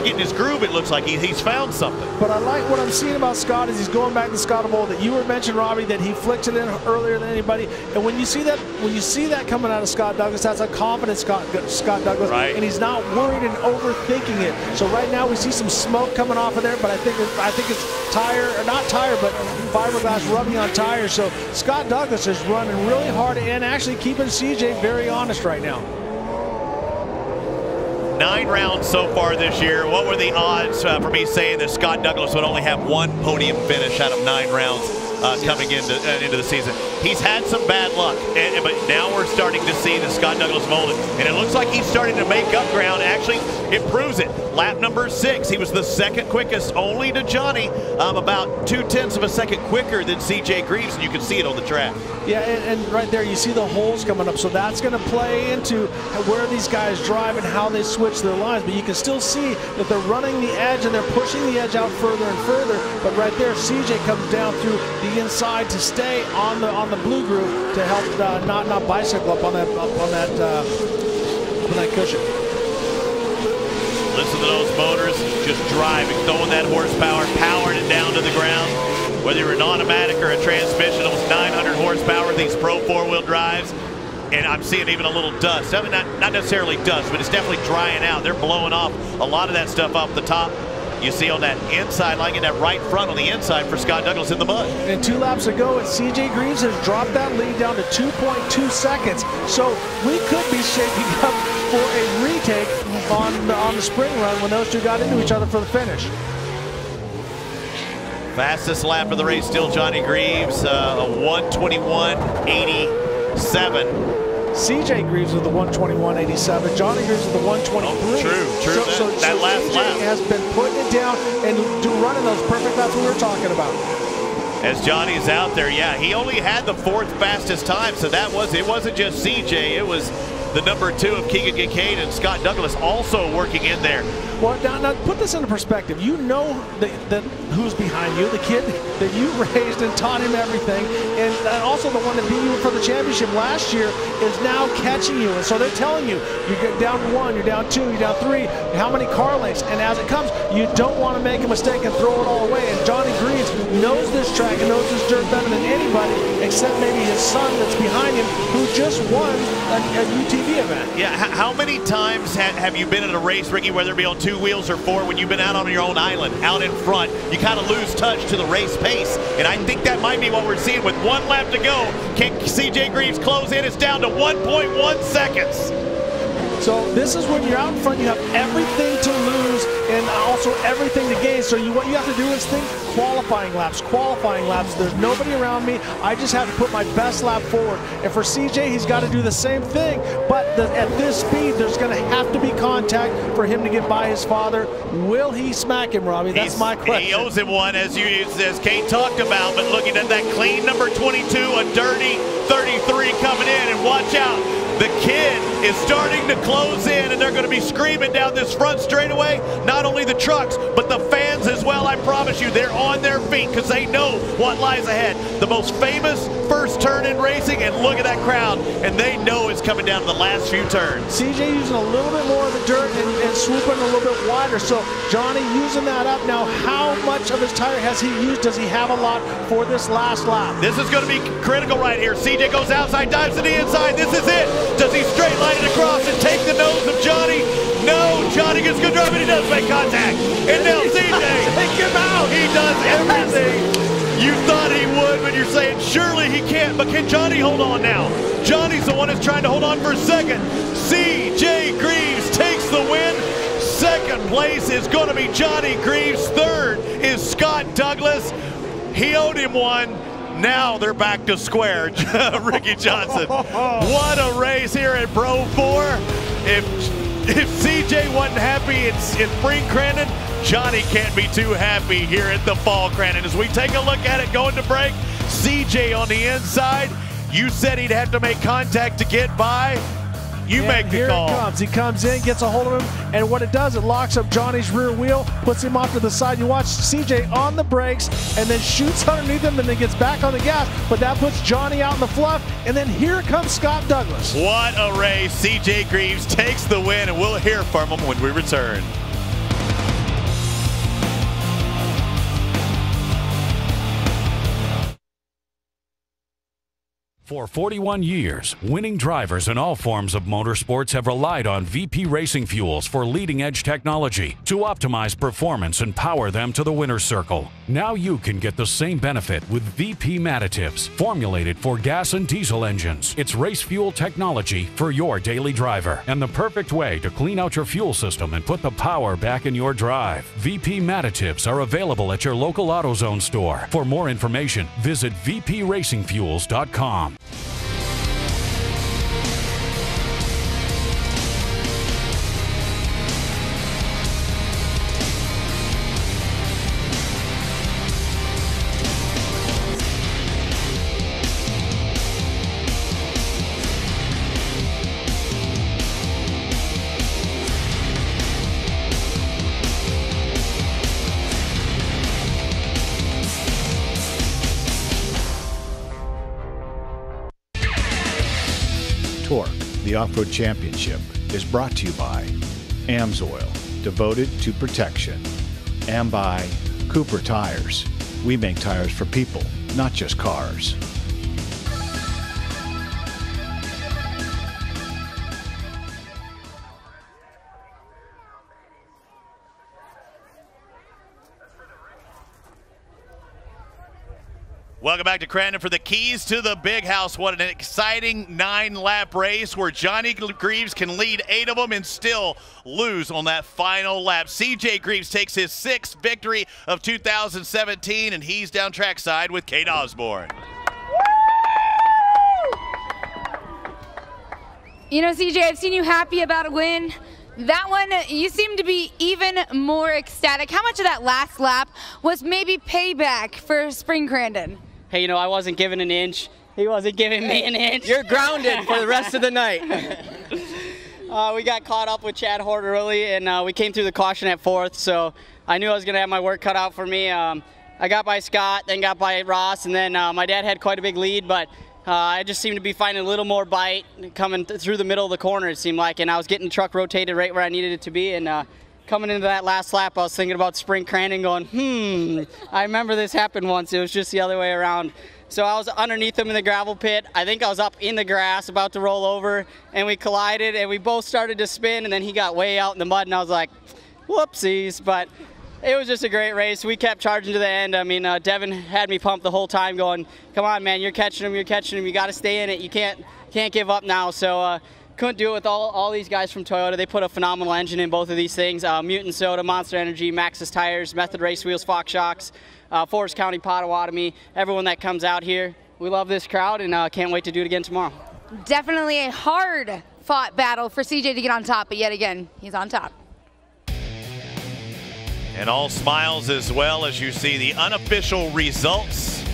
getting his groove. It looks like he's found something. But I like what I'm seeing about Scott is he's going back to Scott of old that you were mentioning, Robbie, that he flicks it in earlier than anybody. And when you see that coming out of Scott Douglas, that's a confident Scott Douglas, right? And he's not worried and overthinking it. So right now we see some smoke coming off of there, but I think it's tire, or not tire, but fiberglass rubbing on tires. So Scott Douglas is running really hard and actually keeping CJ very honest right now. 9 rounds so far this year. What were the odds for me saying that Scott Douglas would only have 1 podium finish out of 9 rounds coming into the season? He's had some bad luck, but now we're starting to see the Scott Douglas molded, and it looks like he's starting to make up ground. Actually, it proves it. Lap number 6, he was the second quickest, only to Johnny, about 0.2 of a second quicker than CJ Greaves, and you can see it on the track. Yeah, and right there you see the holes coming up, so that's going to play into where these guys drive and how they switch their lines. But you can still see that they're running the edge and they're pushing the edge out further and further. But right there, CJ comes down through the inside to stay on the blue groove to help not bicycle up on that cushion. Listen to those motors, just driving, throwing that horsepower, powering it down to the ground. Whether you're an automatic or a transmission, almost 900 horsepower with these Pro 4-wheel drives. And I'm seeing even a little dust. I mean, not necessarily dust, but it's definitely drying out. They're blowing off a lot of that stuff off the top. You see on that inside line, in that right front on the inside for Scott Douglas in the mud. And 2 laps ago, and CJ Greaves has dropped that lead down to 2.2 seconds. So we could be shaping up for a retake on the spring run when those two got into each other for the finish. Fastest lap of the race still Johnny Greaves, a 1:21.87. CJ Greaves with the 121.87. Johnny Greaves with the 123. True. So that last CJ lap has been putting it down and running those perfect laps we were talking about. As Johnny's out there, yeah, he only had the 4th fastest time, so it wasn't just CJ, it was the number 2 of Keegan Kincaid and Scott Douglas also working in there. Well, now put this into perspective. You know that who's behind you, the kid that you raised and taught him everything, and also the one that beat you for the championship last year is now catching you. And so they're telling you, you're down 1, you're down 2, you're down 3, how many car lengths? And as it comes, you don't want to make a mistake and throw it all away. And Johnny Greaves knows this track and knows this dirt better than anybody, except maybe his son that's behind him, who just won a UTV event. Yeah, how many times have you been in a race, Ricky, whether it be on 2 wheels or 4, when you've been out on your own island, out in front, you kind of lose touch to the race pace, and I think that might be what we're seeing with 1 lap to go. Can CJ Greaves close in? It's down to 1.1 seconds. So this is when you're out in front, you have everything to lose and also everything to gain. So what you have to do is think qualifying laps. There's nobody around me. I just have to put my best lap forward. And for CJ, he's got to do the same thing. But at this speed, there's going to have to be contact for him to get by his father. Will he smack him, Robbie? That's my question. He owes him one, as Kate talked about. But looking at that clean number 22, a dirty 33 coming in, and watch out. The kid is starting to close in, and they're going to be screaming down this front straightaway. Not only the trucks, but the fans as well. I promise you, they're on their feet because they know what lies ahead. The most famous first turn in racing, and look at that crowd, and they know it's coming down to the last few turns. CJ using a little bit more of the dirt and swooping a little bit wider. So Johnny using that up. Now, how much of his tire has he used? Does he have a lot for this last lap? This is going to be critical right here. CJ goes outside, dives to the inside. This is it. Does he straight line it across and take the nose of Johnny? No, Johnny gets good drive, and he does make contact. And now CJ, take him out. He does everything you thought he would, but you're saying surely he can't. But can Johnny hold on now? Johnny's the one that's trying to hold on for a second. CJ Greaves takes the win. Second place is going to be Johnny Greaves. Third is Scott Douglas. He owed him one. Now they're back to square. Ricky Johnson. What a race here at Pro 4. If CJ wasn't happy in spring Crandon, Johnny can't be too happy here at the fall Crandon. As we take a look at it going to break, CJ on the inside. You said he'd have to make contact to get by. You make the call. Here it comes. He comes in, gets a hold of him, and what it does, it locks up Johnny's rear wheel, puts him off to the side. You watch CJ on the brakes, and then shoots underneath him, and then gets back on the gas, but that puts Johnny out in the fluff, and then here comes Scott Douglas. What a race. CJ Greaves takes the win, and we'll hear from him when we return. For 41 years, winning drivers in all forms of motorsports have relied on VP Racing Fuels for leading-edge technology to optimize performance and power them to the winner's circle. Now you can get the same benefit with VP Additives, formulated for gas and diesel engines. It's race fuel technology for your daily driver, and the perfect way to clean out your fuel system and put the power back in your drive. VP Additives are available at your local AutoZone store. For more information, visit vpracingfuels.com. TORC, the Off-Road Championship, is brought to you by AMSOIL, devoted to protection, and by Cooper Tires. We make tires for people, not just cars. Welcome back to Crandon for the keys to the big house. What an exciting 9-lap race where Johnny Greaves can lead 8 of them and still lose on that final lap. CJ Greaves takes his 6th victory of 2017, and he's down trackside with Kate Osborne. You know, CJ, I've seen you happy about a win. That one, you seem to be even more ecstatic. How much of that last lap was maybe payback for Spring Crandon? Hey, you know, I wasn't giving an inch. He wasn't giving me an inch. You're grounded for the rest of the night. We got caught up with Chad Hort early, and we came through the caution at 4th, so I knew I was going to have my work cut out for me. I got by Scott, then got by Ross, and then my dad had quite a big lead, but I just seemed to be finding a little more bite coming through the middle of the corner, it seemed like, and I was getting the truck rotated right where I needed it to be, and coming into that last lap, I was thinking about Spring Crandon going, I remember this happened once. It was just the other way around. So I was underneath him in the gravel pit. I think I was up in the grass about to roll over, and we collided, and we both started to spin, and then he got way out in the mud, and I was like, whoopsies. But it was just a great race. We kept charging to the end. I mean, Devin had me pumped the whole time going, come on, man, you're catching him, you got to stay in it. You can't give up now. So couldn't do it with all these guys from Toyota. They put a phenomenal engine in both of these things. Mutant Soda, Monster Energy, Maxxis Tires, Method Race Wheels, Fox Shocks, Forest County Potawatomi, everyone that comes out here. We love this crowd and can't wait to do it again tomorrow. Definitely a hard-fought battle for CJ to get on top, but yet again, he's on top. And all smiles as well as you see the unofficial results.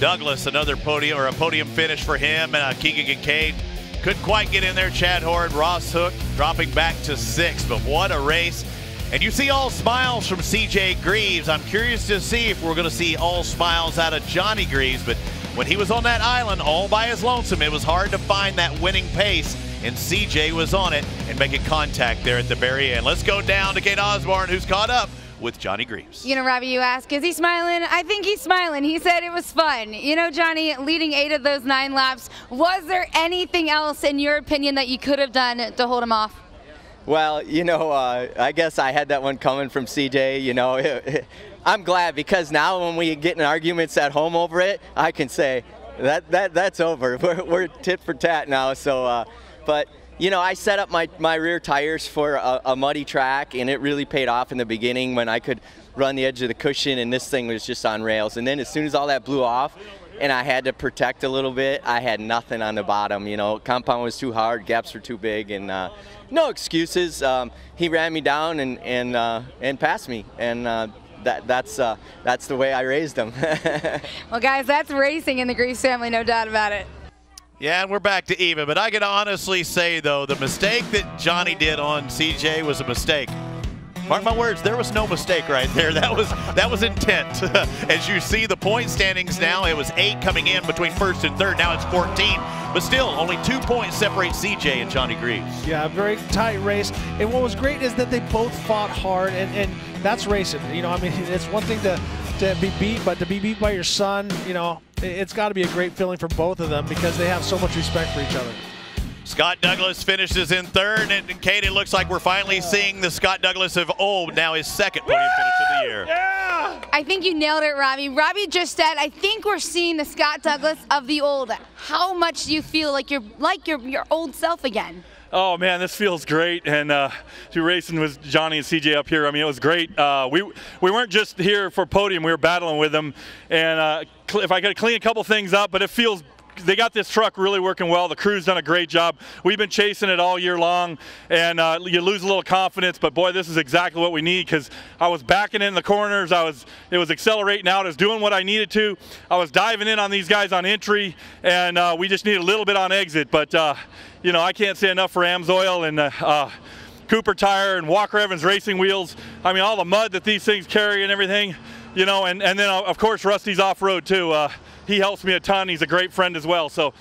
Douglas, another podium or a podium finish for him, and Keegan Kincaid couldn't quite get in there. Chad Hort, Ross Hook dropping back to 6th, but what a race. And you see all smiles from CJ Greaves. I'm curious to see if we're going to see all smiles out of Johnny Greaves, but when he was on that island all by his lonesome, it was hard to find that winning pace, and CJ was on it and making contact there at the very end. Let's go down to Kate Osborne, who's caught up with Johnny Greaves. You know, Robbie, you ask, is he smiling? I think he's smiling. He said it was fun. You know, Johnny, leading 8 of those 9 laps, was there anything else, in your opinion, that you could have done to hold him off? Well, you know, I guess I had that one coming from CJ. You know, I'm glad because now when we get in arguments at home over it, I can say that's over. We're tit for tat now. So, but you know, I set up my rear tires for a muddy track, and it really paid off in the beginning when I could run the edge of the cushion, and this thing was just on rails. And then as soon as all that blew off, and I had to protect a little bit, I had nothing on the bottom. You know, compound was too hard, gaps were too big, and no excuses. He ran me down and passed me, and that's the way I raised him. Well, guys, that's racing in the Greaves family, no doubt about it. Yeah, and we're back to even, but I can honestly say, though, the mistake that Johnny did on CJ was a mistake. Mark my words, there was no mistake right there. That was intent. As you see the point standings now, it was 8 coming in between 1st and 3rd. Now it's 14, but still only 2 points separate CJ and Johnny Greaves. Yeah, a very tight race. And what was great is that they both fought hard, and that's racing. You know, I mean, it's one thing to be beat, but to be beat by your son, you know, it's got to be a great feeling for both of them because they have so much respect for each other. Scott Douglas finishes in 3rd, and Kate, it looks like we're finally seeing the Scott Douglas of old, now his 2nd podium finish of the year. Yeah! I think you nailed it, Robbie. Robbie just said, I think we're seeing the Scott Douglas of the old. How much do you feel like you're your old self again? Oh man, this feels great, and to be racing with Johnny and CJ up here, I mean, it was great. We weren't just here for podium; we were battling with them, and if I could clean a couple things up, but it feels. They got this truck really working well. The crew's done a great job. We've been chasing it all year long, and you lose a little confidence, but boy, this is exactly what we need because I was backing in the corners. It was accelerating out. I was doing what I needed to. I was diving in on these guys on entry, and we just need a little bit on exit. But, you know, I can't say enough for AMSOIL and Cooper Tire and Walker Evans Racing Wheels. I mean, all the mud that these things carry and everything, you know, and then, of course, Rusty's Off-Road, too. He helps me a ton. He's a great friend as well. So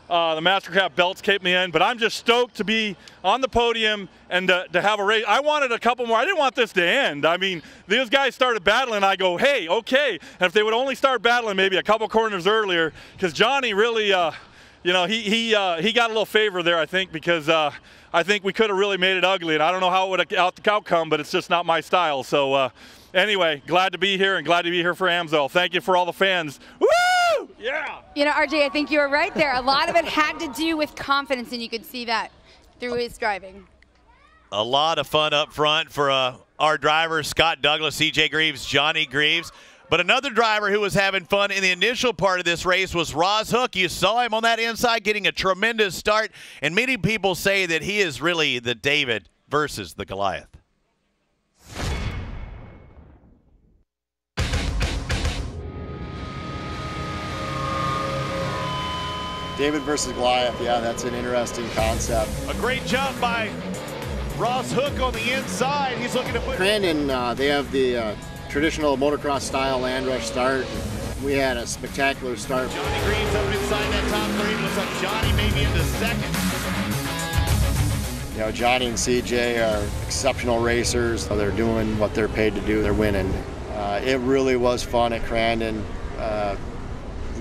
the Mastercraft belts kept me in. But I'm just stoked to be on the podium and to have a race. I wanted a couple more. I didn't want this to end. I mean, these guys started battling. I go, hey, okay. And if they would only start battling maybe a couple corners earlier, because Johnny really, you know, he got a little favor there, I think, because I think we could have really made it ugly. And I don't know how it would have outcome, but it's just not my style. So anyway, glad to be here and glad to be here for AMSOIL. Thank you for all the fans. Woo! Yeah. You know, RJ, I think you were right there. A lot of it had to do with confidence, and you could see that through his driving. A lot of fun up front for our drivers, Scott Douglas, CJ Greaves, Johnny Greaves. But another driver who was having fun in the initial part of this race was Ross Hook. You saw him on that inside getting a tremendous start, and many people say that he is really the David versus the Goliath. David versus Goliath, yeah, that's an interesting concept. A great jump by Ross Hook on the inside. He's looking to put... Crandon, they have the traditional motocross style land rush start. We had a spectacular start. Johnny Green's up inside that top 3. Looks like Johnny maybe into second. You know, Johnny and CJ are exceptional racers. They're doing what they're paid to do. They're winning. It really was fun at Crandon,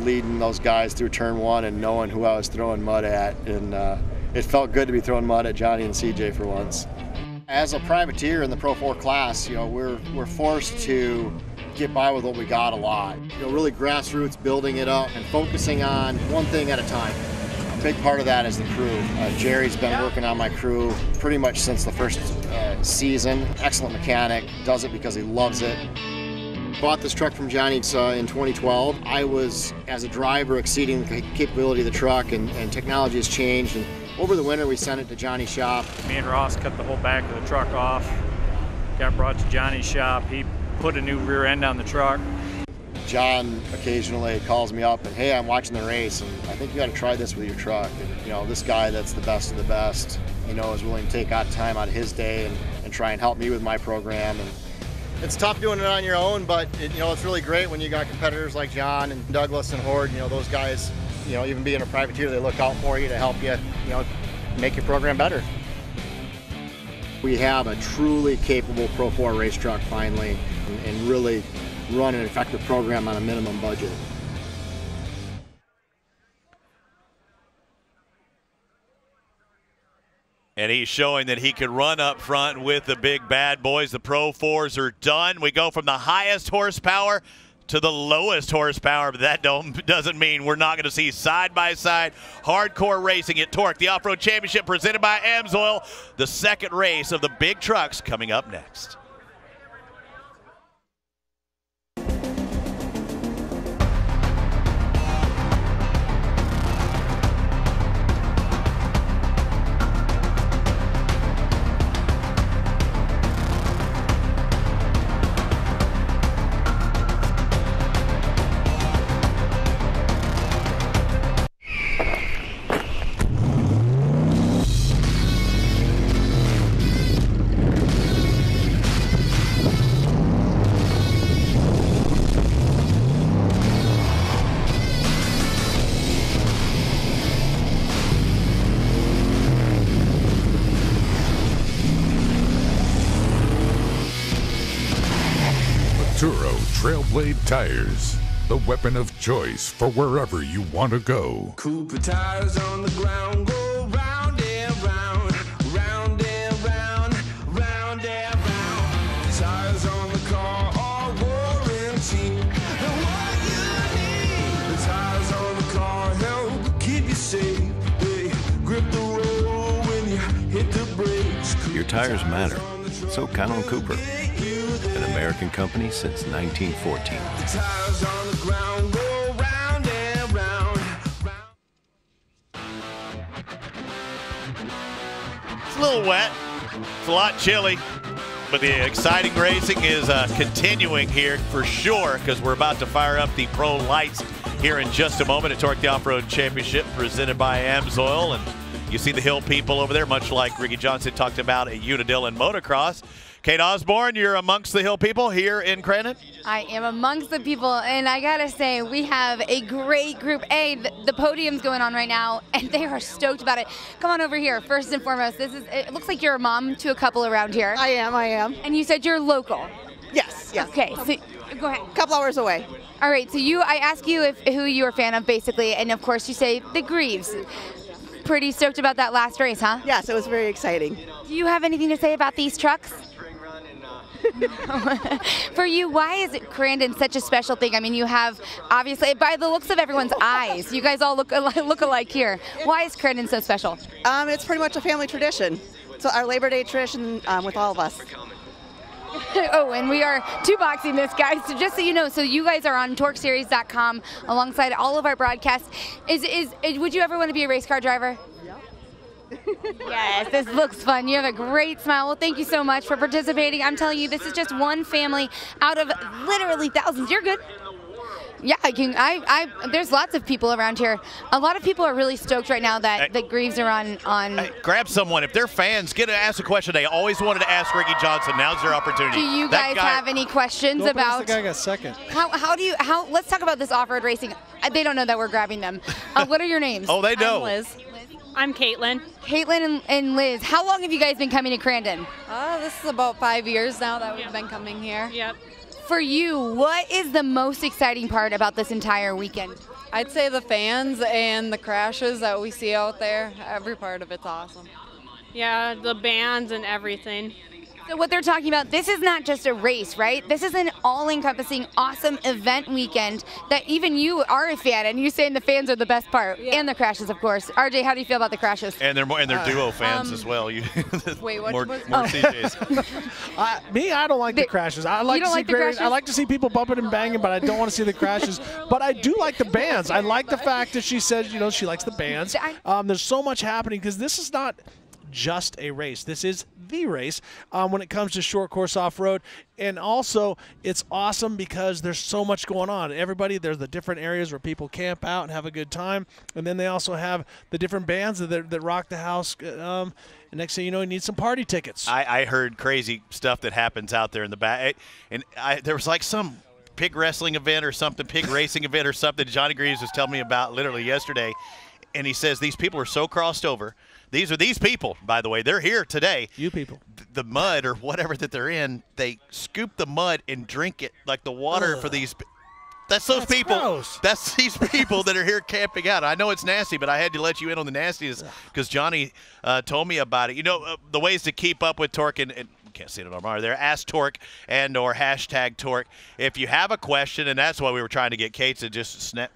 leading those guys through turn 1 and knowing who I was throwing mud at. And it felt good to be throwing mud at Johnny and CJ for once. As a privateer in the Pro 4 class, you know, we're forced to get by with what we got a lot. You know, really grassroots, building it up and focusing on one thing at a time. A big part of that is the crew. Jerry's been working on my crew pretty much since the first season. Excellent mechanic, does it because he loves it. Bought this truck from Johnny in 2012. I was, as a driver, exceeding the capability of the truck, and technology has changed. And over the winter, we sent it to Johnny's shop. Me and Ross cut the whole back of the truck off, got brought to Johnny's shop. He put a new rear end on the truck. John occasionally calls me up and, hey, I'm watching the race, and I think you got to try this with your truck. And, you know, this guy that's the best of the best, you know, is willing to take out time out of his day and try and help me with my program. And it's tough doing it on your own, but you know, it's really great when you got competitors like John and Douglas and Horde. You know, those guys, you know, even being a privateer, they look out for you to help you, you know, make your program better. We have a truly capable Pro 4 race truck finally, and really run an effective program on a minimum budget. And he's showing that he can run up front with the big bad boys. The Pro 4s are done. We go from the highest horsepower to the lowest horsepower, but that doesn't mean we're not going to see side-by-side hardcore racing at TORC, the Off-Road Championship presented by AMSOIL. The second race of the big trucks coming up next. Trailblade tires, the weapon of choice for wherever you want to go. Cooper tires on the ground go round and round, round and round, round and round. Tires on the car are warranty. And what you need, the tires on the car help keep you safe. They grip the road when you hit the brakes. Your tires matter. So count on Cooper, an American company since 1914. The tires on the ground go round and round. It's a little wet. It's a lot chilly. But the exciting racing is continuing here for sure, because we're about to fire up the Pro Lights here in just a moment at TORC, the Off-Road Championship presented by AMSOIL. And you see the Hill people over there, much like Ricky Johnson talked about at Unadilla Motocross. Kate Osborne, you're amongst the Hill people here in Crandon? I am amongst the people, and I gotta say, we have a great group. The podium's going on right now, and they are stoked about it. Come on over here, first and foremost. It looks like you're a mom to a couple around here. I am. And you said you're local? Yes. Okay, so go ahead. A couple hours away. All right, so I ask you who you're a fan of, basically, and of course you say the Greaves. Pretty stoked about that last race, huh? Yes, it was very exciting. Do you have anything to say about these trucks? For you, why is Crandon such a special thing? I mean, you have, obviously, by the looks of everyone's eyes, you guys all look alike here. Why is Crandon so special? It's pretty much a family tradition. So our Labor Day tradition with all of us. Oh, and we are two-boxing this, guys. So just so you know, so you guys are on TORCseries.com alongside all of our broadcasts. Would you ever want to be a race car driver? Yes, this looks fun. You have a great smile. Well, thank you so much for participating. I'm telling you, this is just one family out of literally thousands. You're good. Yeah, there's lots of people around here. A lot of people are really stoked right now that the Greaves are on. Hey, grab someone. If they're fans, get to ask a question they always wanted to ask Ricky Johnson. Now's their opportunity. Do you guys have any questions about? The guy got second. Let's talk about this off-road racing. They don't know that we're grabbing them. What are your names? Oh, they know. I'm Liz. I'm Caitlin. Caitlin and Liz. How long have you guys been coming to Crandon? This is about 5 years now that we've been coming here. Yep. For you, what is the most exciting part about this entire weekend? I'd say the fans and the crashes that we see out there. Every part of it's awesome. Yeah, the bands and everything. So what they're talking about, this is not just a race, right? This is an all-encompassing, awesome event weekend that even you are a fan, and you're saying the fans are the best part, and the crashes, of course. RJ, how do you feel about the crashes? And they're duo fans as well. Wait, what more was? CJs. Me, I don't like the crashes. I like to see crashes? I like to see people bumping and banging, but I don't want to see the crashes. But I do like the bands. I like the fact that she says, she likes the bands. There's so much happening because this is not just a race. This is the race when it comes to short course off-road. And also, it's awesome because there's so much going on. There's the different areas where people camp out and have a good time. And then they also have the different bands that rock the house. And next thing you know, you need some party tickets. I heard crazy stuff that happens out there in the back. And there was like some pig wrestling event or something, pig racing event or something Johnny Greaves was telling me about literally yesterday. And he says these people are so crossed over. These are these people, by the way. They're here today. You people. The mud or whatever that they're in, they scoop the mud and drink it like the water for these. That's those people. Gross. That's these people that are here camping out. I know it's nasty, but I had to let you in on the nastiness because Johnny told me about it. The ways to keep up with TORC and can't see it on our there. Ask TORC and/or hashtag TORC. If you have a question, and that's why we were trying to get Kate to just snap.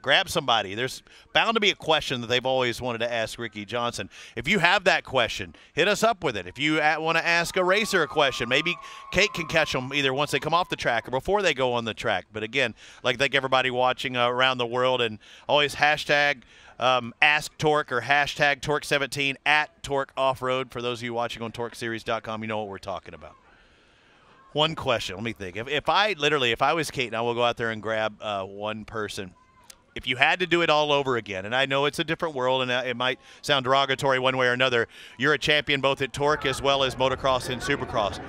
Grab somebody. There's bound to be a question that they've always wanted to ask Ricky Johnson. If you have that question, hit us up with it. If you want to ask a racer a question, maybe Kate can catch them either once they come off the track or before they go on the track. But again, thank everybody watching around the world, and always hashtag Ask TORC or hashtag TORC17 at TORC Offroad. For those of you watching on TORCseries.com, you know what we're talking about. One question. Let me think. If I was Kate, and I will go out there and grab one person. If you had to do it all over again, and I know it's a different world and it might sound derogatory one way or another, you're a champion both at TORC as well as motocross and supercross.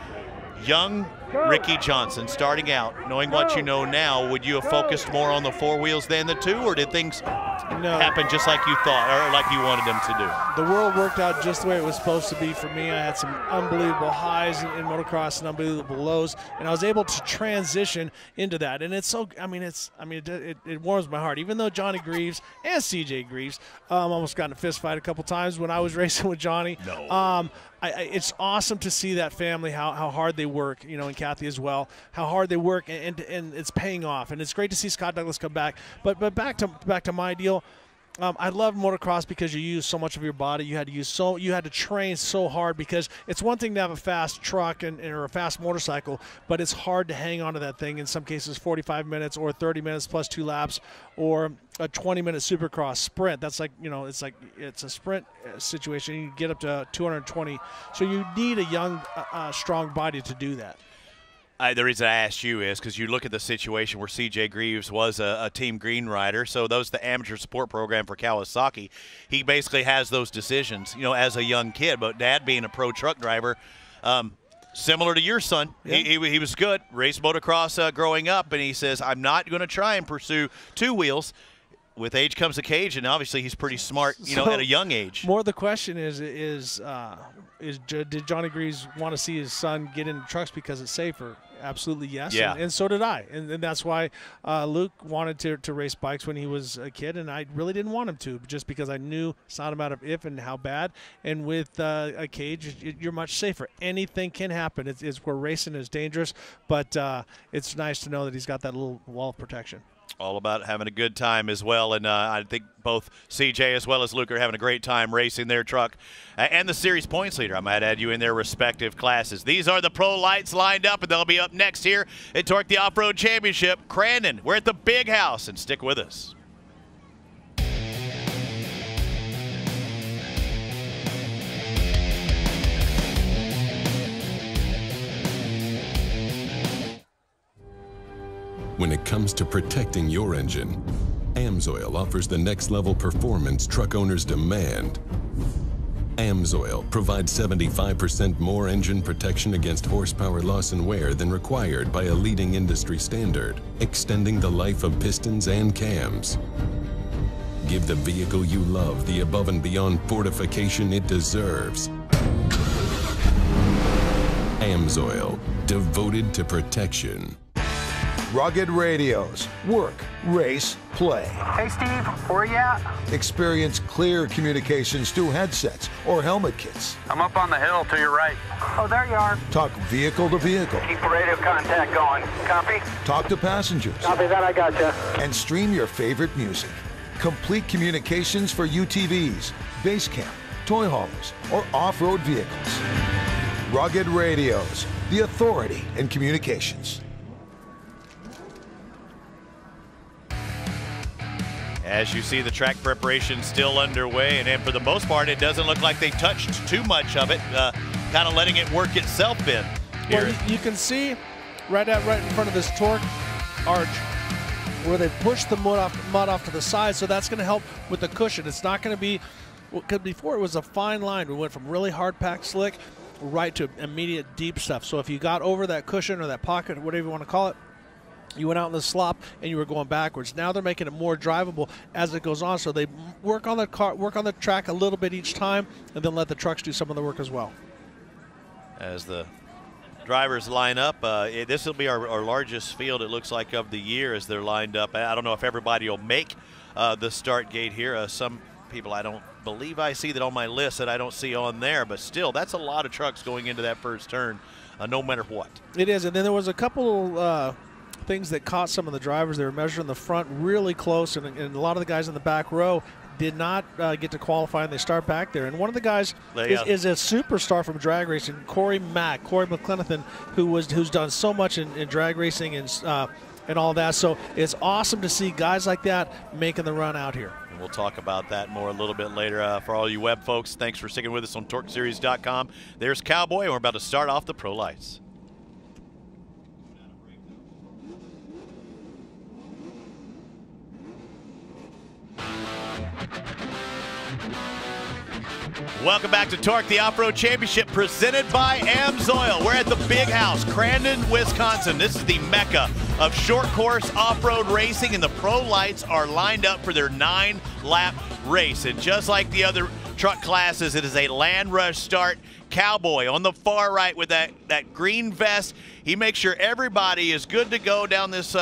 Young Ricky Johnson, starting out, knowing what you know now, would you have focused more on the four wheels than the two, or did things happen just like you thought or like you wanted them to do? The world worked out just the way it was supposed to be for me. I had some unbelievable highs in motocross and unbelievable lows, and I was able to transition into that. And it's so, it warms my heart. Even though Johnny Greaves and CJ Greaves almost got in a fist fight a couple times when I was racing with Johnny. No. It's awesome to see that family, how hard they work, and Kathy as well, how hard they work, and it's paying off. And it's great to see Scott Douglas come back. But back to my deal. I love motocross because you use so much of your body. You had to train so hard because it's one thing to have a fast truck or a fast motorcycle, but it's hard to hang on to that thing. In some cases, 45 minutes or 30 minutes plus 2 laps, or a 20-minute supercross sprint. That's it's a sprint situation. You get up to 220, so you need a young, strong body to do that. The reason I asked you is because you look at the situation where CJ Greaves was a Team Green rider, so those the amateur support program for Kawasaki. He basically has those decisions, as a young kid. But Dad being a pro truck driver, similar to your son, he was good, raced motocross growing up, and he says, I'm not going to try and pursue two wheels. With age comes a cage, and obviously he's pretty smart, at a young age. More the question is did Johnny Greaves want to see his son get into trucks because it's safer? Absolutely yes, yeah. And so did I. And that's why Luke wanted to race bikes when he was a kid, and I really didn't want him to, just because I knew it's not a matter of if and how bad. And with a cage, you're much safer. Anything can happen. It's where racing is dangerous, but it's nice to know that he's got that little wall of protection. All about having a good time as well, and I think both CJ as well as Luke are having a great time racing their truck and the series points leader. I might add you in their respective classes. These are the pro lights lined up, and they'll be up next here at TORC the Off-Road Championship. Crandon, we're at the big house, and stick with us. When it comes to protecting your engine, AMSOIL offers the next level performance truck owners demand. AMSOIL provides 75% more engine protection against horsepower loss and wear than required by a leading industry standard, extending the life of pistons and cams. Give the vehicle you love the above and beyond fortification it deserves. AMSOIL, devoted to protection. Rugged radios. Work, race, play. Hey, Steve, where you at? Experience clear communications through headsets or helmet kits. I'm up on the hill to your right. Oh, there you are. Talk vehicle to vehicle. Keep the radio contact going. Copy? Talk to passengers. Copy that, I gotcha. And stream your favorite music. Complete communications for UTVs, base camp, toy haulers, or off-road vehicles. Rugged radios. The authority in communications. As you see, the track preparation still underway, and for the most part, it doesn't look like they touched too much of it, kind of letting it work itself in. Here. Well, you can see right in front of this TORC arch where they pushed the mud off to the side, so that's going to help with the cushion. It's not going to be, because before it was a fine line. We went from really hard packed slick right to immediate deep stuff. So if you got over that cushion or that pocket, whatever you want to call it, you went out in the slop and you were going backwards. Now they're making it more drivable as it goes on. So they work on the track a little bit each time, and then let the trucks do some of the work as well. As the drivers line up, this will be our largest field, it looks like, of the year as they're lined up. I don't know if everybody will make the start gate here. Some people I don't believe I see that on my list that I don't see on there, but still, that's a lot of trucks going into that first turn, no matter what. It is, and then there was a couple things that caught some of the drivers. They were measuring the front really close, and a lot of the guys in the back row did not get to qualify, and they start back there. And one of the guys is a superstar from drag racing, Corey McClenathan, who's done so much in drag racing and all that. So it's awesome to see guys like that making the run out here. We'll talk about that more a little bit later. For all you web folks, thanks for sticking with us on TORCseries.com. There's Cowboy, and we're about to start off the pro lights. Welcome back to TORC the Off-Road Championship, presented by AMSOIL. We're at the big house, Crandon, Wisconsin. This is the mecca of short course off-road racing, and the pro lights are lined up for their 9-lap race. And just like the other truck classes, it is a land rush start. Cowboy on the far right with that green vest. He makes sure everybody is good to go down this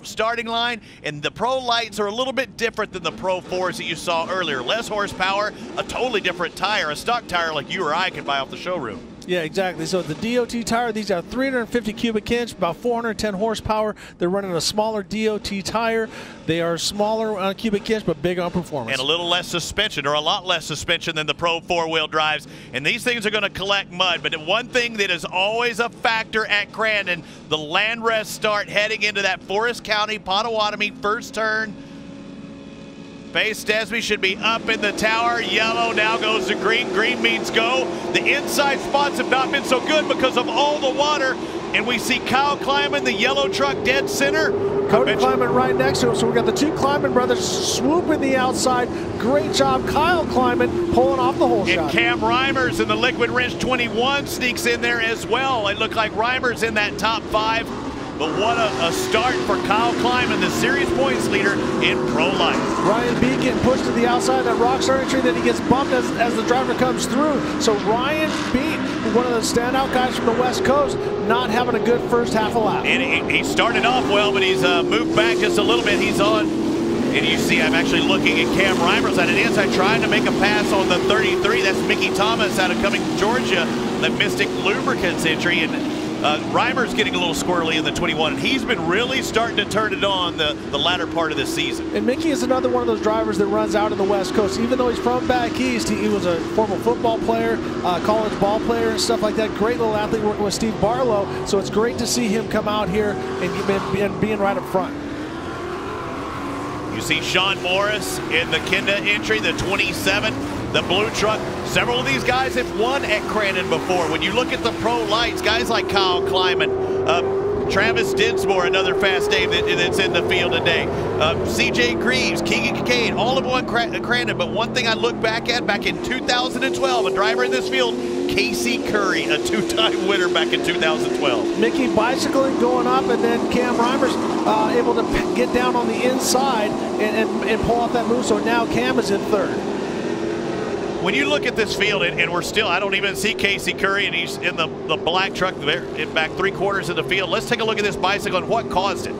starting line, and the pro lights are a little bit different than the pro 4s that you saw earlier. Less horsepower, a totally different tire, a stock tire like you or I could buy off the showroom. Yeah, exactly. So the DOT tire, these are 350 cubic inch, about 410 horsepower. They're running a smaller DOT tire. They are smaller on cubic inch, but big on performance. And a little less suspension, or a lot less suspension than the Pro 4-wheel drives. And these things are going to collect mud. But one thing that is always a factor at Crandon, the land rest start heading into that Forest County Potawatomi first turn. Base Desby should be up in the tower. Yellow now goes to green. Green means go. The inside spots have not been so good because of all the water. And we see Kyle Kleiman, the yellow truck, dead center. Cody Kleiman right next to him. So we got the two Kleiman brothers swooping the outside. Great job, Kyle Kleiman pulling off the whole shot. And Cam Reimers in the Liquid Wrench 21 sneaks in there as well. It looked like Reimers in that top 5. But what a start for Kyle Kleiman, the series points leader in pro life. Ryan B getting pushed to the outside of that Rockstar entry, then he gets bumped as the driver comes through. So Ryan B, one of the standout guys from the West Coast, not having a good first half of lap. And he started off well, but he's moved back just a little bit. He's on, and you see I'm actually looking at Cam Reimers on an inside, trying to make a pass on the 33. That's Mickey Thomas out of Cumming, Georgia, the Mystic Lubricants entry. And Reimer's getting a little squirrely in the 21, and he's been really starting to turn it on the latter part of this season. And Mickey is another one of those drivers that runs out in the West Coast. Even though he's from back east, he was a former football player, college ball player, and stuff like that. Great little athlete working with Steve Barlow. So it's great to see him come out here and being right up front. You see Sean Morris in the Kenda entry, the 27, the blue truck. Several of these guys have won at Crandon before. When you look at the pro lights, guys like Kyle Kleiman, Travis Dinsmore, another fast name that's in the field today. CJ Greaves, Keegan Kincaid, all have won Crandon. But one thing I look back in 2012, a driver in this field, Casey Curry, a two-time winner back in 2012. Mickey bicycling going up, and then Cam Reimer's able to get down on the inside and pull off that move. So now Cam is in third. When you look at this field, and we're still, I don't even see Casey Curry, and he's in the black truck there, back 3/4 of the field. Let's take a look at this bicycle and what caused it.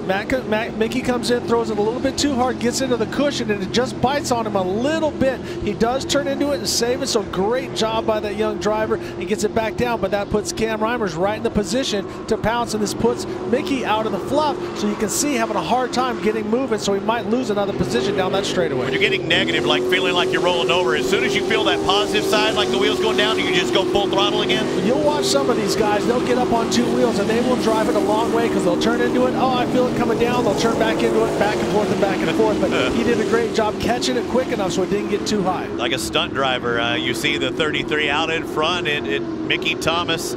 Mickey comes in, throws it a little bit too hard, gets into the cushion, and it just bites on him a little bit. He does turn into it and save it, so great job by that young driver. He gets it back down, but that puts Cam Reimers right in the position to pounce, and this puts Mickey out of the fluff, so you can see having a hard time getting moving, so he might lose another position down that straightaway. When you're getting negative, like feeling like you're rolling over, as soon as you feel that positive side, like the wheels going down, you just go full throttle again? You'll watch some of these guys, they'll get up on two wheels and they will drive it a long way because they'll turn into it. Oh, I feel it coming down. They'll turn back into it, back and forth and back and forth. But he did a great job catching it quick enough so it didn't get too high. Like a stunt driver, you see the 33 out in front, and Mickey Thomas,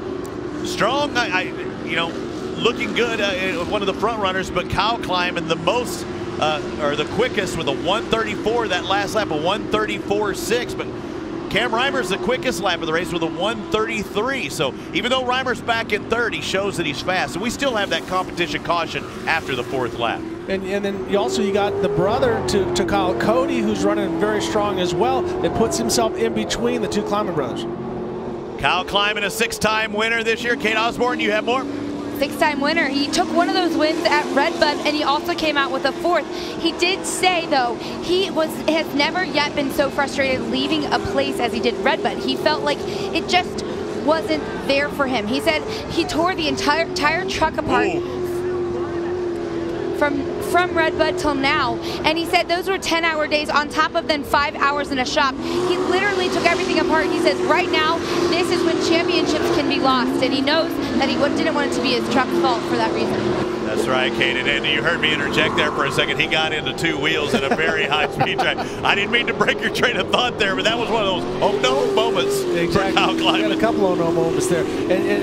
strong, looking good, one of the front runners, but Kyle Kleiman, the most, or the quickest with a 1:34 that last lap, a 1:34.6, but Cam Reimer's the quickest lap of the race with a 1:33. So even though Reimer's back in third, he shows that he's fast. And we still have that competition caution after the 4th lap. And then you got the brother to Kyle, Cody, who's running very strong as well. It puts himself in between the two Kleiman brothers. Kyle Kleiman, a 6-time winner this year. Kate Osborne, you have more? 6-time winner. He took one of those wins at Redbud, and he also came out with a 4th. He did say, though, he has never yet been so frustrated leaving a place as he did Redbud. He felt like it just wasn't there for him. He said he tore the entire truck apart from Redbud till now, and he said those were 10-hour days on top of then 5 hours in a shop. He literally took everything apart. He says right now this is when championships can be lost, and he knows that he didn't want it to be his truck's fault for that reason. That's right, Kate. And Andy, you heard me interject there for a second. He got into 2 wheels at a very high-speed track. I didn't mean to break your train of thought there, but that was one of those oh-no moments for Kyle Kleiman. Got a couple oh-no moments there.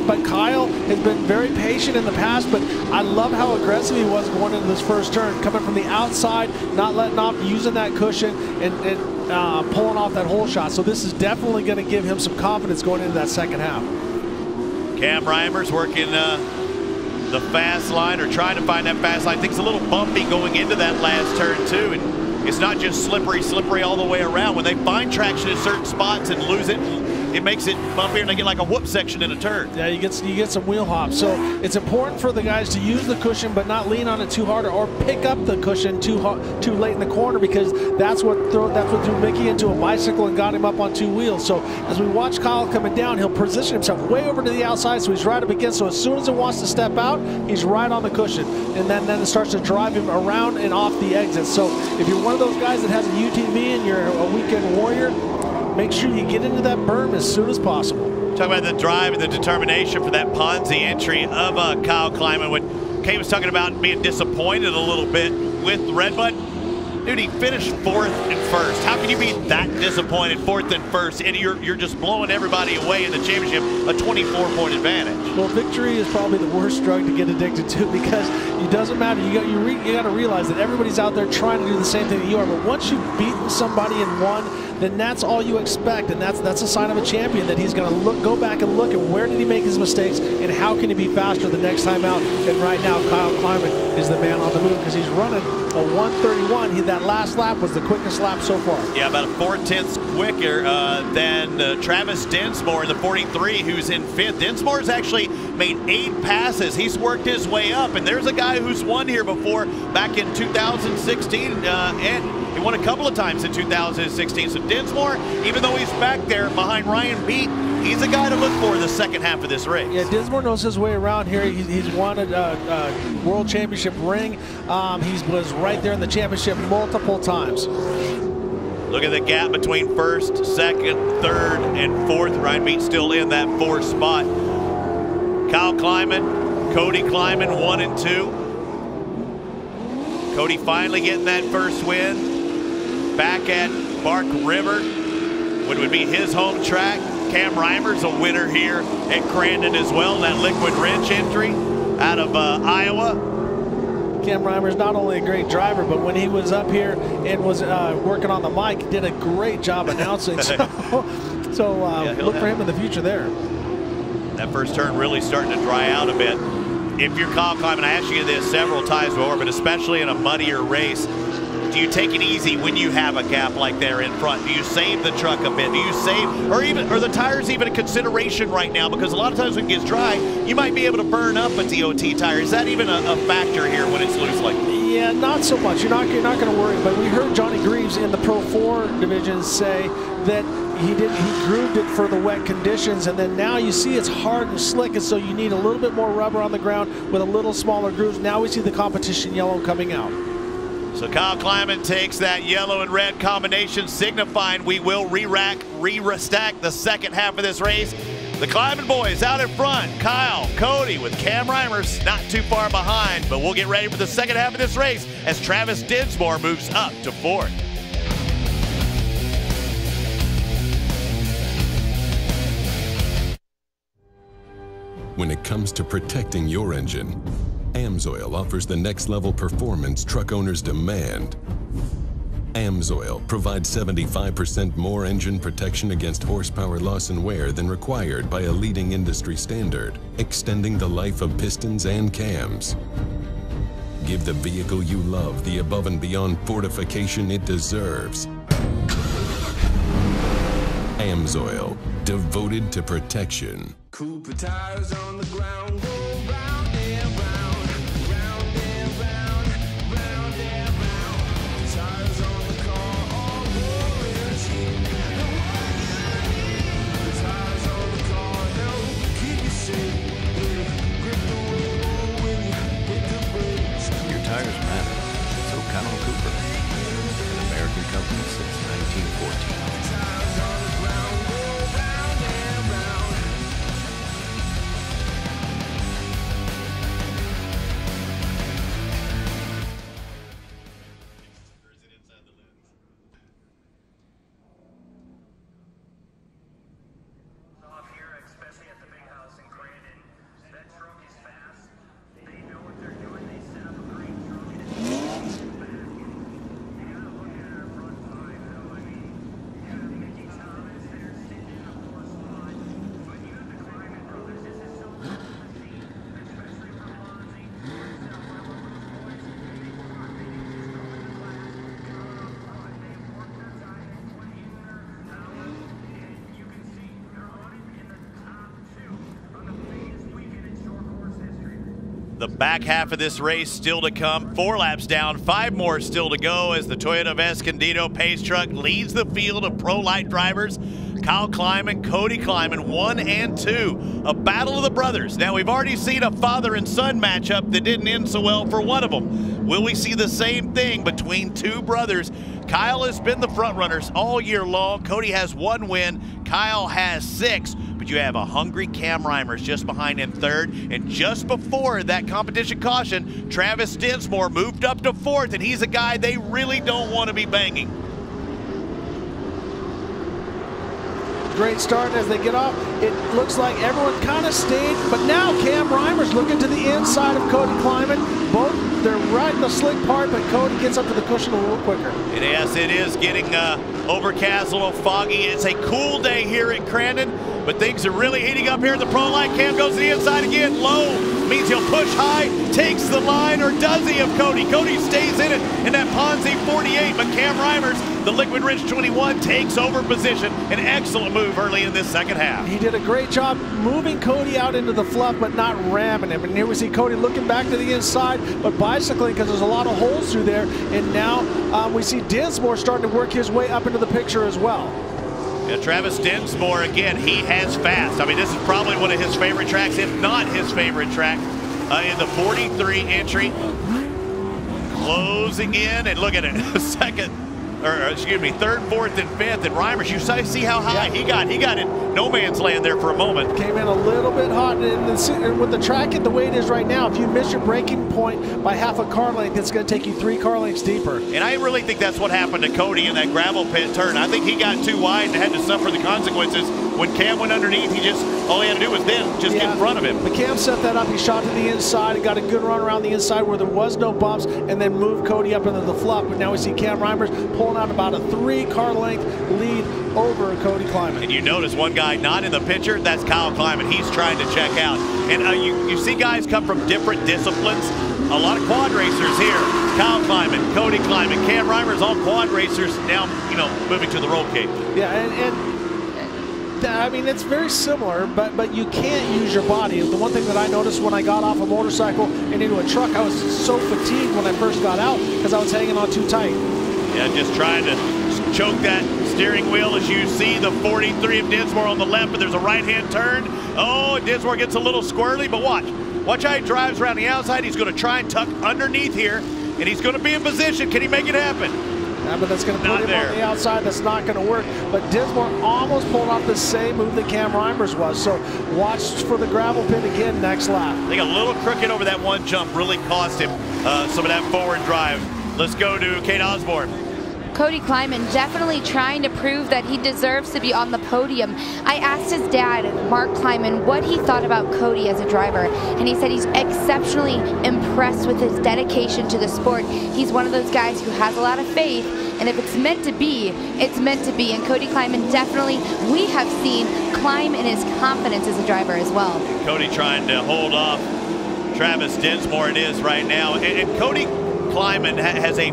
But Kyle has been very patient in the past, but I love how aggressive he was going into this first turn, coming from the outside, not letting off, using that cushion, and pulling off that hole shot. So this is definitely going to give him some confidence going into that second half. Cam Reimer's working the fast line, or trying to find that fast line. I think it's a little bumpy going into that last turn too, and it's not just slippery all the way around. When they find traction in certain spots and lose it, it makes it bumpier, and they get like a whoop section in a turn. Yeah, you get some wheel hops. So it's important for the guys to use the cushion, but not lean on it too hard, or pick up the cushion too late in the corner, because that's what threw Mickey into a bicycle and got him up on 2 wheels. So as we watch Kyle coming down, he'll position himself way over to the outside, so he's right up against. So as soon as it wants to step out, he's right on the cushion, and then it starts to drive him around and off the exit. So if you're one of those guys that has a UTV and you're a weekend warrior, make sure you get into that berm as soon as possible. Talk about the drive and the determination for that Ponzi entry of Kyle Kleiman. When Kay was talking about being disappointed a little bit with Redbud, dude, he finished 4th and 1st. How can you be that disappointed, 4th and 1st, and you're just blowing everybody away in the championship, a 24-point advantage? Well, victory is probably the worst drug to get addicted to, because it doesn't matter. You got to realize that everybody's out there trying to do the same thing that you are. But once you've beaten somebody and won, then that's all you expect, and that's a sign of a champion, that he's going to go back and look at where did he make his mistakes and how can he be faster the next time out. And right now, Kyle Kleiman is the man on the move, because he's running a 1:31. That last lap was the quickest lap so far. Yeah, about a 4/10 quicker than Travis Dinsmore in the 43, who's in 5th. Dinsmore's actually made 8 passes. He's worked his way up, and there's a guy who's won here before back in 2016, and he won a couple of times in 2016. So Dinsmore, even though he's back there behind Ryan Beat, he's a guy to look for in the second half of this race. Yeah, Dinsmore knows his way around here. He's won a World Championship ring. He was right there in the championship multiple times. Look at the gap between first, second, third, and fourth. Ryan Meat still in that fourth spot. Kyle Kleiman, Cody Kleiman, 1 and 2. Cody finally getting that first win back at Bark River, what would be his home track. Cam Reimer's a winner here at Crandon as well, that liquid wrench entry out of Iowa. Cam Reimer's not only a great driver, but when he was up here and was working on the mic, did a great job announcing. So look for him in the future there. That first turn really starting to dry out a bit. If you're Kyle Kleiman, I asked you this several times before, but especially in a muddier race, do you take it easy when you have a gap like there in front? Do you save the truck a bit? Do you save, or the tires even a consideration right now? Because a lot of times when it gets dry, you might be able to burn up a DOT tire. Is that even a factor here when it's loose like this? Yeah, not so much. You're not going to worry. But we heard Johnny Greaves in the Pro 4 division say that he grooved it for the wet conditions, and then now you see it's hard and slick, and so you need a little bit more rubber on the ground with a little smaller grooves. Now we see the competition yellow coming out. So Kyle Kleiman takes that yellow and red combination, signifying we will re-stack the second half of this race. The Kleiman boys out in front. Kyle, Cody with Cam Reimers not too far behind, but we'll get ready for the second half of this race as Travis Dinsmore moves up to fourth. When it comes to protecting your engine, AMSOIL offers the next level performance truck owners demand. AMSOIL provides 75% more engine protection against horsepower loss and wear than required by a leading industry standard, extending the life of pistons and cams. Give the vehicle you love the above and beyond fortification it deserves. AMSOIL, devoted to protection. Cooper tires on the ground, go round and round, round and round, round and round. The tires on the car are roaring cheap. The tires on the car help keep you safe. Grip the wheel when you hit the brakes. Your tires matter, so count on Cooper. An American company since 1914. The back half of this race still to come. 4 laps down, 5 more still to go as the Toyota of Escondido Pace Truck leads the field of Pro Light drivers. Kyle Kleiman, Cody Kleiman, 1 and 2. A battle of the brothers. Now, we've already seen a father and son matchup that didn't end so well for one of them. Will we see the same thing between 2 brothers? Kyle has been the front runners all year long. Cody has 1 win. Kyle has 6. But you have a hungry Cam Reimers just behind in 3rd. And just before that competition caution, Travis Dinsmore moved up to 4th, and he's a guy they really don't want to be banging. Great start as they get off. It looks like everyone kind of stayed, but now Cam Reimers looking to the inside of Cody Kleiman. Both, they're right in the slick part, but Cody gets up to the cushion a little quicker. And yes, it is getting overcast, a little foggy. It's a cool day here at Crandon, but things are really heating up here at the Pro Light. Cam goes to the inside again. Low means he'll push high, takes the line, or does he of Cody? Cody stays in it in that Ponzi 48, but Cam Reimers, the Liquid Ridge 21, takes over position. An excellent move early in this second half. He did a great job moving Cody out into the fluff, but not ramming him. And here we see Cody looking back to the inside, but bicycling because there's a lot of holes through there. And now we see Dinsmore starting to work his way up into the picture as well. Yeah, Travis Dinsmore, again, he has fast. I mean, this is probably one of his favorite tracks, if not his favorite track, in the 43 entry. Closing in, and look at it, third, fourth, and fifth. And Reimers, you see how high he got in no man's land there for a moment. Came in a little bit hot, and with the track the way it is right now, if you miss your braking point by half a car length, it's going to take you 3 car lengths deeper. And I really think that's what happened to Cody in that gravel pit turn. I think he got too wide and had to suffer the consequences. When Cam went underneath, all he had to do was get in front of him. But Cam set that up. He shot to the inside and got a good run around the inside where there was no bumps, and then moved Cody up into the fluff. But now we see Cam Reimers pulling out about a 3 car length lead over Cody Kleiman. And you notice one guy not in the picture, that's Kyle Kleiman. He's trying to check out. And you see guys come from different disciplines. A lot of quad racers here. Kyle Kleiman, Cody Kleiman, Cam Reimers, all quad racers now, moving to the roll cage. Yeah, and I mean, it's very similar, but you can't use your body. The one thing that I noticed when I got off a motorcycle and into a truck, I was so fatigued when I first got out because I was hanging on too tight. Yeah, just trying to choke that steering wheel as you see the 43 of Dinsmore on the left, but there's a right-hand turn. Oh, Dinsmore gets a little squirrely, but watch. Watch how he drives around the outside. He's going to try and tuck underneath here, and he's going to be in position. Can he make it happen? Yeah, but that's going to put him on the outside. That's not going to work. But Dinsmore almost pulled off the same move that Cam Reimers was. So watch for the gravel pit again next lap. I think a little crooked over that one jump really cost him some of that forward drive. Let's go to Kate Osborne. Cody Kleiman definitely trying to prove that he deserves to be on the podium. I asked his dad, Mark Kleiman, what he thought about Cody as a driver, and he said he's exceptionally impressed with his dedication to the sport. He's one of those guys who has a lot of faith, and if it's meant to be, it's meant to be. And Cody Kleiman definitely, we have seen climb in his confidence as a driver as well. Cody trying to hold off Travis Dinsmore, it is right now. And Cody Kleiman has he's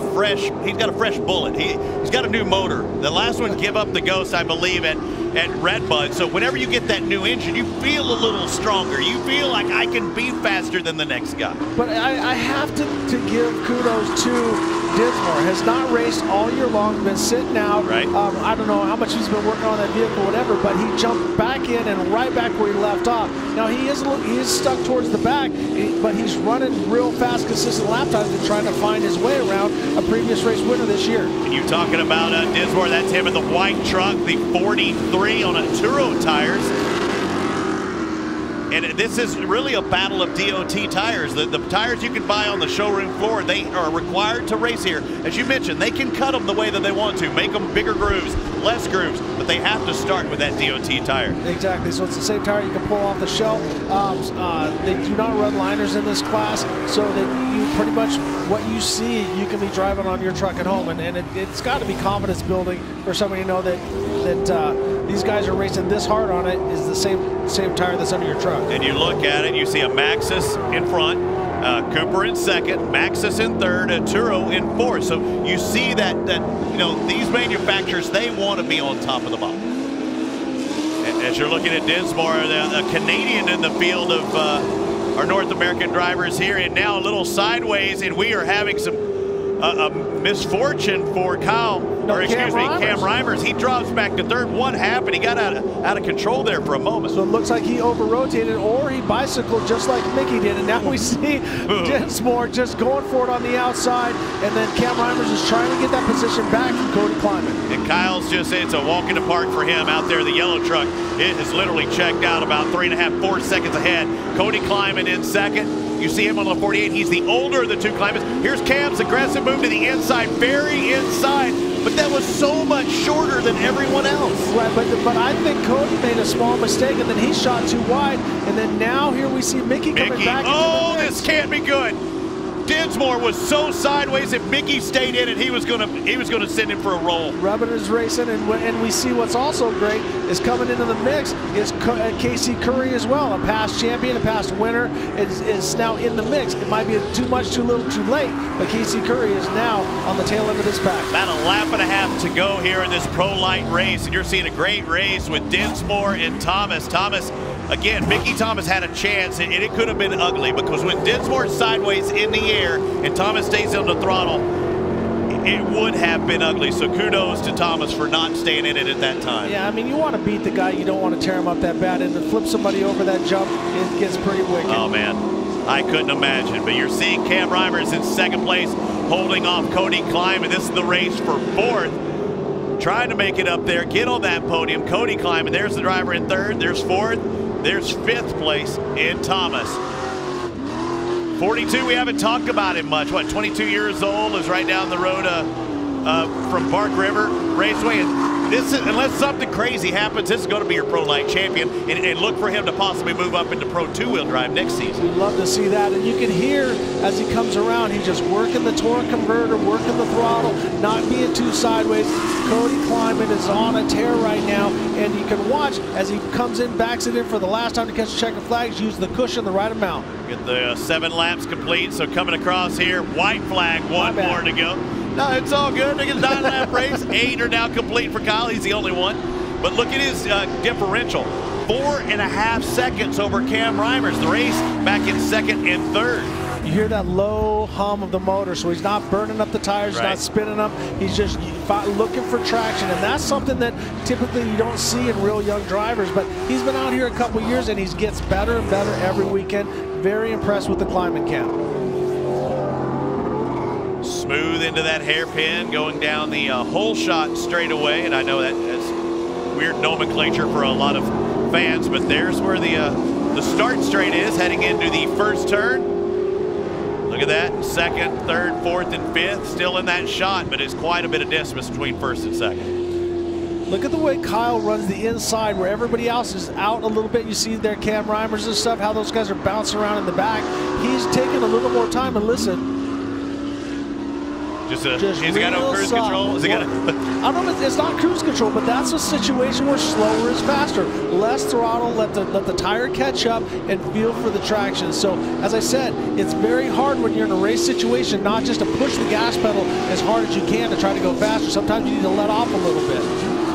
got a fresh bullet. He's got a new motor. The last one give up the ghost, I believe, at Redbud. So whenever you get that new engine, you feel a little stronger. You feel like I can be faster than the next guy. But I have to give kudos to Dinsmore. Has not raced all year long, been sitting out. Right. I don't know how much he's been working on that vehicle, whatever, but he jumped back in and right back where he left off. Now he is stuck towards the back, but he's running real fast, consistent lap times and trying to find his way around a previous race winner this year. And you talking about Dinsmore, that's him in the white truck, the 43 on a Turo tires. And this is really a battle of DOT tires. The tires you can buy on the showroom floor, they are required to race here. As you mentioned, they can cut them the way that they want to, make them bigger grooves, less grooves, but they have to start with that DOT tire. Exactly, so it's the same tire you can pull off the shelf. They do not run liners in this class, so that you pretty much, what you see, you can be driving on your truck at home. And it's got to be confidence building for somebody to know that these guys are racing this hard on it is the same tire that's under your truck. And you look at it, you see a Maxxis in front, Cooper in second, Maxxis in third, a Turo in fourth. So you see that these manufacturers, they want to be on top of the mob. As you're looking at Dinsmore, a Canadian in the field of our North American drivers here, and now a little sideways, and we are having some misfortune for Cam Reimers. He drops back to third. What happened? He got out of control there for a moment. So it looks like he over-rotated or he bicycled just like Mickey did. And now we see Dinsmore just going for it on the outside. And then Cam Reimers is trying to get that position back from Cody Kleiman. And Kyle's it's a walk in the park for him out there. The yellow truck, it is literally checked out about 3.5–4 seconds ahead. Cody Kleiman in second. You see him on the 48. He's the older of the two Kleimans. Here's Cam's aggressive move to the inside, very inside, but that was so much shorter than everyone else. Right, but I think Cody made a small mistake, and then he shot too wide, and then now here we see Mickey coming back into the mix. This can't be good. Dinsmore was so sideways that Mickey stayed in, and he was gonna send him for a roll. Rubbin is racing, and we see what's also great is coming into the mix is Casey Curry as well, a past champion, a past winner, is now in the mix. It might be too much, too little, too late, but Casey Curry is now on the tail end of this pack. About a lap and a half to go here in this Pro Light race, and you're seeing a great race with Dinsmore and Thomas. Again, Mickey Thomas had a chance, and it could have been ugly because when Dinsmore's sideways in the air and Thomas stays on the throttle, it would have been ugly. So kudos to Thomas for not staying in it at that time. Yeah, I mean, you want to beat the guy. You don't want to tear him up that bad. And to flip somebody over that jump, it gets pretty wicked. Oh, man. I couldn't imagine. But you're seeing Cam Reimers in second place, holding off Cody Kleiman. This is the race for fourth. Trying to make it up there, get on that podium. Cody Kleiman, there's the driver in third. There's fourth. There's fifth place in Thomas. 42, we haven't talked about him much. What, 22 years old, is right down the road from Park River Raceway. And this is, unless something crazy happens, this is going to be your Pro Light champion. And look for him to possibly move up into Pro 2-wheel drive next season. We'd love to see that. And you can hear as he comes around, he's just working the torque converter, working the throttle, not being too sideways. Cody Kleiman is on a tear right now. And you can watch as he comes in, backs it in for the last time to catch the checkered flags, use the cushion the right amount. Get the 7 laps complete. So coming across here, white flag, one more to go. No, it's all good. Look at the 9-lap race. 8 are now complete for Kyle. He's the only one. But look at his differential. 4.5 seconds over Cam Reimers. The race back in second and third. You hear that low hum of the motor, so he's not burning up the tires, he's not spinning them. He's just looking for traction, and that's something that typically you don't see in real young drivers. But he's been out here a couple years, and he gets better and better every weekend. Very impressed with the Kleiman count. Smooth into that hairpin, going down the hole shot straightaway, and I know that's weird nomenclature for a lot of fans, but there's where the start straight is, heading into the first turn. Look at that, second, third, fourth, and fifth, still in that shot, but it's quite a bit of distance between first and second. Look at the way Kyle runs the inside where everybody else is out a little bit. You see there Cam Reimers and stuff, how those guys are bouncing around in the back. He's taking a little more time, and listen. Has he got no cruise control? Has he got I don't know, it's not cruise control, but that's a situation where slower is faster. Less throttle, let the tire catch up and feel for the traction. So, as I said, it's very hard when you're in a race situation not just to push the gas pedal as hard as you can to try to go faster. Sometimes you need to let off a little bit.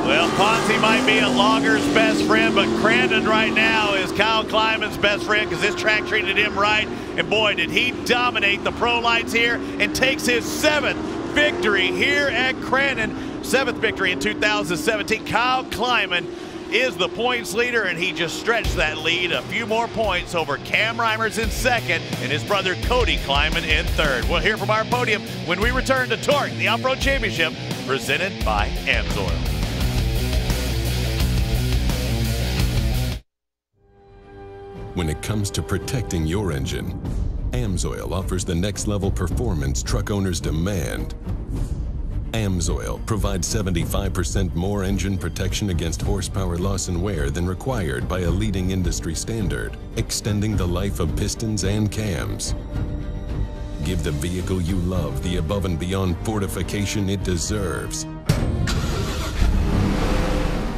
Well, Ponzi might be a logger's best friend, but Crandon right now is Kyle Kleiman's best friend because this track treated him right. And boy, did he dominate the Pro Lights here and takes his 7th victory here at Crandon. 7th victory in 2017. Kyle Kleiman is the points leader, and he just stretched that lead a few more points over Cam Reimers in second and his brother Cody Kleiman in third. We'll hear from our podium when we return to TORC, the Off-Road Championship, presented by AMSOIL. When it comes to protecting your engine, AMSOIL offers the next level performance truck owners demand. AMSOIL provides 75% more engine protection against horsepower loss and wear than required by a leading industry standard, extending the life of pistons and cams. Give the vehicle you love the above and beyond fortification it deserves.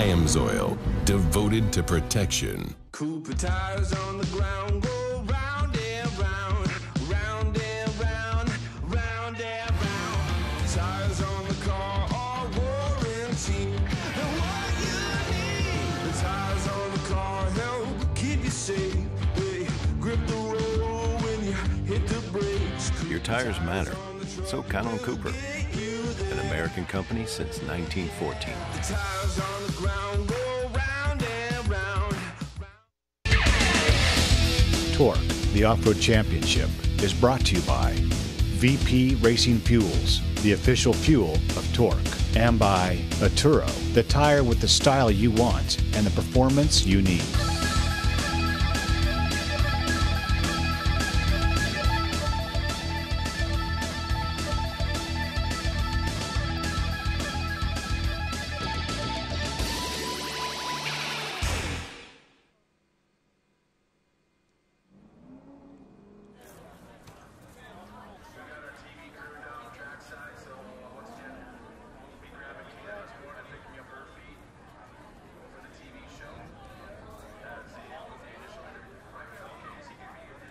AMSOIL, devoted to protection. Cooper tires on the ground, go round and round, round and round, round and round. Tires on the car are warranty. And what you need, the tires on the car help keep you safe. They grip the road when you hit the brakes. Your tires matter. So count on Cooper, an American company since 1914. The tires on the ground go round and round. TORC, the Off-Road Championship, is brought to you by VP Racing Fuels, the official fuel of TORC, and by Atturo, the tire with the style you want and the performance you need.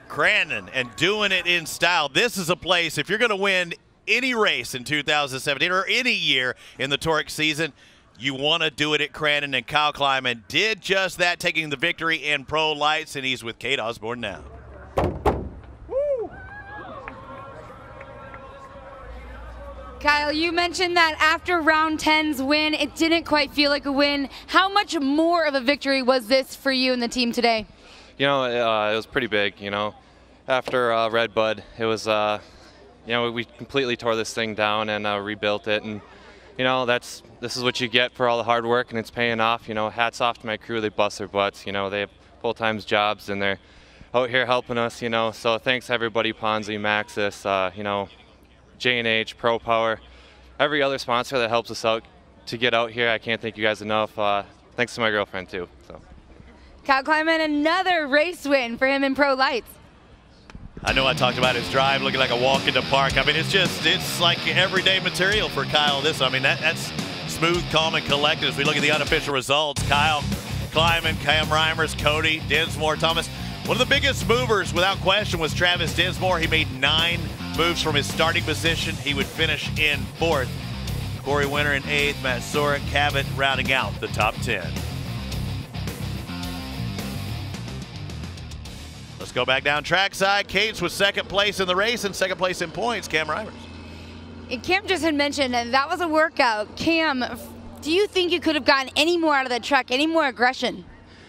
Crandon and doing it in style. This is a place, if you're going to win any race in 2017 or any year in the TORC season, you want to do it at Crandon, and Kyle Kleiman did just that, taking the victory in Pro Lights, and he's with Kate Osborne now. Kyle, you mentioned that after round 10's win, it didn't quite feel like a win. How much more of a victory was this for you and the team today? You know, it was pretty big, you know. After Red Bud, it was, you know, we completely tore this thing down and rebuilt it. And, you know, this is what you get for all the hard work, and it's paying off. You know, hats off to my crew. They bust their butts. You know, they have full-time jobs, and they're out here helping us, you know. So thanks, everybody, Ponzi, Maxis, you know, J&H, Pro Power, every other sponsor that helps us out to get out here. I can't thank you guys enough. Thanks to my girlfriend, too. So. Kyle Kleiman, another race win for him in Pro Lights. I know I talked about his drive looking like a walk in the park. I mean, it's like everyday material for Kyle. I mean, that's smooth, calm, and collected. As we look at the unofficial results, Kyle Kleiman, Cam Reimers, Cody, Dinsmore, Thomas. One of the biggest movers, without question, was Travis Dinsmore. He made 9 moves from his starting position. He would finish in 4th. Corey Winter in 8th. Matt Sorek, Cabot rounding out the top 10. Let's go back down trackside. Cates was 2nd place in the race and 2nd place in points. Cam Reimers. And Cam just had mentioned that was a workout. Cam, do you think you could have gotten any more out of the truck, any more aggression?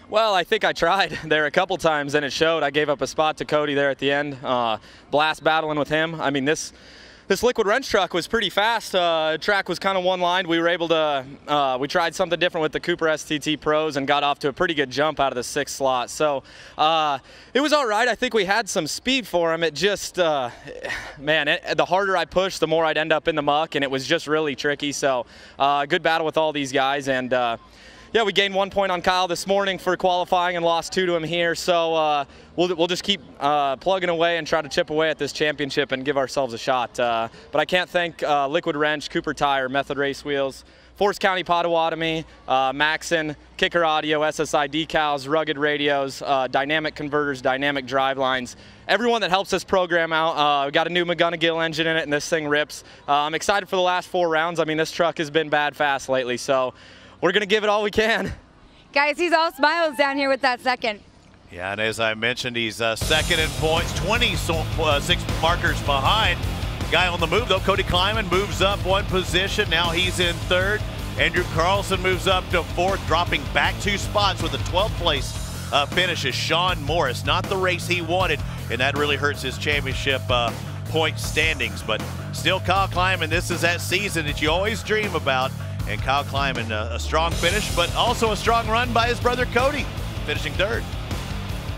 Well, I think I tried there a couple times, and it showed. I gave up a spot to Cody there at the end. Blast battling with him. I mean, this liquid wrench truck was pretty fast. Track was kind of one-lined. We were able to, we tried something different with the Cooper STT Pros and got off to a pretty good jump out of the 6th slot. So it was all right. I think we had some speed for him. It just, man, the harder I pushed, the more I'd end up in the muck, and it was just really tricky. So good battle with all these guys. And yeah, we gained 1 point on Kyle this morning for qualifying and lost 2 to him here. So we'll just keep plugging away and try to chip away at this championship and give ourselves a shot. But I can't thank Liquid Wrench, Cooper Tire, Method Race Wheels, Forest County Potawatomi, Maxon, Kicker Audio, SSI Decals, Rugged Radios, Dynamic Converters, Dynamic Drive Lines. Everyone that helps this program out. We got a new McGonigal engine in it, and this thing rips. I'm excited for the last 4 rounds. I mean, this truck has been bad fast lately, so we're going to give it all we can. Guys, he's all smiles down here with that 2nd. Yeah, and as I mentioned, he's 2nd in points, 26 markers behind. Guy on the move, though, Cody Kleiman moves up 1 position. Now he's in 3rd. Andrew Carlson moves up to 4th, dropping back 2 spots with a 12th place finish is Sean Morris. Not the race he wanted, and that really hurts his championship point standings. But still, Kyle Kleiman, this is that season that you always dream about. And Kyle Kleiman, a strong finish, but also a strong run by his brother Cody, finishing 3rd.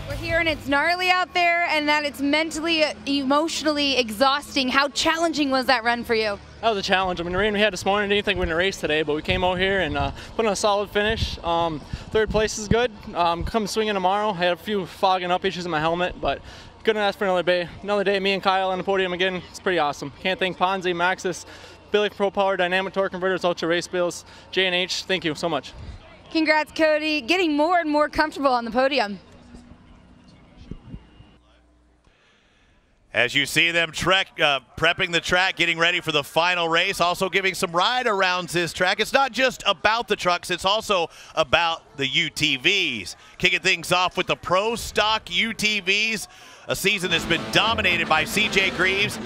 We're here and it's gnarly out there, and that it's mentally, emotionally exhausting. How challenging was that run for you? That was a challenge. I mean, the rain we had this morning, didn't think we were going to race today, but we came out here and put on a solid finish. 3rd place is good. Come swinging tomorrow. I had a few fog and up issues in my helmet, but couldn't ask for another day. Another day, me and Kyle on the podium again. It's pretty awesome. Can't thank Ponzi, Maxis, Billy Pro Power, Dynamic Torque Converters, Ultra Race Bills, J&H. Thank you so much. Congrats, Cody. Getting more and more comfortable on the podium. As you see them prepping the track, getting ready for the final race, also giving some ride arounds this track. It's not just about the trucks, it's also about the UTVs. Kicking things off with the Pro Stock UTVs, a season that's been dominated by CJ Greaves.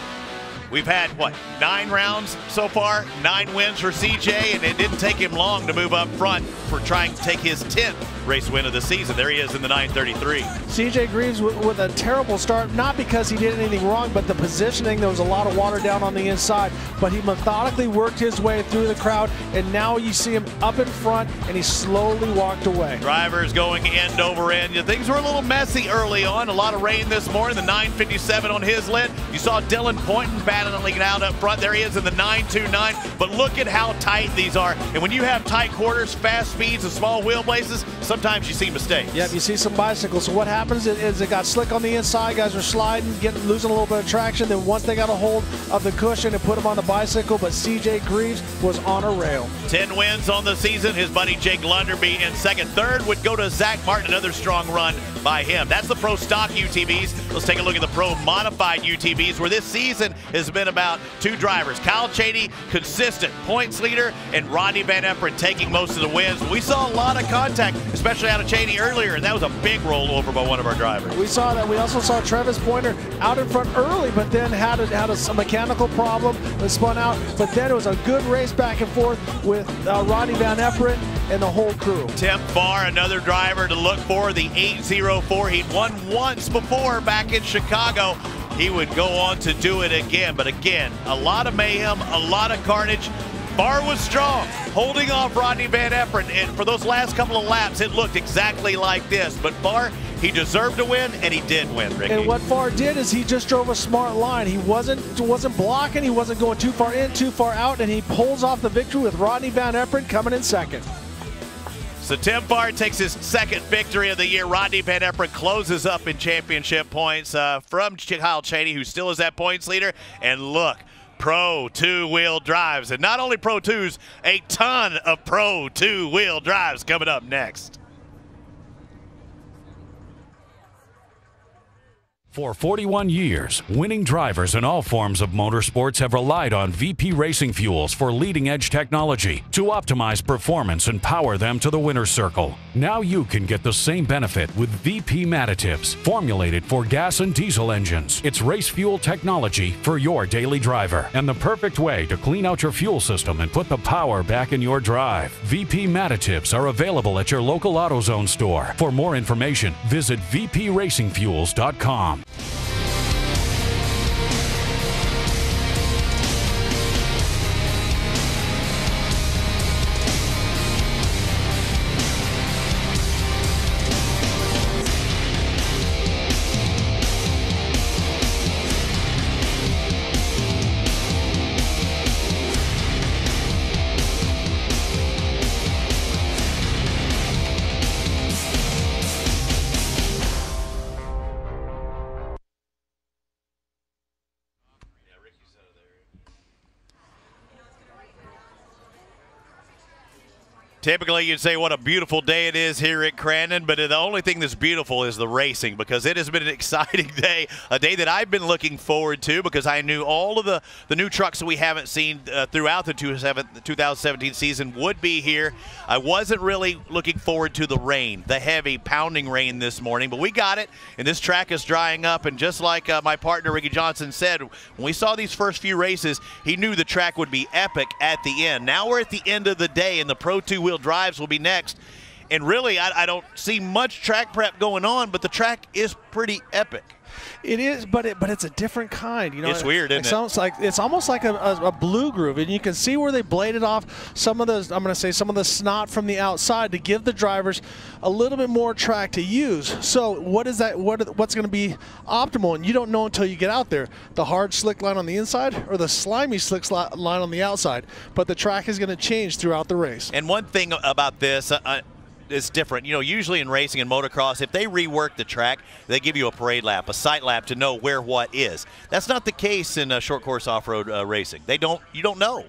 We've had, what, 9 rounds so far, 9 wins for CJ, and it didn't take him long to move up front for trying to take his 10th race win of the season. There he is in the 933. CJ Greaves with a terrible start, not because he did anything wrong, but the positioning. There was a lot of water down on the inside, but he methodically worked his way through the crowd, and now you see him up in front, and he slowly walked away. Drivers going end over end. Things were a little messy early on. A lot of rain this morning. The 957 on his lid. You saw Dylan Poynton battling out up front. There he is in the 929. But look at how tight these are. And when you have tight quarters, fast speeds, and small wheelbases, sometimes you see mistakes. Yep, you see some bicycles. So what happens is it got slick on the inside. Guys are sliding, losing a little bit of traction. Then once they got a hold of the cushion, it put him on the bicycle. But CJ Greaves was on a rail. 10 wins on the season. His buddy Jake Lunderby in 2nd. 3rd would go to Zach Martin. Another strong run by him. That's the Pro Stock UTVs. Let's take a look at the Pro Modified UTVs, where this season has been about 2 drivers. Kyle Cheney, consistent points leader, and Rodney Van Efferen taking most of the wins. We saw a lot of contact, especially especially out of Cheney earlier, and that was a big rollover by one of our drivers. We saw that. We also saw Travis Pointer out in front early, but then had a mechanical problem and spun out. But then it was a good race back and forth with Rodney Van Efferen and the whole crew. Tim Farr, another driver to look for, the 804. He'd won once before back in Chicago. He would go on to do it again. But again, a lot of mayhem, a lot of carnage. Farr was strong, holding off Rodney Van Efferen, and for those last couple of laps, it looked exactly like this. But Farr, he deserved to win, and he did win, Ricky. And what Farr did is he just drove a smart line. He wasn't blocking, he wasn't going too far in, too far out, and he pulls off the victory with Rodney Van Efferen coming in second. So Tim Farr takes his second victory of the year. Rodney Van Efferen closes up in championship points from Kyle Cheney, who still is that points leader. And look, Pro two-wheel drives. And not only Pro 2s, a ton of Pro two-wheel drives coming up next. For 41 years, winning drivers in all forms of motorsports have relied on VP Racing Fuels for leading-edge technology to optimize performance and power them to the winner's circle. Now you can get the same benefit with VP Additives, formulated for gas and diesel engines. It's race fuel technology for your daily driver, and the perfect way to clean out your fuel system and put the power back in your drive. VP Additives are available at your local AutoZone store. For more information, visit vpracingfuels.com. Typically, you'd say what a beautiful day it is here at Crandon, but the only thing that's beautiful is the racing, because it has been an exciting day, a day that I've been looking forward to, because I knew all of the new trucks that we haven't seen throughout the 2017 season would be here. I wasn't really looking forward to the rain, the heavy pounding rain this morning, but we got it, and this track is drying up, and just like my partner Ricky Johnson said, when we saw these first few races, he knew the track would be epic at the end. Now we're at the end of the day, and the Pro two-wheel drives will be next. And really, I don't see much track prep going on, but the track is pretty epic. It is, but it's a different kind. You know, it's weird, isn't it? Sounds like it's almost like a blue groove, and you can see where they bladed off some of those. I'm going to say some of the snot from the outside to give the drivers a little bit more track to use. So what is that? What's going to be optimal? And you don't know until you get out there. The hard slick line on the inside or the slimy slick line on the outside. But the track is going to change throughout the race. And one thing about this. It's different. You know, usually in racing and motocross, if they rework the track, they give you a parade lap, a sight lap to know where what is. That's not the case in short course off-road racing. You don't know.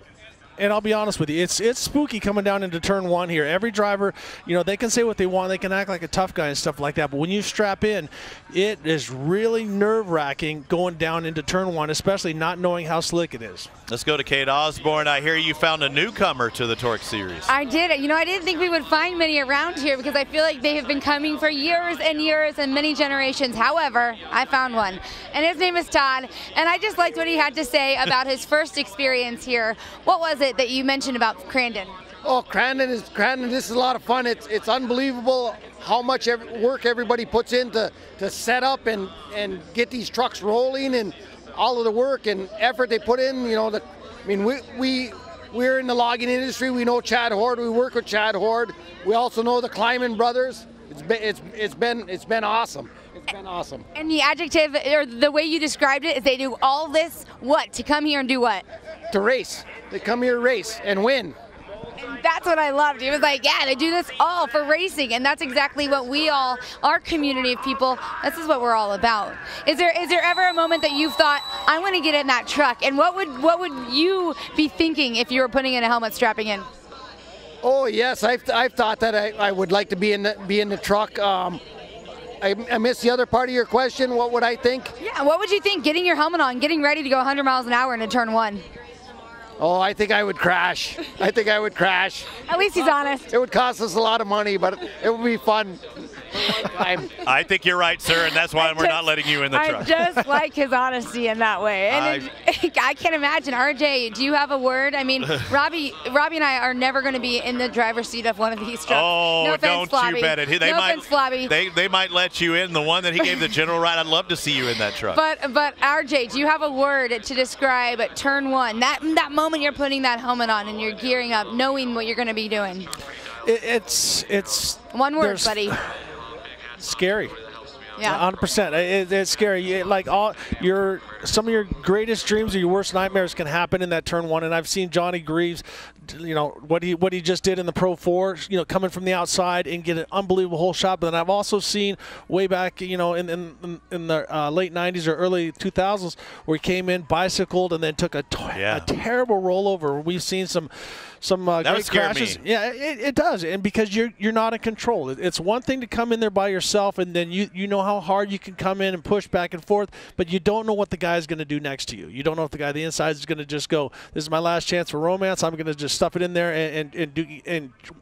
And I'll be honest with you, it's spooky coming down into turn one here. Every driver, you know, they can say what they want, they can act like a tough guy and stuff like that, but when you strap in, it is really nerve-wracking going down into turn one, especially not knowing how slick it is. Let's go to Kate Osborne. I hear you found a newcomer to the TORC series. I did. You know, I didn't think we would find many around here because I feel like they have been coming for years and years and many generations. However, I found one, and his name is Todd, and I just liked what he had to say about his first experience here. What was it that you mentioned about Crandon? Oh, Crandon, this is a lot of fun. It's unbelievable how much work everybody puts in to set up and get these trucks rolling, and all of the work and effort they put in. You know, we're in the logging industry. We know Chad Horde. We work with Chad Horde. We also know the Kleiman brothers. It's been awesome. It's been awesome. And the adjective or the way you described it is they do all this what to come here and do what? To race. They come here to race and win. And that's what I loved. He was like, yeah, they do this all for racing, and that's exactly what we all, our community of people, this is what we're all about. Is there ever a moment that you've thought, I want to get in that truck, and what would you be thinking if you were putting in a helmet strapping in? Oh yes, I've thought that I would like to be in the truck. I missed the other part of your question. What would I think? Yeah, what would you think getting your helmet on, getting ready to go 100 miles an hour into turn one? Oh, I think I would crash. I think I would crash. At least he's honest. It would cost us a lot of money, but it would be fun. I think you're right, sir, and that's why we're not letting you in the truck. I just like his honesty in that way. And I can't imagine. RJ, do you have a word? I mean, Robbie and I are never going to be in the driver's seat of one of these trucks. Oh, no offense, don't Flobby. you bet it. No offense, Flobby. They might let you in. The one that he gave the general ride, I'd love to see you in that truck. But RJ, do you have a word to describe turn one? That moment you're putting that helmet on and you're gearing up, knowing what you're going to be doing. It's one word, buddy. Scary. Yeah, 100%. It's scary. Like some of your greatest dreams or your worst nightmares can happen in that turn one. And I've seen Johnny Greaves, what he just did in the Pro 4, coming from the outside and get an unbelievable hole shot. But then I've also seen way back, in the late 90s or early 2000s, where he came in, bicycled, and then took a terrible rollover. We've seen some great crashes. Me. Yeah, it does, and because you're not in control. It's one thing to come in there by yourself, and then you know how hard you can come in and push back and forth, but you don't know what the guy's going to do next to you. You don't know if the guy on the inside is going to just go, "This is my last chance for romance. I'm going to just stuff it in there and do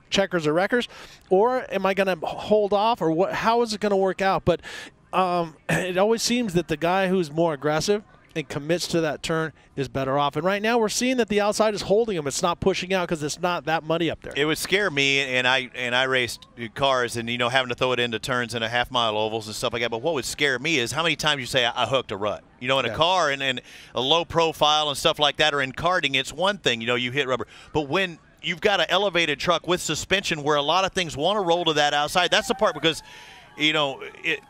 checkers or wreckers," or am I going to hold off, or what? How is it going to work out? But it always seems that the guy who's more aggressive and commits to that turn is better off. And right now we're seeing that the outside is holding him. It's not pushing out because it's not that muddy up there. It would scare me, and I raced cars and, having to throw it into turns and a half-mile ovals and stuff like that. But what would scare me is how many times you say, I hooked a rut. In a car and a low profile and stuff like that, or in karting, it's one thing, you hit rubber. But when you've got an elevated truck with suspension where a lot of things want to roll to that outside, that's the part because –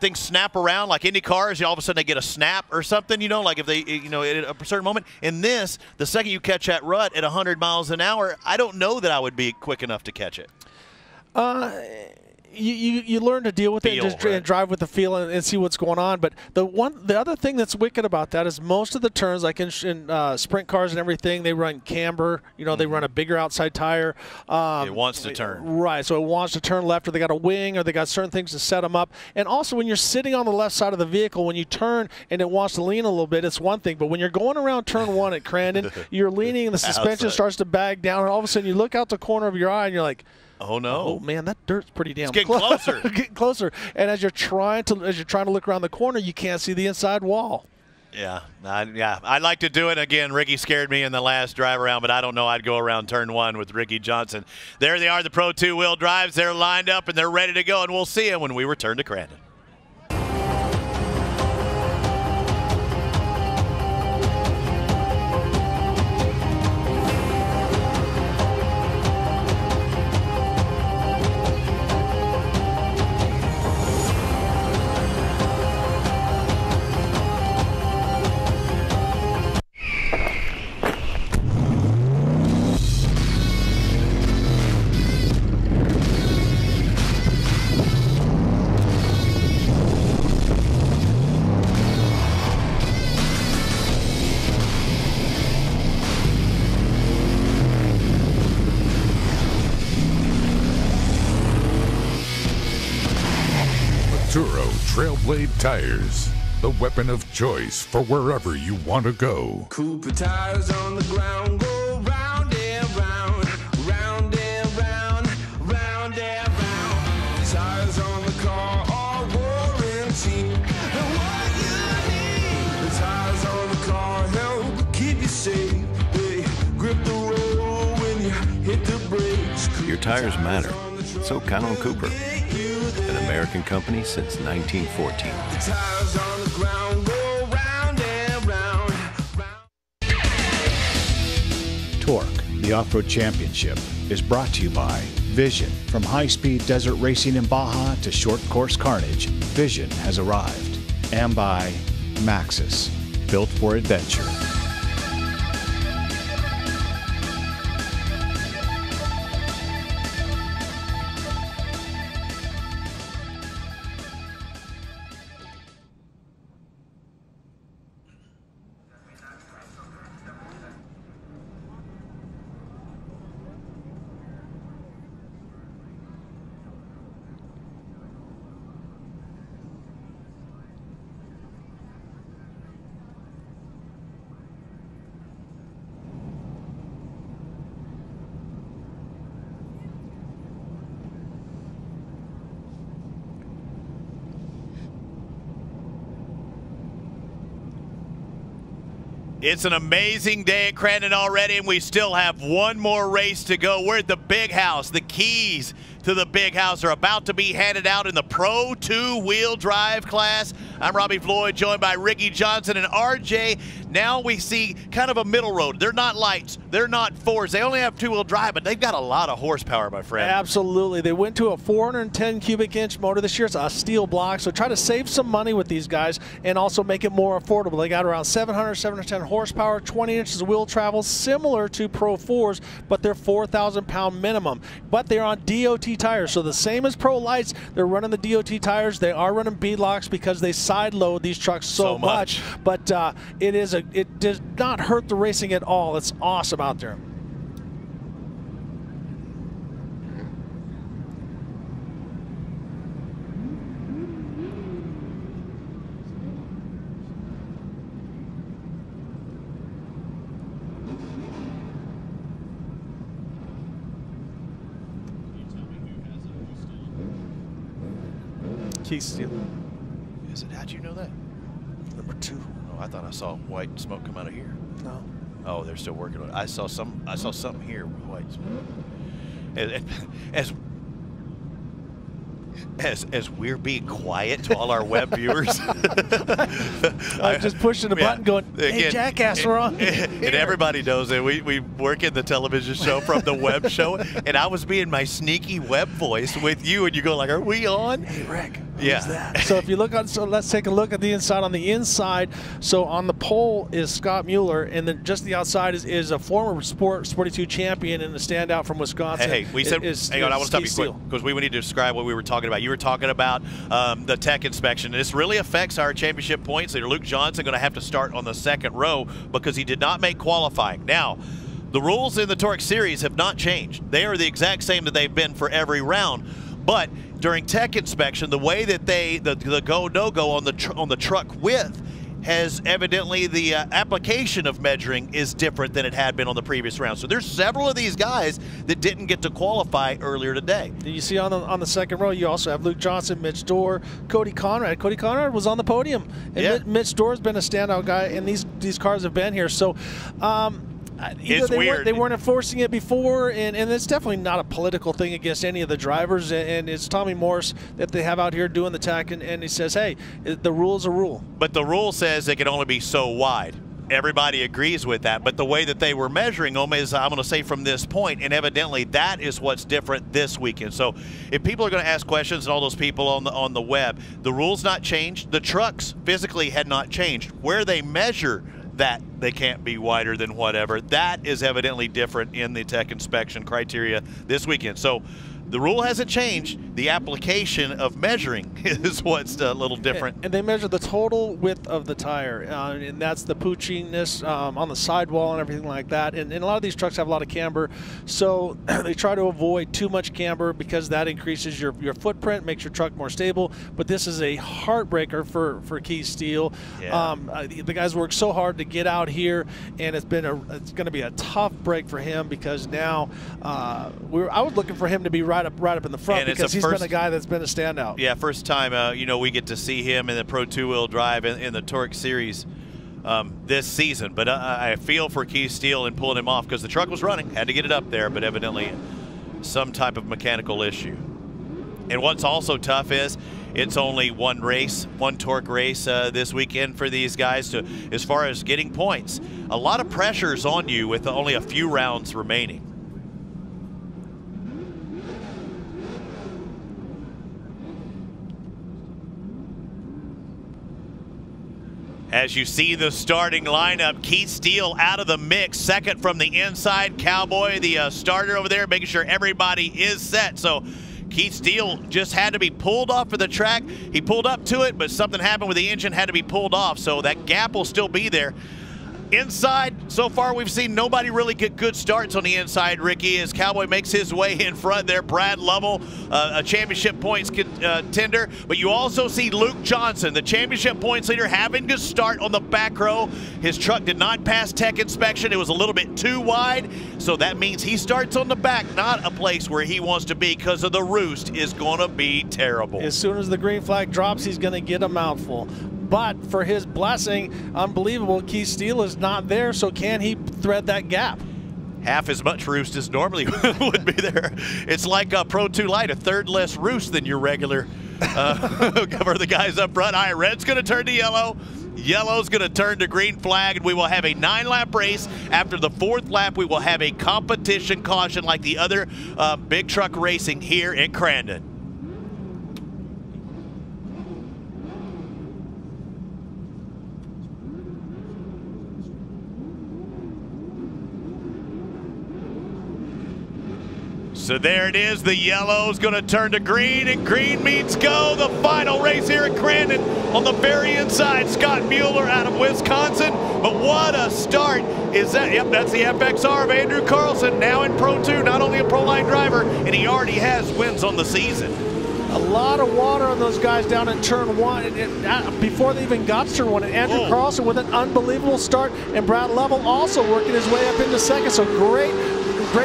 things snap around like Indy cars. All of a sudden they get a snap or something, like if they, at a certain moment. In this, the second you catch that rut at 100 miles an hour, I don't know that I would be quick enough to catch it. You learn to deal with it and drive with the feel and see what's going on. But the other thing that's wicked about that is most of the turns, like in sprint cars and everything, they run camber. They run a bigger outside tire. It wants to turn. Right, so it wants to turn left, or they got a wing, or they got certain things to set them up. And also, when you're sitting on the left side of the vehicle, when you turn and it wants to lean a little bit, it's one thing. But when you're going around turn one at Crandon, you're leaning and the suspension starts to bag down, and all of a sudden you look out the corner of your eye and you're like, oh no! Oh man, that dirt's pretty damn. It's getting closer. Getting closer, and as you're trying to look around the corner, you can't see the inside wall. Yeah, I'd like to do it again. Ricky scared me in the last drive around, but I don't know. I'd go around turn one with Ricky Johnson. There they are, the Pro 2-wheel drives. They're lined up and they're ready to go, and we'll see them when we return to Crandon. Trailblade Tires, the weapon of choice for wherever you want to go. Cooper tires on the ground go round and round, round and round, round and round. Tires on the car are warranty. And what you need, the tires on the car help keep you safe. They grip the road when you hit the brakes. Your tires matter. So count on Cooper, an American company since 1914. The tires on the ground go round and round. TORC, the Off-Road Championship, is brought to you by Vision. From high-speed desert racing in Baja to short course carnage, Vision has arrived. And by Maxxis, built for adventure. It's an amazing day at Crandon already, and we still have one more race to go. We're at the big house. The keys to the big house are about to be handed out in the Pro 2-wheel drive class. I'm Robbie Floyd, joined by Ricky Johnson and RJ. Now we see kind of a middle road. They're not lights. They're not fours. They only have 2-wheel drive, but they've got a lot of horsepower, my friend. Absolutely. They went to a 410 cubic inch motor this year. It's a steel block, so try to save some money with these guys and also make it more affordable. They got around 710 horsepower, 20 inches of wheel travel, similar to Pro 4s, but they're 4,000-pound minimum. But they're on DOT tires, so the same as Pro Lights. They're running the DOT tires. They are running beadlocks because they side load these trucks so much. But it does not hurt the racing at all. It's awesome out there. Keith Steele. Is it? How'd you know that? Number 2. Oh, I thought I saw white smoke come out of here. No. Oh, they're still working on it. I saw something here with white smoke. As we're being quiet to all our web viewers. I'm just pushing the button going, hey, again, jackass, we're on. And everybody knows that we work in the television show from the web show, and I was being my sneaky web voice with you, and you go like, are we on? Hey, Rick. Yeah. That? So if you look on, so let's take a look at the inside. On the inside, so on the pole is Scott Mueller, and then just the outside is a former Sport 42 champion and a standout from Wisconsin. Hey, we said, hang on, I want to stop you quick because we need to describe what we were talking about. You were talking about the tech inspection. This really affects our championship points. Leader Luke Johnson going to have to start on the second row because he did not make qualifying. Now, the rules in the TORC series have not changed. They are the exact same that they've been for every round. But during tech inspection, the way that the go no go on the truck width has evidently the application of measuring is different than it had been on the previous round. So there's several of these guys that didn't get to qualify earlier today. You see on the second row, you also have Luke Johnson, Mitch Dorr, Cody Conrad. Cody Conrad was on the podium, and yeah. Mitch Dorr has been a standout guy, and these cars have been here. So. It's weird. They weren't enforcing it before, and it's definitely not a political thing against any of the drivers. And it's Tommy Morris that they have out here doing the tech, and he says, hey, the rule is a rule. But the rule says it can only be so wide. Everybody agrees with that, but the way that they were measuring them is, I'm going to say, from this point, and evidently that is what's different this weekend. So if people are going to ask questions, and all those people on the web, the rules not changed. The trucks physically had not changed. Where they measure that they can't be wider than whatever, that is evidently different in the tech inspection criteria this weekend. So the rule hasn't changed. The application of measuring is what's a little different. And they measure the total width of the tire, and that's the poochiness on the sidewall and everything like that. And a lot of these trucks have a lot of camber, so they try to avoid too much camber because that increases your footprint, makes your truck more stable. But this is a heartbreaker for Keith Steele. Yeah. The guys worked so hard to get out here, and it's going to be a tough break for him because now I was looking for him to be right up in the front, and because he's been a guy that's been a standout. Yeah, first time we get to see him in the Pro 2-wheel drive in the TORC series this season. But I feel for Keith Steele in pulling him off because the truck was running, had to get it up there, but evidently some type of mechanical issue. And what's also tough is it's only one race, one TORC race this weekend for these guys as far as getting points. A lot of pressure's on you with only a few rounds remaining. As you see the starting lineup, Keith Steele out of the mix, second from the inside. Cowboy, the starter over there, making sure everybody is set. So Keith Steele just had to be pulled off of the track. He pulled up to it, but something happened with the engine, had to be pulled off. So that gap will still be there. Inside, so far we've seen nobody really get good starts on the inside, Ricky, as Cowboy makes his way in front there. Brad Lovell, a championship points contender. But you also see Luke Johnson, the championship points leader, having to start on the back row. His truck did not pass tech inspection. It was a little bit too wide. So that means he starts on the back, not a place where he wants to be because of the roost is going to be terrible. As soon as the green flag drops, he's going to get a mouthful. but for his blessing, unbelievable, Keith Steele is not there, so can he thread that gap? Half as much roost as normally would be there. It's like a Pro 2 Light, a third less roost than your regular for the guys up front. All right, red's going to turn to yellow. Yellow's going to turn to green flag, and we will have a 9-lap race. After the 4th lap, we will have a competition caution like the other big truck racing here in Crandon. So there it is. The yellow's going to turn to green, and green means go. The final race here at Crandon on the very inside. Scott Mueller out of Wisconsin. But what a start is that? Yep, that's the FXR of Andrew Carlson, now in Pro 2, not only a Pro Line driver, and he already has wins on the season. A lot of water on those guys down in turn 1 before they even got to turn 1. And Andrew Carlson with an unbelievable start, and Brad Lovell also working his way up into second. So great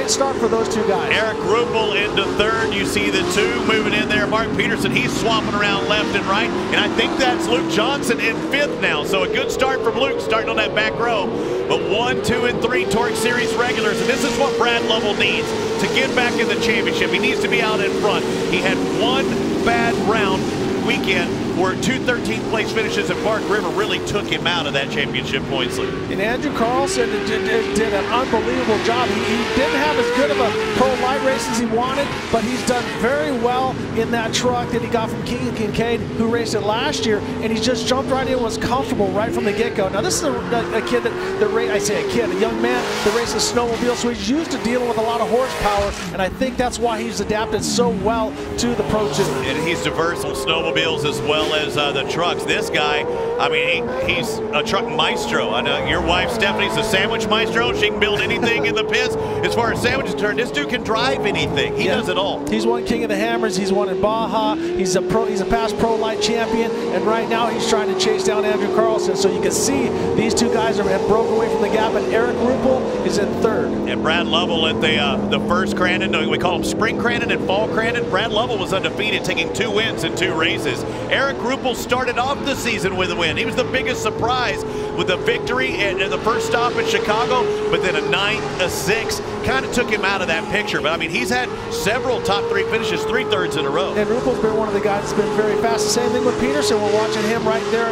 start for those two guys. Eric Ruppel into third. You see the 2 moving in there. Mark Peterson, he's swapping around left and right. And I think that's Luke Johnson in 5th now. So a good start from Luke, starting on that back row. But 1, 2, and 3 TORC Series regulars. And this is what Brad Lovell needs to get back in the championship. He needs to be out in front. He had one bad round weekend where 2 13th place finishes at Park River really took him out of that championship points lead. And Andrew Carlson did an unbelievable job. He didn't have as good of a pro light race as he wanted, but he's done very well in that truck that he got from Keegan Kincaid, who raced it last year, and he just jumped right in and was comfortable right from the get-go. Now this is a kid a young man that races snowmobile, so he's used to dealing with a lot of horsepower, and I think that's why he's adapted so well to the Pro 2. And he's diverse on snowmobiles as well as the trucks. This guy, I mean, he's a truck maestro. I know your wife Stephanie's a sandwich maestro. She can build anything in the pits. As far as sandwiches turn, this dude can drive anything. He does it all. He's won King of the Hammers. He's won in Baja. He's a past pro light champion, and right now he's trying to chase down Andrew Carlson. So you can see these two guys have broken away from the gap, and Eric Ruppel is in 3rd. And Brad Lovell at the first Crandon, we call him Spring Crandon and Fall Crandon. Brad Lovell was undefeated, taking 2 wins in 2 races. Eric Ruppel started off the season with a win. He was the biggest surprise with a victory at the first stop in Chicago, but then a 9th, a 6th kind of took him out of that picture. But I mean, he's had several top 3 finishes, 3 thirds in a row. And Ruppel's been one of the guys that's been very fast. The same thing with Peterson. We're watching him right there.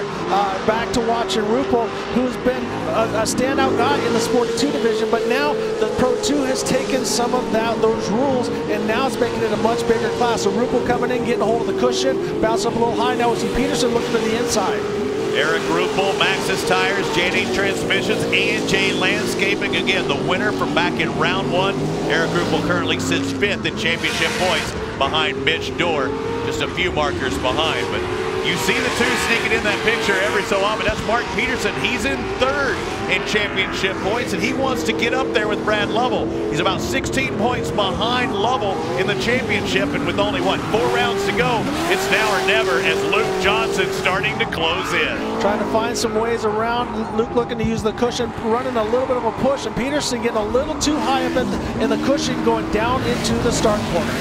Back to watching Ruppel, who's been a standout guy in the Sport 2 division, but now the Pro 2 has taken some of those rules, and now it's making it a much bigger class. So Ruppel coming in, getting a hold of the cushion, bounce up a little high. Now we see Peterson looking to the inside. Eric Ruppel, Maxxis Tires, J&H Transmissions, A&J Landscaping. Again, the winner from back in round 1. Eric Ruppel currently sits 5th in championship points behind Mitch Dorr, just a few markers behind. But you see the 2 sneaking in that picture every so often. That's Mark Peterson. He's in 3rd in championship points, and he wants to get up there with Brad Lovell. He's about 16 points behind Lovell in the championship, and with only, 4 rounds to go, it's now or never as Luke Johnson starting to close in. Trying to find some ways around. Luke looking to use the cushion, running a little bit of a push, and Peterson getting a little too high up in the cushion, going down into the start corner.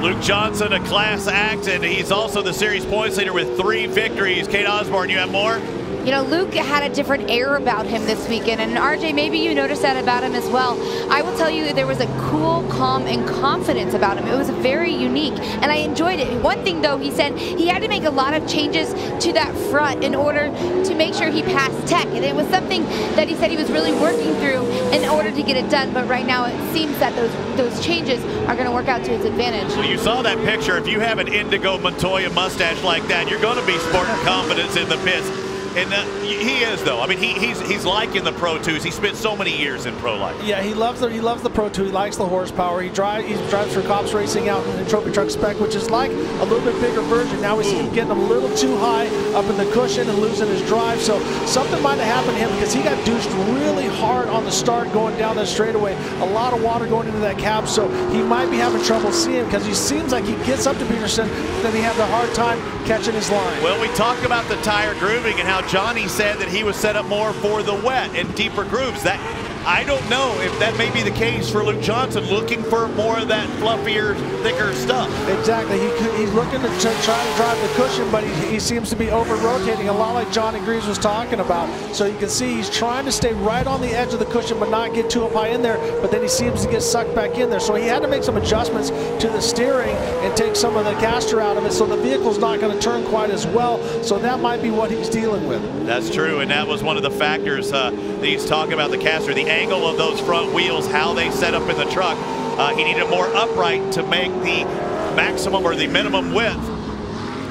Luke Johnson, a class act, and he's also the series points leader with 3 victories. Kate Osborne, you have more? You know, Luke had a different air about him this weekend, and RJ, maybe you noticed that about him as well. I will tell you that there was a cool, calm, and confidence about him. It was very unique, and I enjoyed it. One thing, though, he said he had to make a lot of changes to that front in order to make sure he passed tech, and it was something that he said he was really working through in order to get it done, but right now it seems that those changes are going to work out to his advantage. Well, you saw that picture. If you have an Indigo Montoya mustache like that, you're going to be sporting confidence in the pits. And he is, though. I mean, he's liking the Pro 2s. He spent so many years in pro life. Yeah, he loves the Pro 2. He likes the horsepower. He drives for Cops Racing out in the Trophy Truck Spec, which is like a little bit bigger version. Now we see him getting a little too high up in the cushion and losing his drive. So something might have happened to him because he got deuced really hard on the start going down that straightaway. A lot of water going into that cab, so he might be having trouble seeing because he seems like he gets up to Peterson, then he has a hard time catching his line. Well, we talked about the tire grooving and how Johnny said that he was set up more for the wet and deeper grooves. That I don't know if that may be the case for Luke Johnson, looking for more of that fluffier, thicker stuff. Exactly. He's looking to try to drive the cushion, but he seems to be over-rotating, a lot like Johnny Greaves was talking about. So you can see he's trying to stay right on the edge of the cushion but not get too up high in there, but then he seems to get sucked back in there. So he had to make some adjustments to the steering and take some of the caster out of it, so the vehicle's not going to turn quite as well. So that might be what he's dealing with. That's true, and that was one of the factors that he's talking about, the caster, the angle of those front wheels, how they set up in the truck. He needed more upright to make the maximum or the minimum width,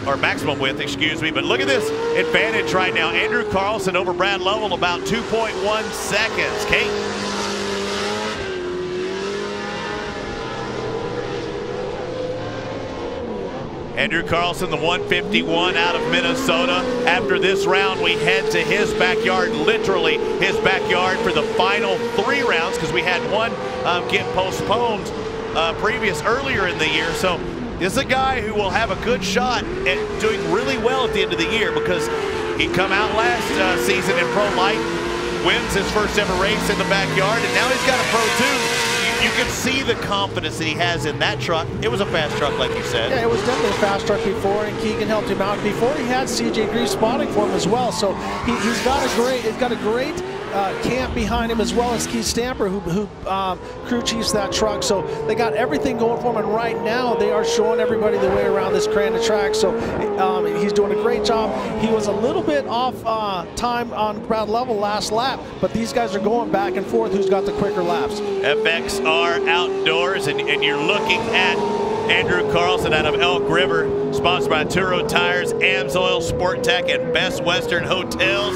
or maximum width, excuse me. But look at this advantage right now. Andrew Carlson over Brad Lovell, about 2.1 seconds. Kate? Andrew Carlson, the 151 out of Minnesota. After this round, we head to his backyard, literally his backyard, for the final 3 rounds, because we had one get postponed earlier in the year. So this is a guy who will have a good shot at doing really well at the end of the year, because he come out last season in Pro Light, wins his first ever race in the backyard, and now he's got a Pro 2. You can see the confidence that he has in that truck. It was a fast truck, like you said. Yeah, it was definitely a fast truck before, and Keegan helped him out. Before, he had CJ Greaves spotting for him as well. So he's got a great camp behind him, as well as Keith Stamper, who crew chiefs that truck. So they got everything going for him, and right now they are showing everybody the way around this Crandon track. So he's doing a great job. He was a little bit off time on Brad Lovell last lap, but these guys are going back and forth who's got the quicker laps. FXR Outdoors, and you're looking at Andrew Carlson out of Elk River, sponsored by Turo Tires, Amsoil, Sport Tech, and Best Western Hotels.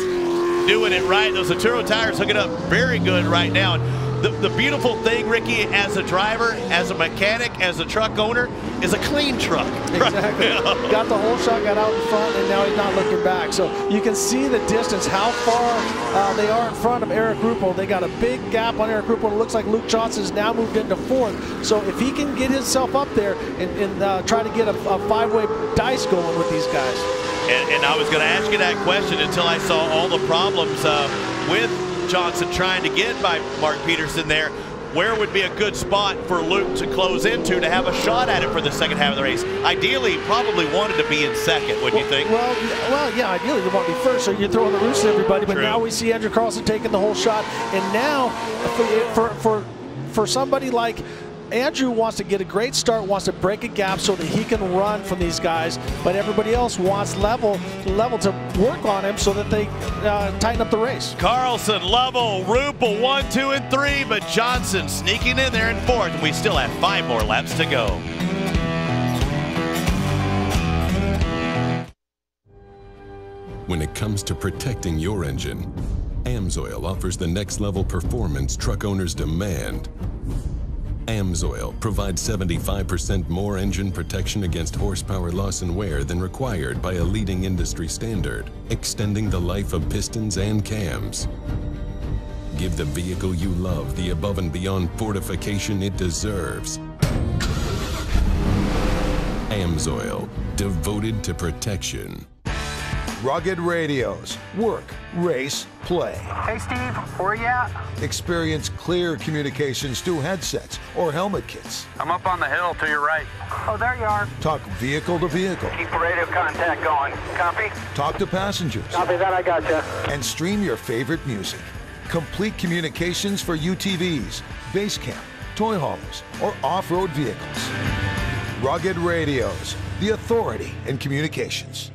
Doing it right. Those Turo Tires hooking up very good right now. And the beautiful thing, Ricky, as a driver, as a mechanic, as a truck owner, is a clean truck. Exactly. Got the whole shot, got out in front, and now he's not looking back. So you can see the distance, how far they are in front of Eric Ruppel. They got a big gap on Eric Ruppel. It looks like Luke Johnson has now moved into 4th. So if he can get himself up there and try to get a 5-way dice going with these guys. And I was going to ask you that question until I saw all the problems with Johnson trying to get by Mark Peterson there. Where would be a good spot for Luke to close into to have a shot at it for the second half of the race? Ideally, probably wanted to be in second, wouldn't you think? Well, yeah, ideally you want to be first, so you're throwing the roost at everybody. But now we see Andrew Carlson taking the whole shot. And now, for somebody like Andrew wants to get a great start, wants to break a gap so that he can run from these guys, but everybody else wants level to work on him so that they tighten up the race. Carlson, Lovell, Ruppel, 1, 2, and 3, but Johnson sneaking in there in 4th, and we still have 5 more laps to go. When it comes to protecting your engine, Amsoil offers the next level performance truck owners demand. Amsoil provides 75% more engine protection against horsepower loss and wear than required by a leading industry standard, extending the life of pistons and cams. Give the vehicle you love the above and beyond fortification it deserves. Amsoil, devoted to protection. Rugged radios. Work, race, play. Hey, Steve, where you at? Experience clear communications through headsets or helmet kits. I'm up on the hill to your right. Oh, there you are. Talk vehicle to vehicle. Keep the radio contact going. Copy? Talk to passengers. Copy that, I gotcha. And stream your favorite music. Complete communications for UTVs, base camp, toy haulers, or off-road vehicles. Rugged Radios, the authority in communications.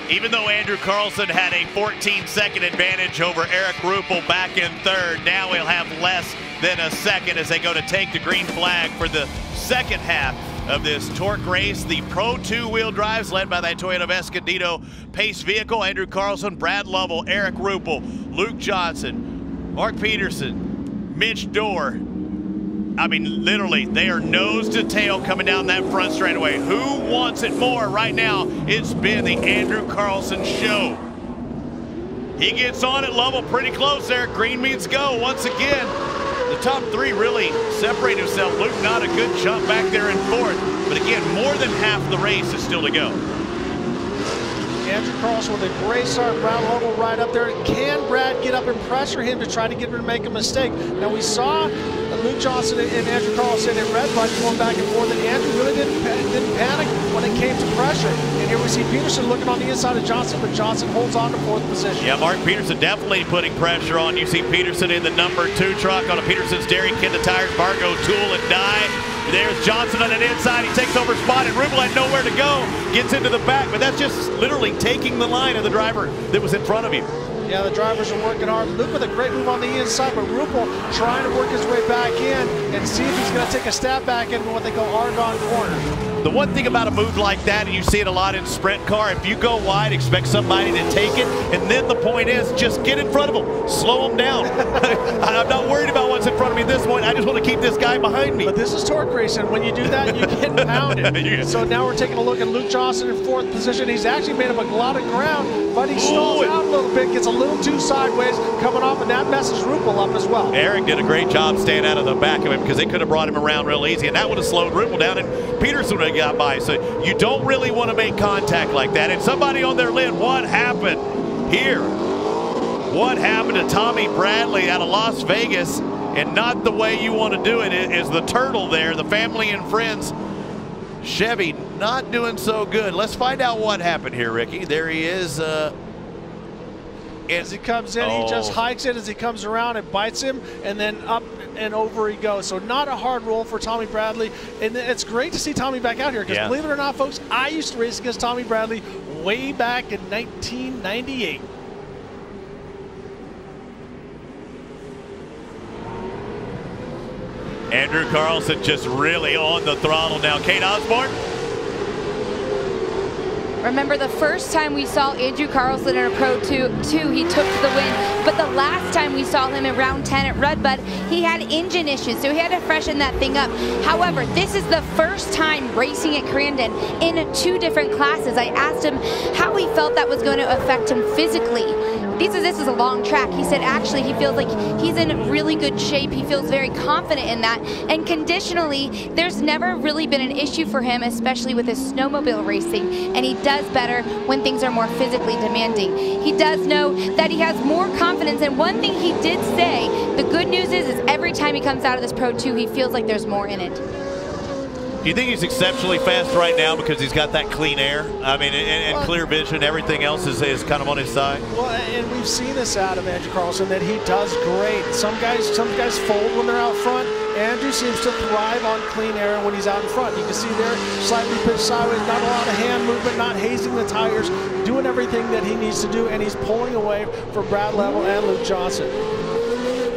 Even though Andrew Carlson had a 14-second advantage over Eric Ruppel back in 3rd, now he'll have less than a second as they go to take the green flag for the second half of this TORC race. The Pro 2-wheel drives led by that Toyota Escondido Pace vehicle. Andrew Carlson, Brad Lovell, Eric Ruppel, Luke Johnson, Mark Peterson, Mitch Dorr. I mean, literally, they are nose to tail coming down that front straightaway. Who wants it more right now? It's been the Andrew Carlson show. He gets on at Lovell pretty close there. Green means go once again. The top three really separate himself. Luke not a good jump back there in fourth. But again, more than half the race is still to go. Andrew Carlson with a great start. Brad Lovell right up there. Can Brad get up and pressure him to try to get him to make a mistake? Now we saw Luke Johnson and Andrew Carlson and Red Bud going back and forth, and Andrew really didn't panic when it came to pressure. And here we see Peterson looking on the inside of Johnson, but Johnson holds on to fourth position. Yeah, Mark Peterson definitely putting pressure on. You see Peterson in the number 2 truck on a Peterson's Dairy Kid, the tires, Vargo, Tool, and Dye. There's Johnson on the inside. He takes over spot, and Rubel had nowhere to go. Gets into the back, but that's just literally taking the line of the driver that was in front of you. Yeah, the drivers are working hard. Luke with a great move on the inside, but Rupel trying to work his way back in and see if he's going to take a stab back in what they call Argonne corner. The one thing about a move like that, and you see it a lot in sprint car, if you go wide, expect somebody to take it, and then the point is just get in front of them, slow them down. I'm not worried about what's in front of me at this point. I just want to keep this guy behind me. But this is torque racing. When you do that, you get pounded. So now we're taking a look at Luke Johnson in fourth position. He's actually made up a lot of ground, but he stalls out a little bit, gets a little too sideways coming off, and that messes Rupel up as well. Eric did a great job staying out of the back of him because they could have brought him around real easy, and that would have slowed Rupel down, and Peterson would have got by. So you don't really want to make contact like that. And somebody on their lid, what happened here? What happened to Tommy Bradley out of Las Vegas? And not the way you want to do it is the turtle there, the family and friends. Chevy not doing so good. Let's find out what happened here, Ricky. There he is. As he comes in, he just hikes it as he comes around and bites him, and then up and over he goes. So not a hard roll for Tommy Bradley. And it's great to see Tommy back out here because believe it or not, folks, I used to race against Tommy Bradley way back in 1998. Andrew Carlson just really on the throttle now. Kate Osborne. Remember the first time we saw Andrew Carlson in a Pro 2, he took to the win. But the last time we saw him in round 10 at Red Bud, he had engine issues, so he had to freshen that thing up. However, this is the first time racing at Crandon in 2 different classes. I asked him how he felt that was going to affect him physically. This is a long track. He said actually he feels like he's in really good shape. He feels very confident in that. And conditionally, there's never really been an issue for him, especially with his snowmobile racing. And he does better when things are more physically demanding. He does know that he has more confidence. And one thing he did say, the good news is every time he comes out of this Pro 2, he feels like there's more in it. Do you think he's exceptionally fast right now because he's got that clean air? I mean, and clear vision, everything else is kind of on his side? Well, and we've seen this out of Andrew Carlson, that he does great. Some guys fold when they're out front. Andrew seems to thrive on clean air when he's out in front. You can see there, slightly pitched sideways, not a lot of hand movement, not hazing the tires, doing everything that he needs to do, and he's pulling away for Brad Lovell and Luke Johnson.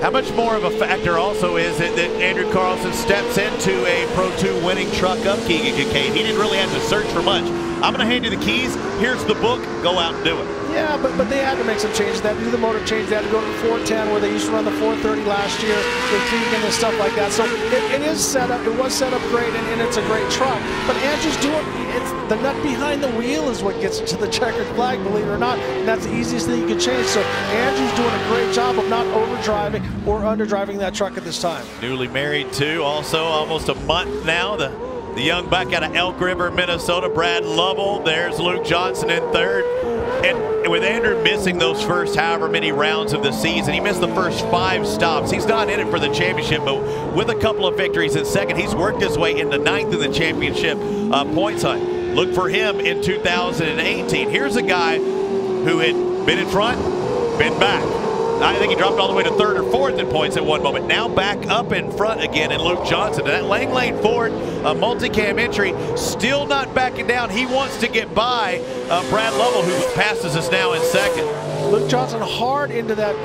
How much more of a factor also is it that Andrew Carlson steps into a Pro 2 winning truck up Keegan Kincaid? He didn't really have to search for much. I'm going to hand you the keys. Here's the book. Go out and do it. Yeah, but they had to make some changes. They had to do the motor change. They had to go to the 410 where they used to run the 430 last year with Keegan and stuff like that. So it is set up. It was set up great, and it's a great truck. But Andrew's doing it's the nut behind the wheel is what gets it to the checkered flag, believe it or not. And that's the easiest thing you can change. So Andrew's doing a great job of not overdriving or underdriving that truck at this time. Newly married too, also almost a month now. The young buck out of Elk River, Minnesota, Brad Lovell. There's Luke Johnson in third. And with Andrew missing those first however many rounds of the season, he missed the first 5 stops. He's not in it for the championship, but with a couple of victories in second, he's worked his way into 9th in the championship points hunt. Look for him in 2018. Here's a guy who had been in front, been back. I think he dropped all the way to 3rd or 4th in points at one moment. Now back up in front again in Luke Johnson. And that Lang Lane Ford, a multicam entry, still not backing down. He wants to get by Brad Lovell, who passes us now in second. Luke Johnson hard into that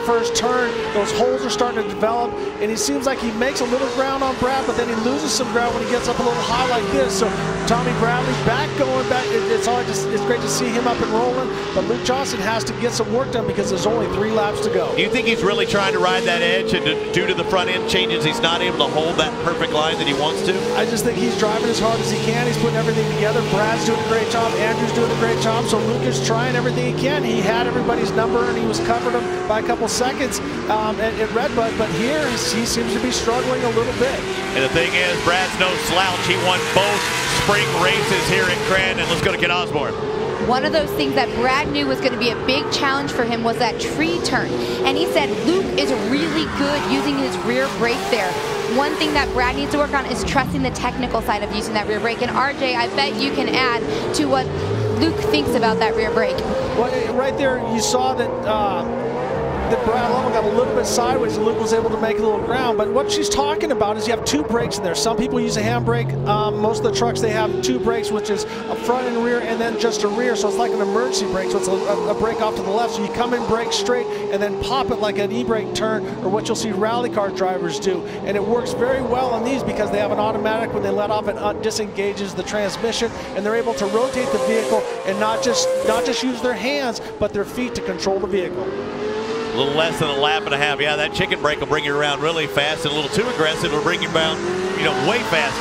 first turn. Those holes are starting to develop, and he seems like he makes a little ground on Brad, but then he loses some ground when he gets up a little high like this. So Tommy Bradley going back. It's great to see him up and rolling, but Luke Johnson has to get some work done because there's only 3 laps to go. Do you think he's really trying to ride that edge, and due to the front end changes, he's not able to hold that perfect line that he wants to? I just think he's driving as hard as he can. He's putting everything together. Brad's doing a great job. Andrew's doing a great job. So Luke is trying everything he can. He had everybody everybody's number, and he was covered him by a couple seconds at Redbud, but here he seems to be struggling a little bit. And the thing is, Brad's no slouch. He won both spring races here at Crandon. Let's go to Ken Osborne. One of those things that Brad knew was going to be a big challenge for him was that tree turn. And he said Luke is really good using his rear brake there. One thing that Brad needs to work on is trusting the technical side of using that rear brake. And RJ, I bet you can add to what Luke thinks about that rear brake. Well, right there, you saw that Brad Lovell got a little bit sideways and Luke was able to make a little ground. But what she's talking about is you have two brakes in there. Some people use a handbrake. Most of the trucks, they have two brakes, which is a front and rear and then just a rear. So it's like an emergency brake. So it's a brake off to the left. So you come in, brake straight, and then pop it like an e-brake turn, or what you'll see rally car drivers do. And it works very well on these because they have an automatic. When they let off, it disengages the transmission, and they're able to rotate the vehicle and not just use their hands, but their feet to control the vehicle. A little less than a lap and a half. Yeah, that chicken brake will bring you around really fast, and a little too aggressive will bring you around, way fast.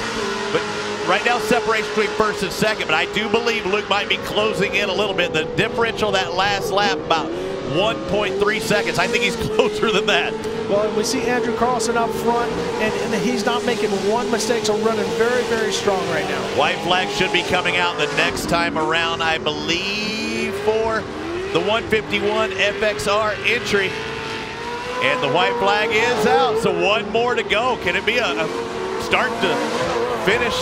But right now, separation between first and second, but I do believe Luke might be closing in a little bit. The differential that last lap, about 1.3 seconds. I think he's closer than that. Well, we see Andrew Carlson up front, and he's not making one mistake, so running very, very strong right now. White flag should be coming out the next time around, I believe, for the 151 FXR entry. And the white flag is out, so one more to go. Can it be a start to finish?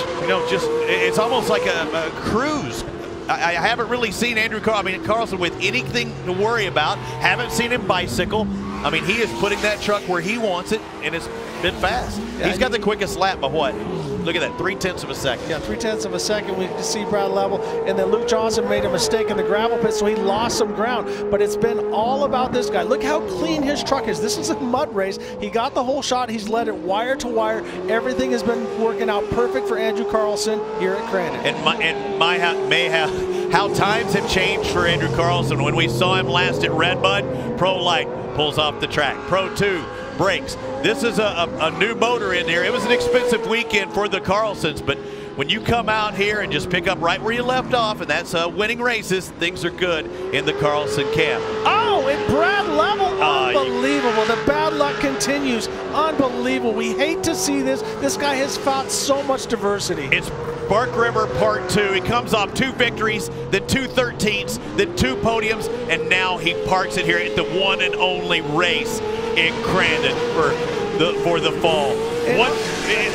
It's almost like a cruise. I haven't really seen Andrew Carlson with anything to worry about. Haven't seen him bicycle. I mean, he is putting that truck where he wants it, and it's been fast. Yeah, he's got the quickest lap by what? Look at that, 0.3 of a second. Yeah, 0.3 of a second. We see Brad Lovell, and then Luke Johnson made a mistake in the gravel pit, so he lost some ground. But it's been all about this guy. Look how clean his truck is. This is a mud race. He got the whole shot. He's led it wire to wire. Everything has been working out perfect for Andrew Carlson here at Crandon. How times have changed for Andrew Carlson. When we saw him last at Redbud, Pro Light pulls off the track. Pro 2 breaks. This is a new motor in here. It was an expensive weekend for the Carlsons, but when you come out here and just pick up right where you left off, and that's winning races, things are good in the Carlson camp. Oh, and Brad Lovell, unbelievable. The bad luck continues. Unbelievable. We hate to see this. This guy has fought so much diversity. It's Bark River Part 2. He comes off 2 victories, then 2 13ths, then 2 podiums, and now he parks it here at the one and only race in Crandon for the fall.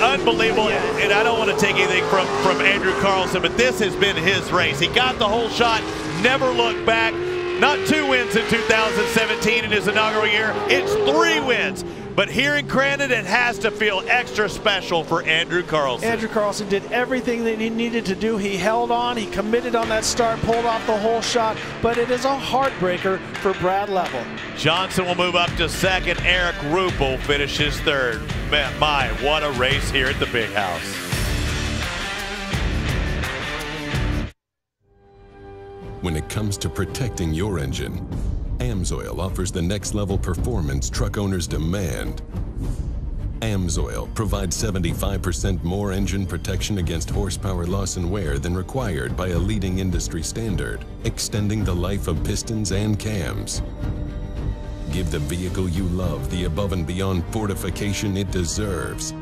Unbelievable, and I don't want to take anything from Andrew Carlson, but this has been his race. He got the whole shot, never looked back. Not 2 wins in 2017 in his inaugural year, it's 3 wins. But here in Crandon, it has to feel extra special for Andrew Carlson. Andrew Carlson did everything that he needed to do. He held on, he committed on that start, pulled off the whole shot, but it is a heartbreaker for Brad Lovell. Johnson will move up to second. Eric Ruppel finishes third. Man, my, what a race here at the Big House. When it comes to protecting your engine, AMSOIL offers the next level performance truck owners demand. AMSOIL provides 75% more engine protection against horsepower loss and wear than required by a leading industry standard, extending the life of pistons and cams. Give the vehicle you love the above and beyond fortification it deserves.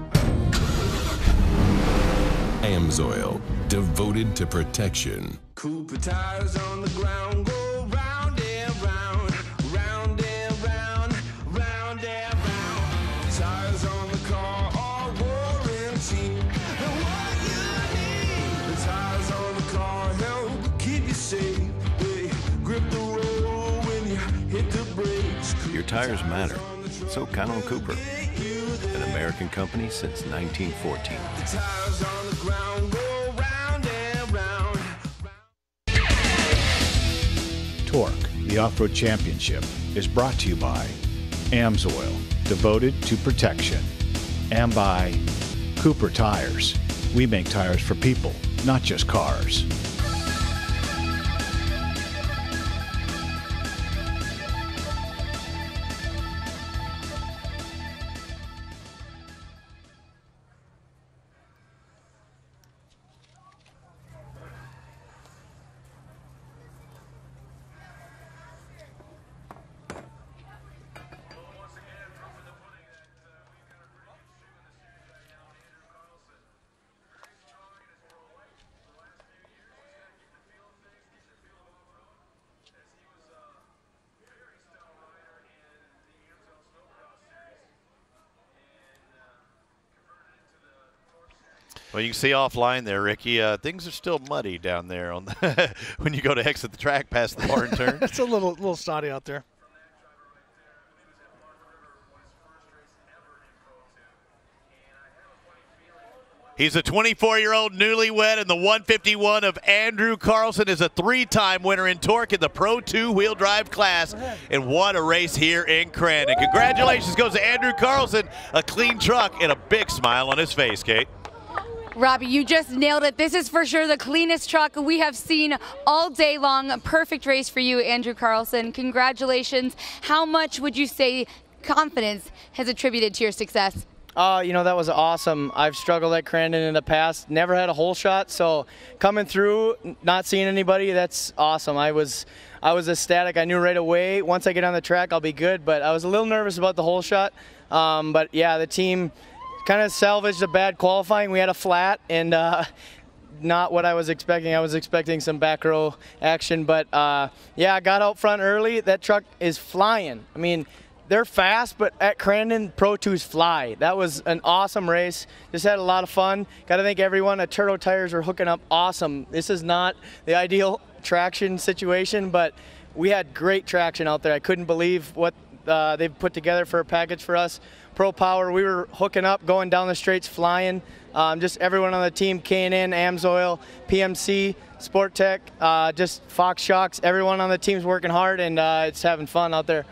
AMSOIL, devoted to protection. Cooper tires on the ground go round and round, round and round, round and round. Tires on the car are warranty. And what you need, the tires on the car help keep you safe. They grip the road when you hit the brakes. Your tires matter. So count on Cooper, an American company since 1914. The tires on the ground go round and round. TORC, the Off-Road Championship, is brought to you by AMSOIL, devoted to protection, and by Cooper Tires. We make tires for people, not just cars. Well, you can see offline there, Ricky. Things are still muddy down there on the when you go to exit the track past the barn turn. It's a little snotty out there. He's a 24-year-old newlywed, and the 151 of Andrew Carlson is a 3-time winner in TORC in the Pro 2 wheel drive class. And what a race here in Crandon. Congratulations goes to Andrew Carlson, a clean truck and a big smile on his face, Kate. Robbie, you just nailed it. This is for sure the cleanest truck we have seen all day long. A perfect race for you, Andrew Carlson. Congratulations. How much would you say confidence has attributed to your success? You know, that was awesome. I've struggled at Crandon in the past, never had a hole shot, so coming through, not seeing anybody, that's awesome. I was ecstatic. I knew right away, once I get on the track, I'll be good, but I was a little nervous about the hole shot. But yeah, the team kind of salvaged a bad qualifying. We had a flat, and not what I was expecting. I was expecting some back row action, but yeah, I got out front early. That truck is flying. I mean, they're fast, but at Crandon, Pro 2s fly. That was an awesome race. Just had a lot of fun. Got to thank everyone at Turtle Tires are hooking up awesome. This is not the ideal traction situation, but we had great traction out there. I couldn't believe what they've put together for a package for us. Pro Power, we were hooking up, going down the straights, flying. Just everyone on the team, K&N, AMSOIL, PMC, Sport Tech, just Fox Shocks. Everyone on the team's working hard, and it's having fun out there.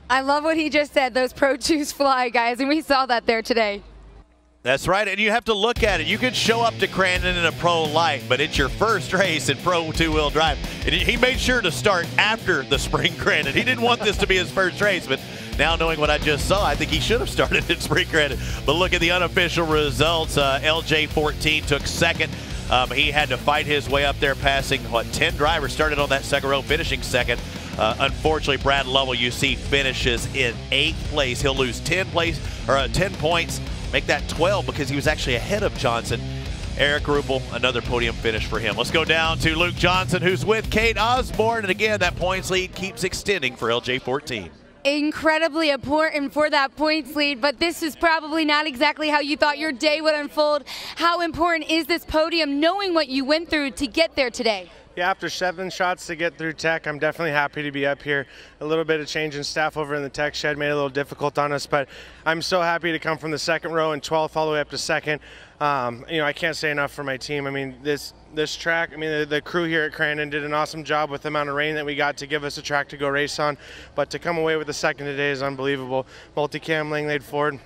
I love what he just said. Those Pro 2s fly, guys, and we saw that there today. That's right, and you have to look at it. You could show up to Crandon in a pro light, but it's your first race in Pro 2-wheel drive. And he made sure to start after the Spring Crandon. He didn't want this to be his first race, but now knowing what I just saw, I think he should have started in Spring Crandon. But look at the unofficial results. LJ14 took second. He had to fight his way up there, passing, 10 drivers started on that second row, finishing second. Unfortunately, Brad Lovell, you see, finishes in 8th place. He'll lose 10 points, make that 12 because he was actually ahead of Johnson. Eric Ruppel, another podium finish for him. Let's go down to Luke Johnson, who's with Kate Osborne. And again, that points lead keeps extending for LJ14. Incredibly important for that points lead, but this is probably not exactly how you thought your day would unfold. How important is this podium, knowing what you went through to get there today? Yeah, after 7 shots to get through tech, I'm definitely happy to be up here. A little bit of change in staff over in the tech shed made it a little difficult on us, but I'm so happy to come from the second row and 12th all the way up to second. You know, I can't say enough for my team. I mean, this track, I mean, the crew here at Crandon did an awesome job with the amount of rain that we got to give us a track to go race on, but to come away with the second today is unbelievable. Multicam, Langlade Ford,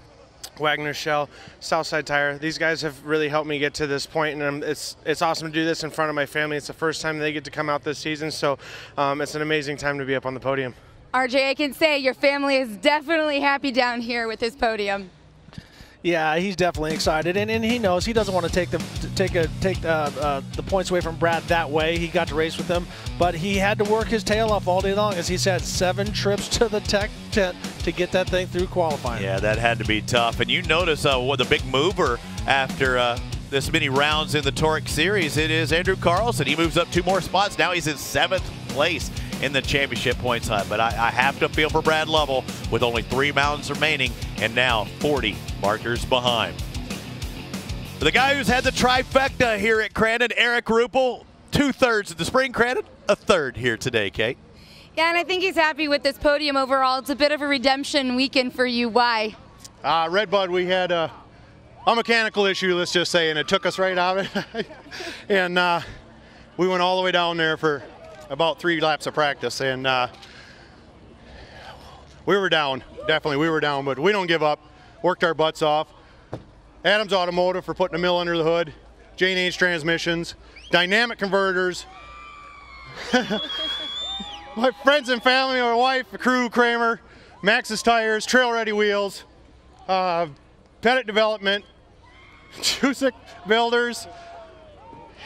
Wagner Shell, Southside Tire. These guys have really helped me get to this point, and it's awesome to do this in front of my family. It's the first time they get to come out this season, so it's an amazing time to be up on the podium. RJ, I can say your family is definitely happy down here with this podium. Yeah, he's definitely excited, and he knows he doesn't want to take the points away from Brad that way. He got to race with him, but he had to work his tail off all day long, as he's had 7 trips to the tech tent to get that thing through qualifying. Yeah, that had to be tough. And you notice what the big mover after this many rounds in the TORC series, it is Andrew Carlson. He moves up 2 more spots. Now he's in 7th place in the championship points hunt. But I have to feel for Brad Lovell with only 3 mountains remaining and now 40 markers behind. The guy who's had the trifecta here at Crandon, Eric Ruppel, 2/3 at the Spring Crandon, a 3rd here today, Kate. Yeah, and I think he's happy with this podium overall. It's a bit of a redemption weekend for you. Why? Redbud, we had a mechanical issue, let's just say, and it took us right out of it. And we went all the way down there for about 3 laps of practice, and we were down. Definitely, we were down, but we don't give up. Worked our butts off. Adams Automotive for putting a mill under the hood. J&H Transmissions, Dynamic Converters. My friends and family, my wife, the crew, Kramer, Max's Tires, Trail Ready Wheels, Pettit Development, Chusik Builders.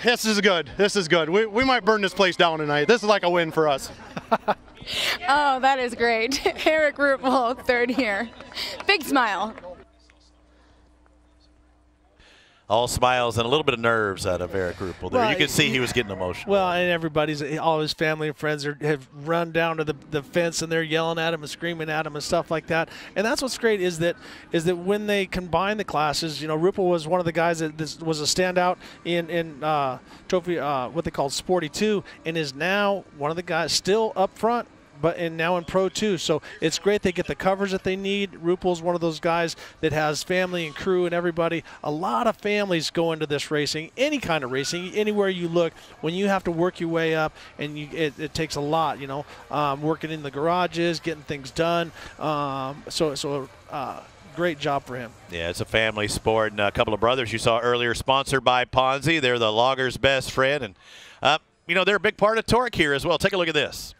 This is good. This is good. We might burn this place down tonight. This is like a win for us. Oh, that is great. Eric Ruppel, 3rd here. Big smile. All smiles and a little bit of nerves out of Eric Ruppel there. Well, you could see he was getting emotional. Well, and all his family and friends have run down to the fence, and they're yelling at him and screaming at him and stuff like that. And that's what's great is that when they combine the classes, you know, Ruppel was one of the guys that was a standout in trophy, what they called Sporty 2, and is now one of the guys still up front. And now in Pro 2. So it's great they get the covers that they need. Ruppel's one of those guys that has family and crew and everybody. A lot of families go into this racing, any kind of racing, anywhere you look. When you have to work your way up, and it takes a lot, you know, working in the garages, getting things done. Great job for him. Yeah, it's a family sport. And a couple of brothers you saw earlier sponsored by Ponzi. They're the logger's best friend. And, you know, they're a big part of TORC here as well. Take a look at this.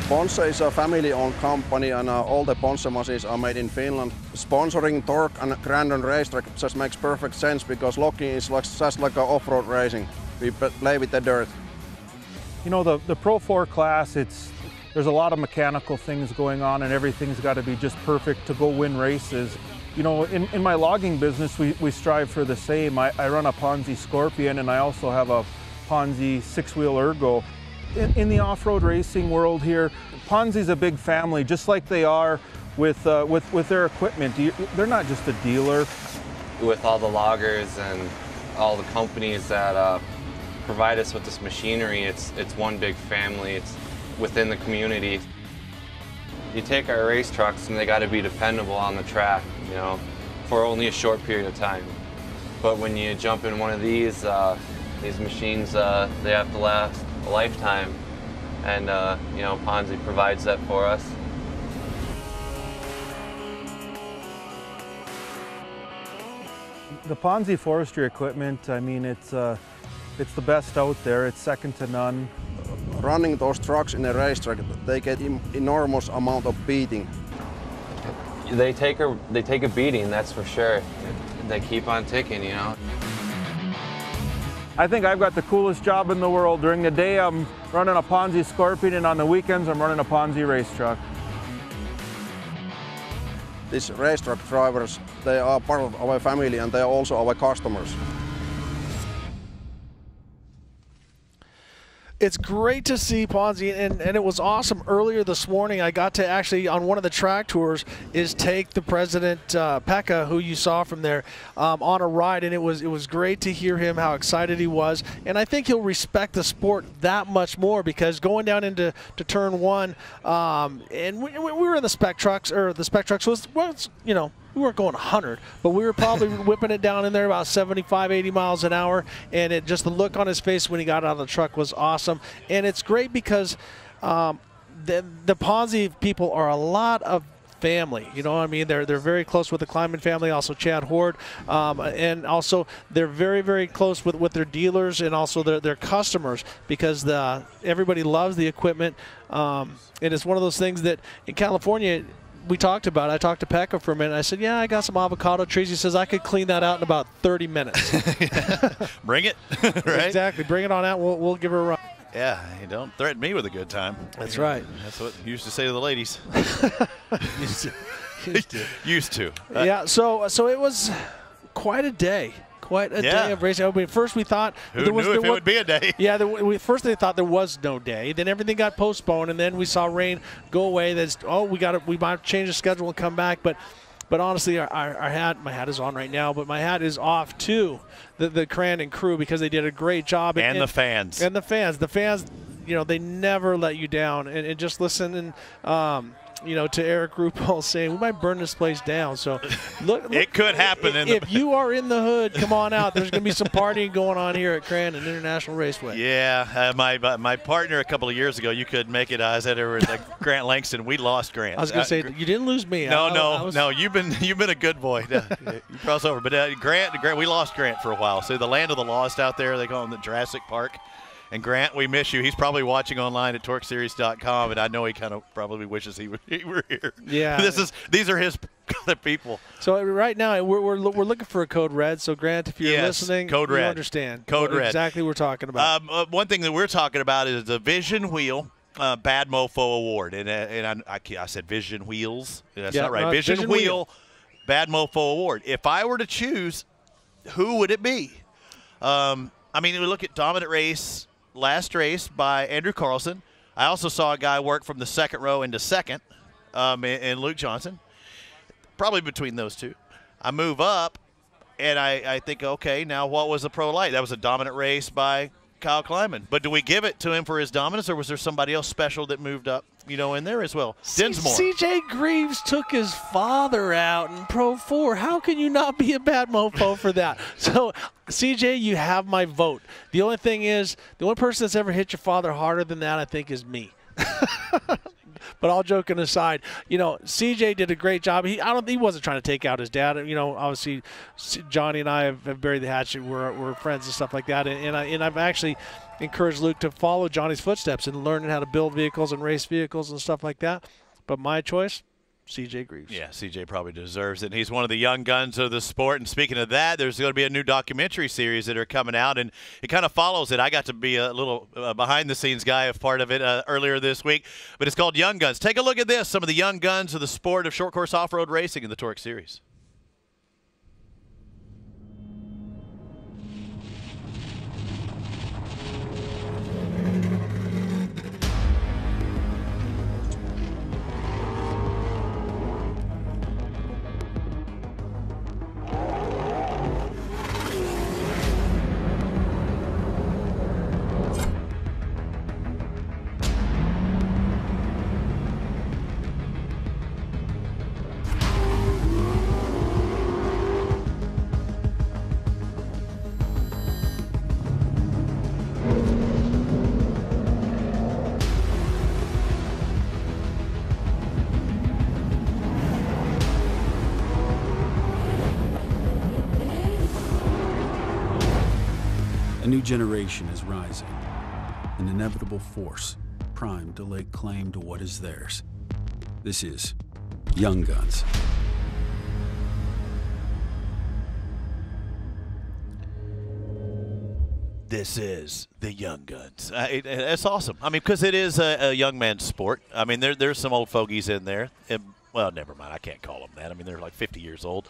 Ponsse is a family-owned company, and all the Ponsse machines are made in Finland. Sponsoring TORC and Crandon racetrack just makes perfect sense because logging is just like off-road racing. We play with the dirt. You know, the Pro 4 class, there's a lot of mechanical things going on, and everything's got to be just perfect to go win races. You know, in my logging business, we strive for the same. I run a Ponzi Scorpion, and I also have a Ponzi 6-wheel Ergo. In the off-road racing world here, Ponzi's a big family, just like they are with their equipment. They're not just a dealer. With all the loggers and all the companies that provide us with this machinery, it's one big family. It's within the community. You take our race trucks and they got to be dependable on the track, you know, for only a short period of time. But when you jump in one of these machines, they have to last a lifetime, and you know, Ponzi provides that for us. The Ponzi forestry equipment, I mean, it's the best out there. It's second to none. Running those trucks in a racetrack, they get enormous amount of beating. They take a beating, that's for sure. They keep on ticking, you know. I think I've got the coolest job in the world. During the day, I'm running a Ponzi Scorpion, and on the weekends, I'm running a Ponzi race truck. These racetrack drivers, they are part of our family, and they are also our customers. It's great to see Ponzi, and it was awesome. Earlier this morning, I got to actually, on one of the track tours, take the president, Pekka, who you saw from there, on a ride, and it was great to hear him, how excited he was. And I think he'll respect the sport that much more, because going down into turn one, and we were in the spec trucks, was, you know, we weren't going 100, but we were probably whipping it down in there about 75, 80 miles an hour, and just the look on his face when he got out of the truck was awesome. And it's great because the Ponzi people are a lot of family, you know what I mean? They're very close with the Kleiman family, also Chad Horde, and also they're very, very close with their dealers and also their customers, because everybody loves the equipment, and it's one of those things that in California, we talked about. I talked to Pekka for a minute. I said, yeah, I got some avocado trees. He says, I could clean that out in about 30 minutes. Bring it, right? Exactly. Bring it on out. We'll give her a run. Yeah, you don't threaten me with a good time. That's right. That's what you used to say to the ladies. Used to. Yeah, so it was quite a day. Quite a day of racing. I mean, first we thought it would be a day. Yeah, first they thought there was no day. Then everything got postponed, and then we saw rain go away. We might change the schedule and come back. But honestly, my hat is on right now, but my hat is off to the Crandon crew, because they did a great job. And the fans. The fans, you know, they never let you down. And just listen and. You know, to Eric Ruppel saying we might burn this place down. So, look, it could happen. If you are in the hood, come on out. There's going to be some partying going on here at Crandon International Raceway. Yeah, my partner a couple of years ago, you could make it. I was at Grant Langston. We lost Grant. I was going to say you didn't lose me. No. You've been a good boy. You cross over, but Grant, we lost Grant for a while. So the land of the lost out there, they call him the Jurassic Park. And Grant, we miss you. He's probably watching online at TORCseries.com, and I know he kind of probably wishes he were here. Yeah. These are his people. So right now we're looking for a code red. So Grant, if you're listening, code you red. understand Code red. Exactly what we're talking about. One thing that we're talking about is the Vision wheel Bad Mofo Award, and I said Vision Wheels. That's Yeah, not right. Vision Vision Wheel, Bad Mofo Award. If I were to choose, who would it be? I mean, we look at dominant race, last race by Andrew Carlson. I also saw a guy work from the second row into second, and Luke Johnson. Probably between those two. I move up, and I think, okay, now what was the Pro Light? That was a dominant race by Kyle Kleiman. But do we give it to him for his dominance, or was there somebody else special that moved up, in there as well? Dinsmore. CJ Greaves took his father out in Pro 4. How can you not be a bad mofo for that? So, CJ, you have my vote. The only thing is, the only person that's ever hit your father harder than that, I think, is me. But all joking aside, CJ did a great job. He wasn't trying to take out his dad. Obviously, Johnny and I have buried the hatchet. We're friends and stuff like that. And I've actually encouraged Luke to follow Johnny's footsteps and learning how to build vehicles and race vehicles and stuff like that. But my choice, CJ Greaves. Yeah, CJ probably deserves it. And he's one of the young guns of the sport. And speaking of that, there's going to be a new documentary series that are coming out, and it kind of follows it. I got to be a little behind-the-scenes guy of part of it earlier this week, but it's called Young Guns. Take a look at this, some of the young guns of the sport of short course off-road racing in the TORC series. A new generation is rising, an inevitable force primed to lay claim to what is theirs. This is Young Guns. This is the Young Guns. That's awesome. I mean, because it is a young man's sport. I mean, there's some old fogies in there. Well, never mind. I can't call them that. I mean, they're like 50 years old.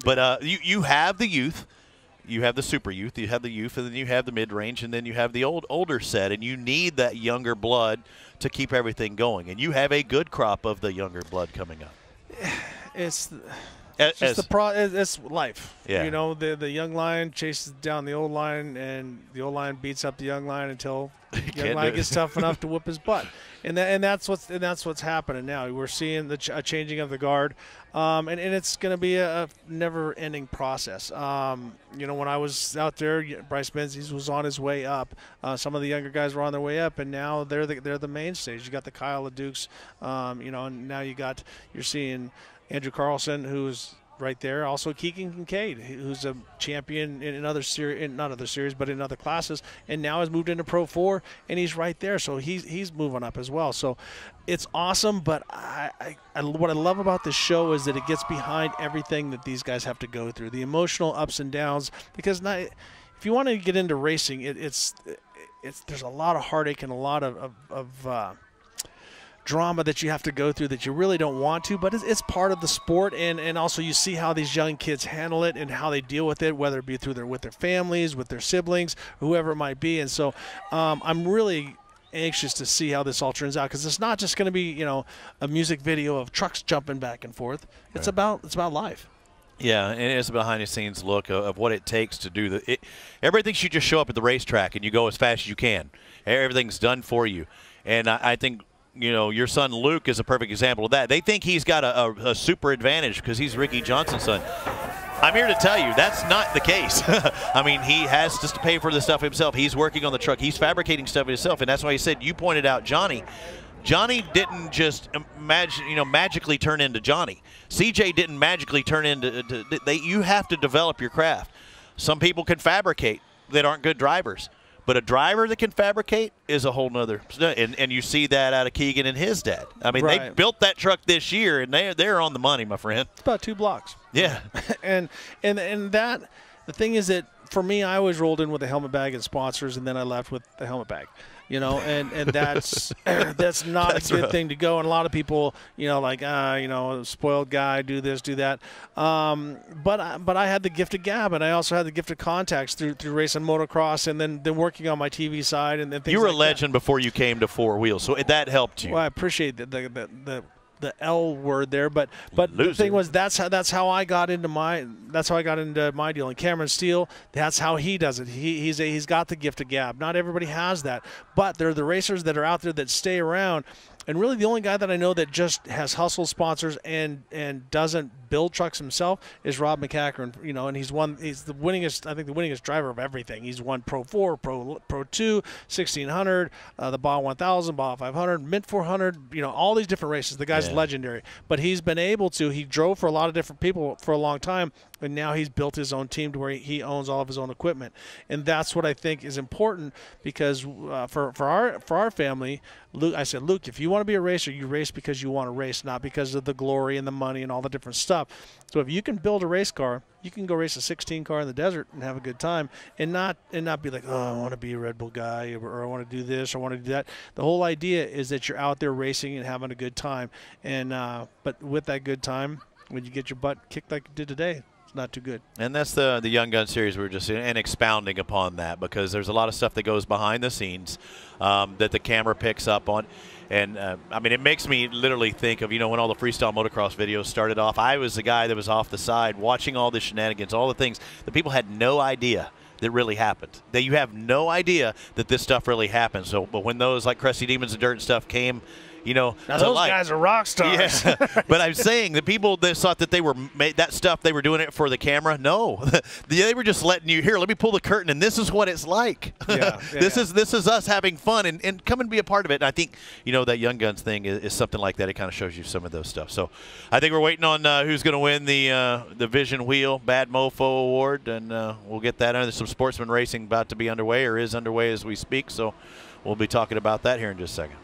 But you have the youth. You have the super youth, you have the youth, and then you have the mid-range, and then you have the older set, and you need that younger blood to keep everything going. And you have a good crop of the younger blood coming up. It's life. Yeah. The young lion chases down the old lion, and the old lion beats up the young lion until the young lion gets tough enough to whoop his butt. And that's what's happening now. We're seeing a changing of the guard, and it's going to be a never-ending process. When I was out there, Bryce Menzies was on his way up. Some of the younger guys were on their way up, and now they're the mainstays. You got the Kyle LeDukes, and now you're seeing Andrew Carlson, who's right there. Also, Keegan Kincaid, who's a champion in not other series, but in other classes, and now has moved into Pro 4, and he's right there. So he's moving up as well. So it's awesome. But what I love about this show is that it gets behind everything that these guys have to go through, the emotional ups and downs. Because if you want to get into racing, there's a lot of heartache and a lot of drama that you have to go through that you really don't want to, but it's part of the sport, and also you see how these young kids handle it and how they deal with it, whether it be with their families, with their siblings, whoever it might be. And so I'm really anxious to see how this all turns out, because it's not just going to be a music video of trucks jumping back and forth. It's about life. Yeah, and it's a behind-the-scenes look of what it takes to do everything should just show up at the racetrack and you go as fast as you can. Everything's done for you, and I think your son Luke is a perfect example of that. They think he's got a super advantage because he's Ricky Johnson's son. I'm here to tell you that's not the case. I mean, he has to pay for the stuff himself. He's working on the truck. He's fabricating stuff himself, and that's why he said, you pointed out Johnny. Johnny didn't just magically turn into Johnny. CJ didn't magically turn into you have to develop your craft. Some people can fabricate that aren't good drivers. But a driver that can fabricate is a whole nother, and you see that out of Keegan and his dad. I mean, They built that truck this year, and they're on the money, my friend. It's about 2 blocks. Yeah, and that the thing is that for me, I always rolled in with a helmet bag and sponsors, and then I left with the helmet bag. You know, and that's not a good thing to go. And a lot of people, you know, like you know, spoiled guy, do this, do that. But I had the gift of gab, and I also had the gift of contacts through racing motocross, and then working on my TV side and then things. You were like a legend before you came to four wheels, so that helped you. Well, I appreciate the L word there, but the thing was that's how I got into my deal. And Cameron Steele, that's how he does it. He's got the gift of gab. Not everybody has that, but they're the racers that are out there that stay around. And really, the only guy that I know that just has hustle sponsors and doesn't build trucks himself is Rob McCacker. You know, and he's the winningest. I think the winningest driver of everything. He's won Pro 4, Pro 2, 1600, the Baja 1000, Baja 500, Mint 400. You know, all these different races. The guy's legendary. But he's been able to. He drove for a lot of different people for a long time, and now he's built his own team to where he owns all of his own equipment. And that's what I think is important, because for our family, Luke, I said, Luke, if you want to be a racer, you race because you want to race, not because of the glory and the money and all the different stuff. So if you can build a race car, you can go race a 16 car in the desert and have a good time, and not be like, oh, I want to be a Red Bull guy, or I want to do this, or I want to do that. The whole idea is that you're out there racing and having a good time. And but with that good time, when you get your butt kicked like you did today, it's not too good. And that's the Young Gun series we were just in, and expounding upon that, because there's a lot of stuff that goes behind the scenes that the camera picks up on. And, I mean, it makes me literally think of, you know, when all the freestyle motocross videos started off, I was the guy that was off the side watching all the shenanigans, all the things that people had no idea that really happened. That you have no idea that this stuff really happened. So, but when those like Crusty Demons and Dirt and stuff came, you know, now those guys are rock stars. Yeah. But I'm saying the people that thought that they were that stuff, they were doing it for the camera. No, they were just letting you, here, let me pull the curtain, and this is what it's like. This is us having fun, and come and be a part of it. And I think, you know, that Young Guns thing is something like that. It kind of shows you some of those stuff. So I think we're waiting on who's going to win the Vision Wheel Bad Mofo Award, and we'll get that. There's some sportsman racing about to be underway, or is underway as we speak. So we'll be talking about that here in just a second.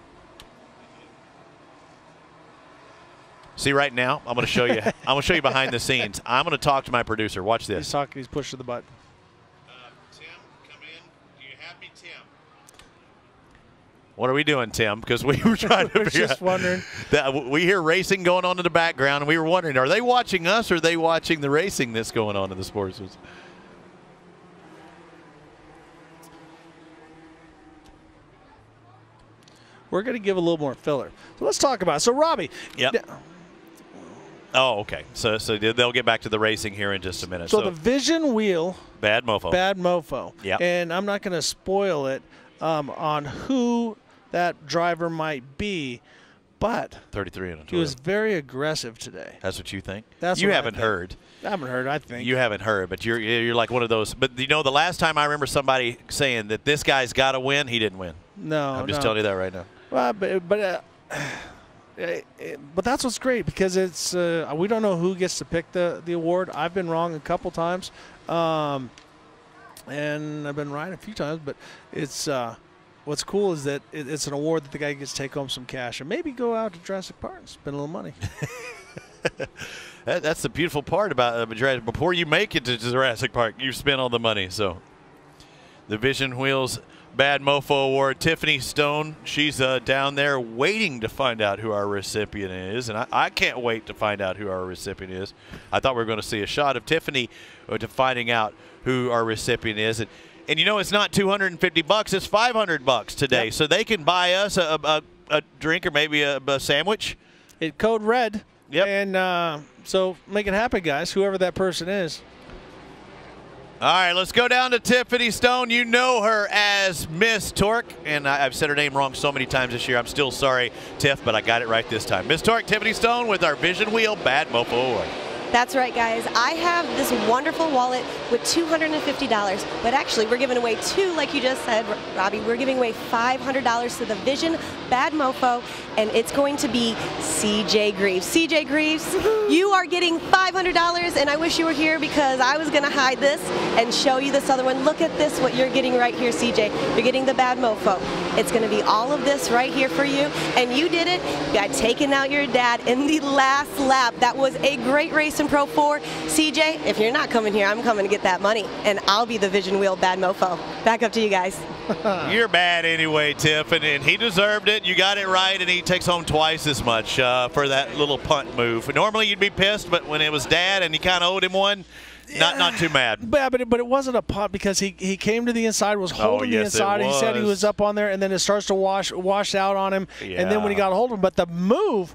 See, right now, I'm going to show you. I'm going to show you behind the scenes. I'm going to talk to my producer. Watch this. He's talking. He's pushing the button. Tim, come in. Do you have me, Tim? What are we doing, Tim? Because we were trying to figure just wondering. That we hear racing going on in the background, and we were wondering, are they watching us, or are they watching the racing that's going on in the sports? We're going to give a little more filler. So let's talk about it. So, Robbie. Yep. Oh, okay. So they'll get back to the racing here in just a minute. So the Vision Wheel. Bad Mofo. Bad Mofo. Yeah. And I'm not going to spoil it on who that driver might be, but 33 in a he was very aggressive today. That's what you think? That's you what haven't heard. I haven't heard, I think. You haven't heard, but you're like one of those. But, you know, the last time I remember somebody saying that this guy's got to win, he didn't win. No, I'm just telling you that right now. Well, but that's what's great, because it's we don't know who gets to pick the award. I've been wrong a couple times, and I've been right a few times. But it's what's cool is that it's an award that the guy gets to take home some cash and maybe go out to Jurassic Park and spend a little money. That's the beautiful part about Jurassic. Before you make it to Jurassic Park, you spend all the money. So the Vision Wheels Bad Mofo Award, Tiffany Stone, she's down there waiting to find out who our recipient is, and I can't wait to find out who our recipient is. I thought we were going to see a shot of Tiffany to finding out who our recipient is, and you know, it's not $250, it's $500 today. Yep. So they can buy us a drink or maybe a sandwich. It code red. Yep. And so make it happen, guys, whoever that person is. All right, let's go down to Tiffany Stone. You know her as Miss TORC, and I've said her name wrong so many times this year. I'm still sorry, Tiff, but I got it right this time. Miss TORC, Tiffany Stone, with our Vision Wheel Bad Mofo Award. That's right, guys. I have this wonderful wallet with $250, but actually we're giving away two, like you just said, Robbie. We're giving away $500 to the Vision Bad Mofo, and it's going to be CJ Greaves. CJ Greaves, you are getting $500, and I wish you were here because I was going to hide this and show you this other one. Look at this, what you're getting right here, CJ. You're getting the Bad Mofo. It's going to be all of this right here for you. And you did it by taking out your dad in the last lap. That was a great race in Pro 4. CJ, if you're not coming here, I'm coming to get that money. And I'll be the Vision Wheel bad mofo. Back up to you guys. You're bad anyway, Tiff, and he deserved it. You got it right, and he takes home twice as much for that little punt move. Normally you'd be pissed, but when it was Dad and you kind of owed him one, not too mad. Yeah, but it wasn't a punt because he came to the inside, was holding the inside. He said he was up on there, and then it starts to wash out on him. Yeah. And then when he got a hold of him, but the move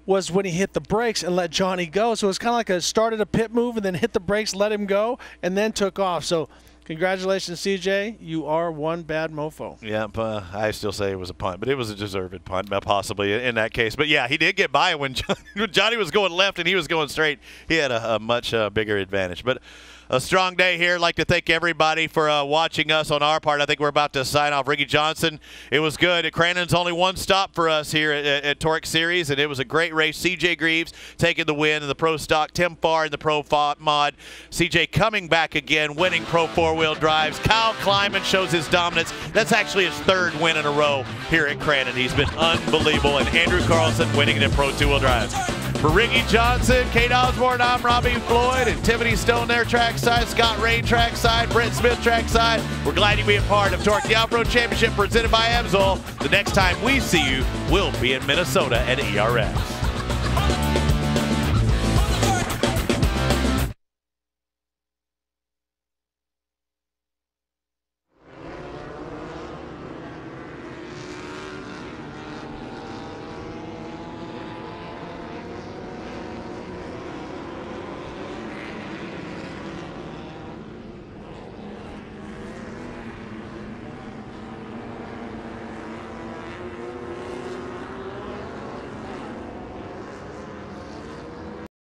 was when he hit the brakes and let Johnny go. So it was kind of like started a pit move and then hit the brakes, let him go, and then took off. So congratulations, CJ. You are one bad mofo. Yep, I still say it was a punt, but it was a deserved punt, possibly in that case. But yeah, he did get by when Johnny was going left and he was going straight. He had a much bigger advantage. But a strong day here. I'd like to thank everybody for watching us on our part. I think we're about to sign off. Ricky Johnson, it was good. Crandon's only one stop for us here at TORC Series, and it was a great race. CJ Greaves taking the win in the Pro Stock. Tim Farr in the Pro Mod. CJ coming back again, winning Pro 4-wheel drives. Kyle Kleiman shows his dominance. That's actually his third win in a row here at Crandon. He's been unbelievable. And Andrew Carlson winning it in Pro 2-wheel drives. For Ricky Johnson, Kate Osborne, I'm Robbie Floyd, and Tiffany Stone there trackside, Scott Ray trackside, Brent Smith trackside. We're glad you be a part of TORC, the Off-Road Championship presented by AMSOIL. The next time we see you, we'll be in Minnesota at ERS.